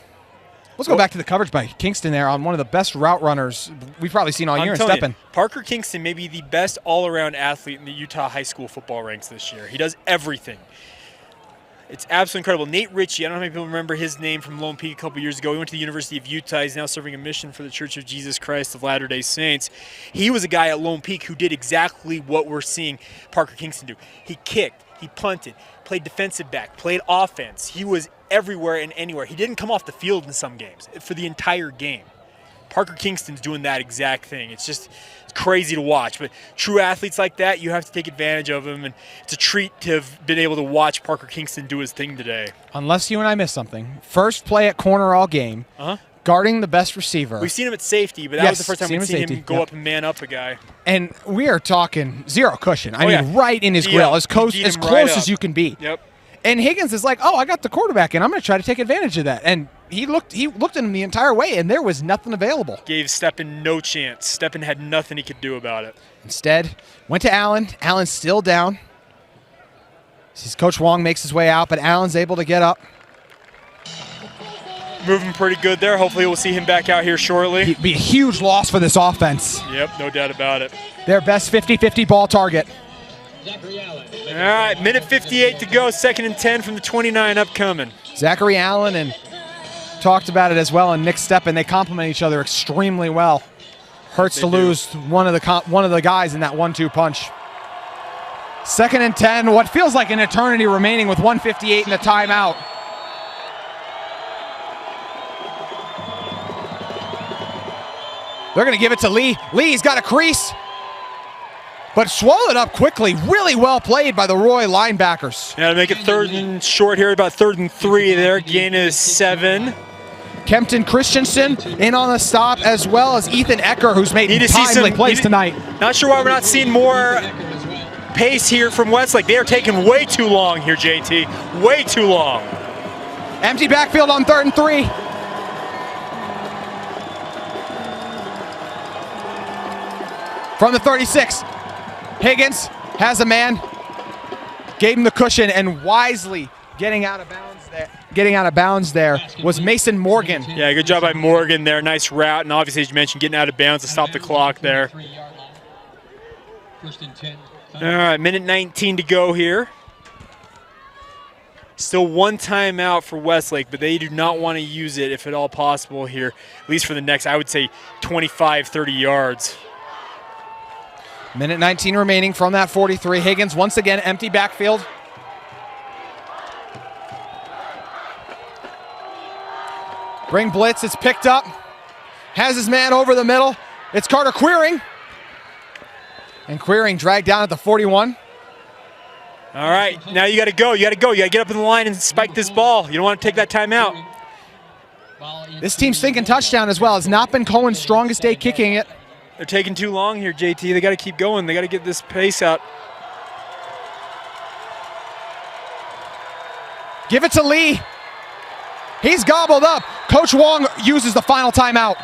Let's go back to the coverage by Kingston there on one of the best route runners we've probably seen all year in stepping. Parker Kingston may be the best all-around athlete in the Utah high school football ranks this year. He does everything. It's absolutely incredible. Nate Ritchie, I don't know how many people remember his name from Lone Peak a couple years ago. He went to the University of Utah. He's now serving a mission for the Church of Jesus Christ of Latter-day Saints. He was a guy at Lone Peak who did exactly what we're seeing Parker Kingston do. He kicked, he punted, played defensive back, played offense. He was everywhere and anywhere. He didn't come off the field in some games for the entire game. Parker Kingston's doing that exact thing. It's crazy to watch. But true athletes like that, you have to take advantage of them, and it's a treat to have been able to watch Parker Kingston do his thing today. Unless you and I missed something. First play at corner all game, guarding the best receiver. We've seen him at safety, but that was the first time we've seen him go up and man up a guy. And we are talking zero cushion. I mean, right in his grill, as close as you can be. Yep. And Higgins is like, oh, I got the quarterback, and I'm going to try to take advantage of that. And he looked at him the entire way, and there was nothing available. Gave Steppen no chance. Steppen had nothing he could do about it. Instead, went to Allen. Allen's still down. Coach Wong makes his way out, but Allen's able to get up. Moving pretty good there. Hopefully we'll see him back out here shortly. He'd be a huge loss for this offense. Yep, no doubt about it. Their best 50-50 ball target. All right, minute 58 to go, 2nd and 10 from the 29 upcoming. Zachary Allen and talked about it as well, and Nick Steppen, they complement each other extremely well. Hurts to lose one of the guys in that 1-2 punch. 2nd and 10, what feels like an eternity remaining with 1:58 in the timeout. They're going to give it to Lee. Lee's got a crease, but swallowed up quickly. Really well played by the Roy linebackers. Yeah, to make it 3rd and short here, about 3rd and 3 there. Gain is 7. Kempton Christensen in on the stop, as well as Ethan Ecker, who's made timely plays tonight. Not sure why we're not seeing more pace here from Westlake. They are taking way too long here, JT. Way too long. Empty backfield on 3rd and 3. From the 36, Higgins has a man, gave him the cushion, and wisely getting out of bounds there was Mason Morgan. Yeah, good job by Morgan there. Nice route, and obviously, as you mentioned, getting out of bounds to stop the clock there. 1st and 10. All right, minute 19 to go here. Still one timeout for Westlake, but they do not want to use it if at all possible here, at least for the next, I would say, 25, 30 yards. Minute 19 remaining from that 43. Higgins once again, empty backfield. Bring blitz, it's picked up. Has his man over the middle. It's Carter Queering. And Queering dragged down at the 41. All right, now you got to go. You got to get up in the line and spike this ball. You don't want to take that timeout. This team's thinking touchdown as well. It's not been Cohen's strongest day kicking it. They're taking too long here, JT. They got to keep going. They got to get this pace out. Give it to Lee. He's gobbled up. Coach Wong uses the final timeout.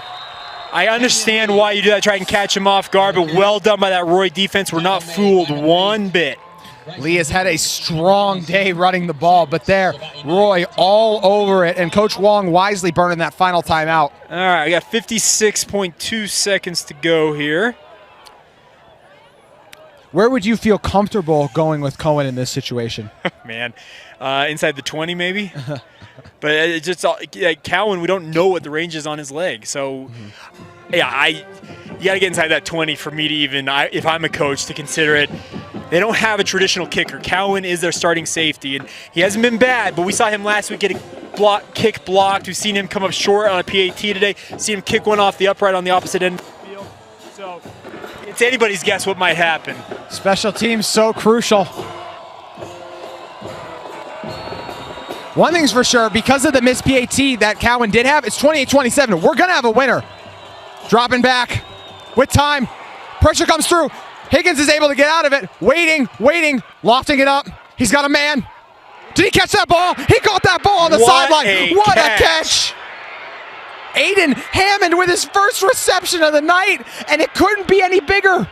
I understand why you do that, try and catch him off guard, but well done by that Roy defense. We're not fooled one bit. Lee has had a strong day running the ball, but there, Roy all over it, and Coach Wong wisely burning that final timeout. All right, I got 56.2 seconds to go here. Where would you feel comfortable going with Cohen in this situation? Man, inside the 20 maybe? But it's just like Cowan, we don't know what the range is on his leg. So, yeah, you got to get inside that 20 for me to even, if I'm a coach, to consider it. They don't have a traditional kicker. Cowan is their starting safety, and he hasn't been bad, but we saw him last week get a kick blocked. We've seen him come up short on a PAT today. Seen him kick one off the upright on the opposite end of the field. So it's anybody's guess what might happen. Special teams so crucial. One thing's for sure, because of the missed PAT that Cowan did have, it's 28-27. We're going to have a winner. Dropping back with time. Pressure comes through. Higgins is able to get out of it. Waiting, lofting it up. He's got a man. Did he catch that ball? He caught that ball on the sideline. What a catch. Aiden Hammond with his first reception of the night, and it couldn't be any bigger.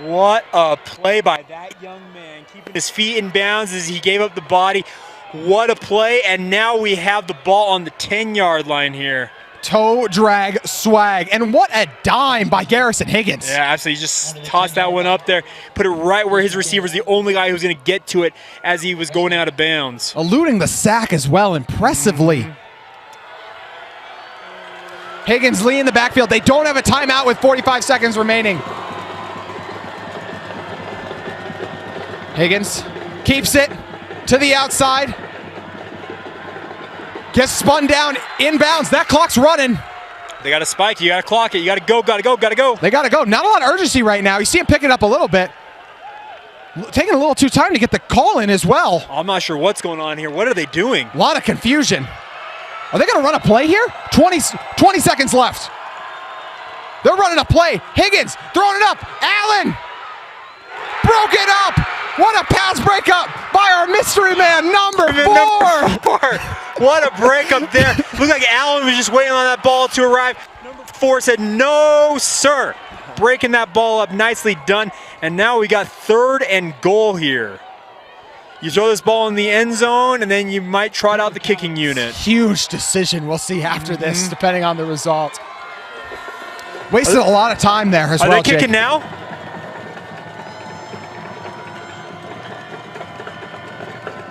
What a play by that young man, keeping his feet in bounds as he gave up the body. What a play, and now we have the ball on the 10-yard line here. Toe drag swag, and what a dime by Garrison Higgins. Yeah, absolutely. He just tossed that one up there, put it right where his receiver's the only guy who's going to get to it as he was going out of bounds. Eluding the sack as well, impressively. Higgins, Lee in the backfield. They don't have a timeout with 45 seconds remaining. Higgins keeps it to the outside. Gets spun down, inbounds. That clock's running. They got to spike. You got to clock it. You got to go, got to go, got to go. They got to go. Not a lot of urgency right now. You see him picking up a little bit. Taking a little too time to get the call in as well. I'm not sure what's going on here. What are they doing? A lot of confusion. Are they going to run a play here? 20 seconds left. They're running a play. Higgins throwing it up. Allen broke it up. What a pass breakup by our mystery man, number 4. What a breakup there. Looked like Allen was just waiting on that ball to arrive. Number 4 said, no, sir. Breaking that ball up, nicely done. And now we got 3rd and goal here. You throw this ball in the end zone, and then you might trot out the kicking unit. Huge decision we'll see after this, depending on the result. Wasted a lot of time there as well, Are they kicking Jake. now?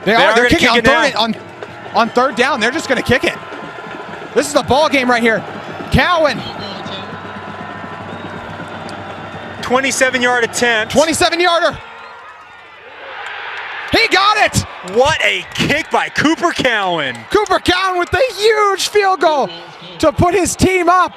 They are. They're kicking kick it on 3rd down. They're just going to kick it. This is the ball game right here. Cowan. 27-yard attempt. 27-yarder. He got it. What a kick by Cooper Cowan. Cooper Cowan with a huge field goal to put his team up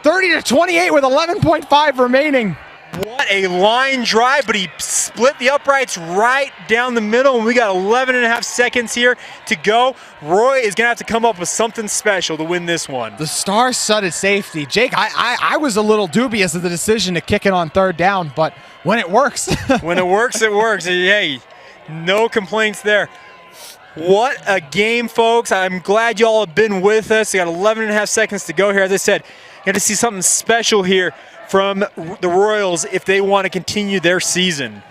30-28 with 11.5 remaining. What a line drive, but he split the uprights right down the middle, and we got 11 and a half seconds here to go. Roy is going to have to come up with something special to win this one. The star-studded safety. Jake, I was a little dubious of the decision to kick it on 3rd down, but when it works. When it works, it works. Hey, no complaints there. What a game, folks. I'm glad y'all have been with us. We got 11 and a half seconds to go here. As I said, you got to see something special here from the Royals if they want to continue their season.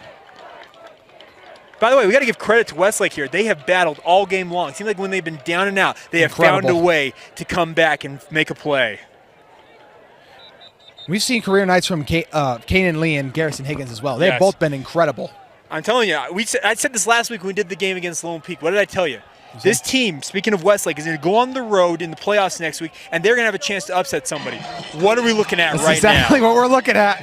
By the way, we got to give credit to Westlake here. They have battled all game long. It seems like when they've been down and out, they have found a way to come back and make a play. We've seen career nights from Kanan Lee and Garrison Higgins as well. They've both been incredible. I'm telling you, I said this last week when we did the game against Lone Peak. What did I tell you? This team, speaking of Westlake, is going to go on the road in the playoffs next week, and they're going to have a chance to upset somebody. What are we looking at right now? That's exactly what we're looking at.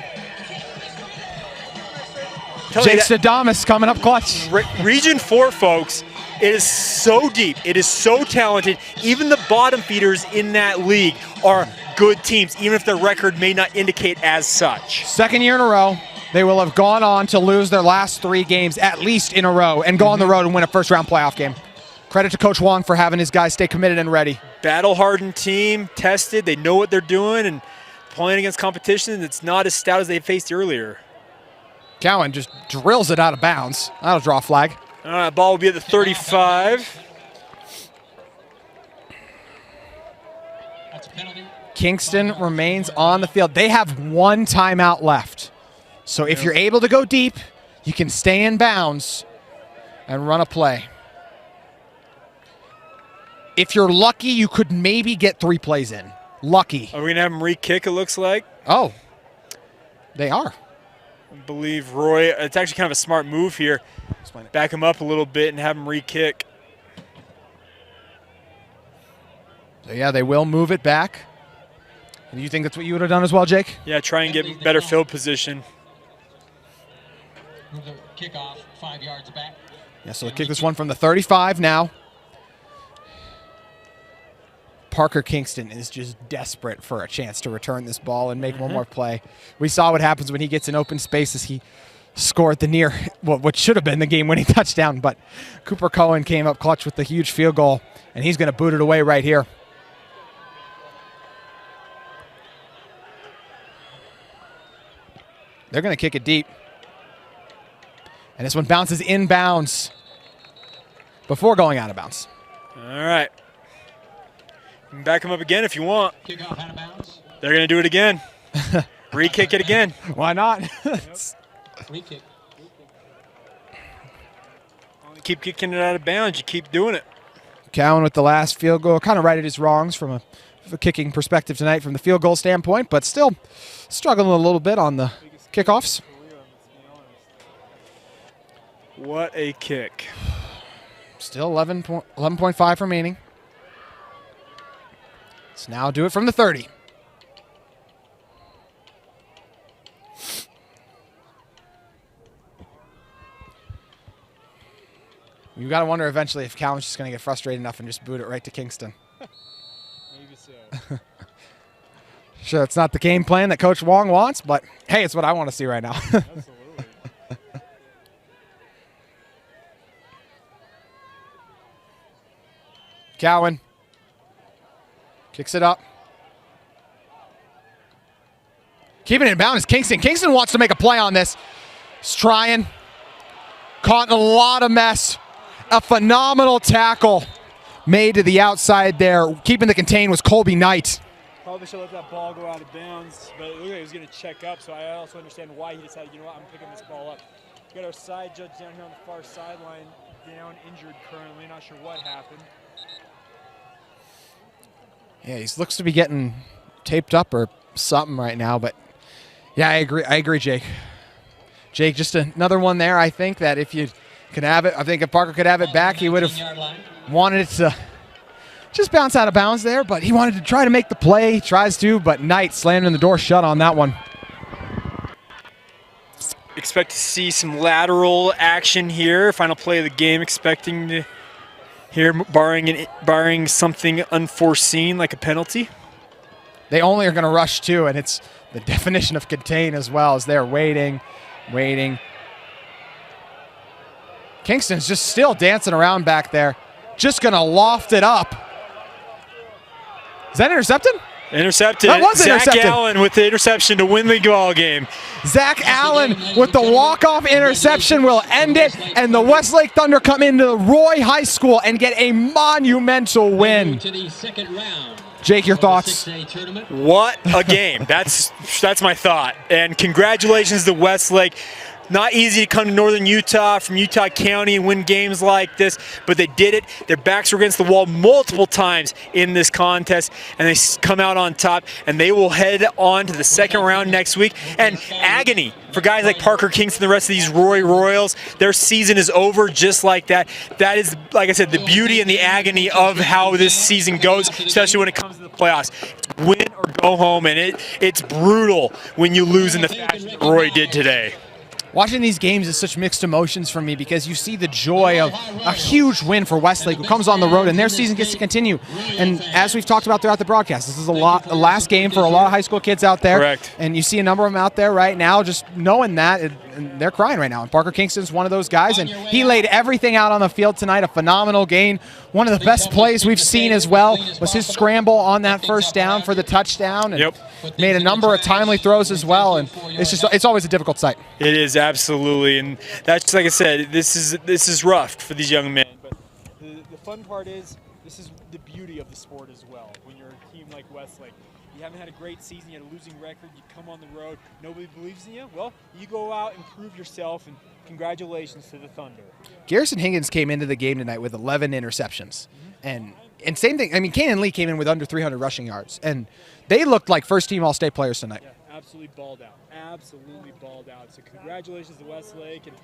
Jake Sadamas coming up clutch. Region 4, folks, it is so deep. It is so talented. Even the bottom feeders in that league are good teams, even if their record may not indicate as such. 2nd year in a row. They will have gone on to lose their last 3 games at least in a row and go on the road and win a first-round playoff game. Credit to Coach Wong for having his guys stay committed and ready. Battle-hardened team, tested. They know what they're doing and playing against competition that's not as stout as they faced earlier. Cowan just drills it out of bounds. That'll draw a flag. All right, ball will be at the 35. That's a penalty. Kingston remains on the field. They have 1 timeout left. So if you're able to go deep, you can stay in bounds and run a play. If you're lucky, you could maybe get 3 plays in. Lucky. Are we going to have them re-kick, it looks like? Oh, they are. I believe Roy, it's actually kind of a smart move here. Back him up a little bit and have him re-kick. So yeah, they will move it back. And you think that's what you would have done as well, Jake? Yeah, try and get better field position. Move the kickoff 5 yards back. Yeah, so they'll kick this one from the 35 now. Parker Kingston is just desperate for a chance to return this ball and make one more play. We saw what happens when he gets in open spaces. He scored the what should have been the game-winning touchdown, but Cooper Cowan came up clutch with the huge field goal, and he's going to boot it away right here. They're going to kick it deep. And this one bounces inbounds before going out of bounds. All right. You can back him up again if you want. Kickoff out of bounds. They're going to do it again. Re-kick it again. Why not? Free kick. Keep kicking it out of bounds. You keep doing it. Cowan with the last field goal, kind of righted his wrongs from a kicking perspective tonight from the field goal standpoint, but still struggling a little bit on the kickoffs. What a kick. Still 11.5 remaining. Let's now do it from the 30. You got to wonder eventually if Calvin's just going to get frustrated enough and just boot it right to Kingston. Maybe so. Sure, it's not the game plan that Coach Wong wants, but hey, it's what I want to see right now. Absolutely. Cowan kicks it up. Keeping it in bounds is Kingston. Kingston wants to make a play on this. He's trying. Caught in a lot of mess. A phenomenal tackle made to the outside there. Keeping the contain was Colby Knight. Probably should let that ball go out of bounds, but it looked like he was going to check up, so I also understand why he decided, you know what, I'm picking this ball up. We got our side judge down here on the far sideline, down, injured currently, not sure what happened. Yeah, he looks to be getting taped up or something right now, but yeah, I agree, Jake. Jake, just another one there. I think that if you could have it, I think if Parker could have it back, he would have wanted it to just bounce out of bounds there, but he wanted to try to make the play. He tries to, but Knight slamming the door shut on that one. Expect to see some lateral action here. Final play of the game, expecting to hear, barring something unforeseen like a penalty. They only are going to rush two, and it's the definition of contain as well, as they're waiting. Kingston's just still dancing around back there. Just going to loft it up. Is that intercepted? Intercepted. That was intercepted. Zach Allen with the interception to win the ball game. Zach Allen with the walk-off interception will end it, and the Westlake Thunder come into Roy High School and get a monumental win. Jake, your thoughts? What a game. That's my thought. And congratulations to Westlake. Not easy to come to Northern Utah from Utah County and win games like this, but they did it. Their backs were against the wall multiple times in this contest, and they come out on top, and they will head on to the second round next week. And agony for guys like Parker Kingston, the rest of these Roy Royals. Their season is over just like that. That is, like I said, the beauty and the agony of how this season goes, especially when it comes to the playoffs. Win or go home, and it's brutal when you lose in the fashion that Roy did today. Watching these games is such mixed emotions for me because you see the joy of a huge win for Westlake, who comes on the road and their season gets to continue. And as we've talked about throughout the broadcast, this is a last game for a lot of high school kids out there. Correct. And you see a number of them out there right now just knowing that, and they're crying right now. And Parker Kingston's one of those guys, and he laid everything out on the field tonight, a phenomenal gain. One of the best plays we've seen as well was his scramble on that first down for the touchdown. And made a number of timely throws as well, and it's always a difficult sight. It is, absolutely, and that's, like I said, this is rough for these young men. But the fun part is, this is the beauty of the sport as well. When you're a team like Westlake, you haven't had a great season, you had a losing record, you come on the road, nobody believes in you. Well, you go out and prove yourself, and congratulations to the Thunder. Garrison Higgins came into the game tonight with 11 interceptions, and same thing. I mean, Kanan Lee came in with under 300 rushing yards, and they looked like first-team All-State players tonight. Yeah, absolutely balled out. Absolutely balled out. So congratulations to Westlake. And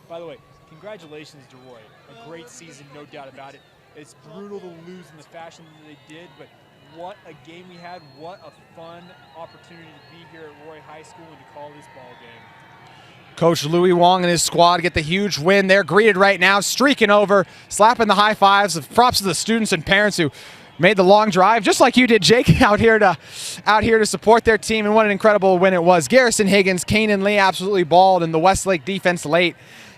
by the way, congratulations to Roy. A great season, no doubt about it. It's brutal to lose in the fashion that they did, but what a game we had. What a fun opportunity to be here at Roy High School and to call this ball game. Coach Louis Wong and his squad get the huge win. They're greeted right now, streaking over, slapping the high fives. Props to the students and parents who made the long drive, just like you did, Jake, out here to support their team, and what an incredible win it was. Garrison Higgins, Kanan Lee absolutely balled, and the Westlake defense late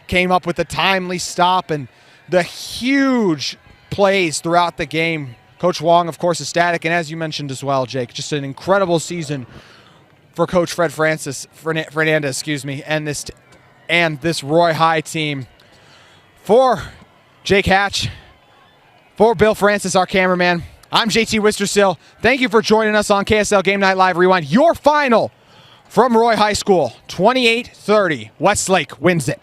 came up with the timely stop and the huge plays throughout the game. Coach Wong, of course, ecstatic, and as you mentioned as well, Jake, just an incredible season for Coach Fernandez, and this Roy High team. For Jake Hatch, for Bill Francis, our cameraman, I'm JT Wistersill. Thank you for joining us on KSL Game Night Live Rewind, your final From Roy High School, 28-30, Westlake wins it.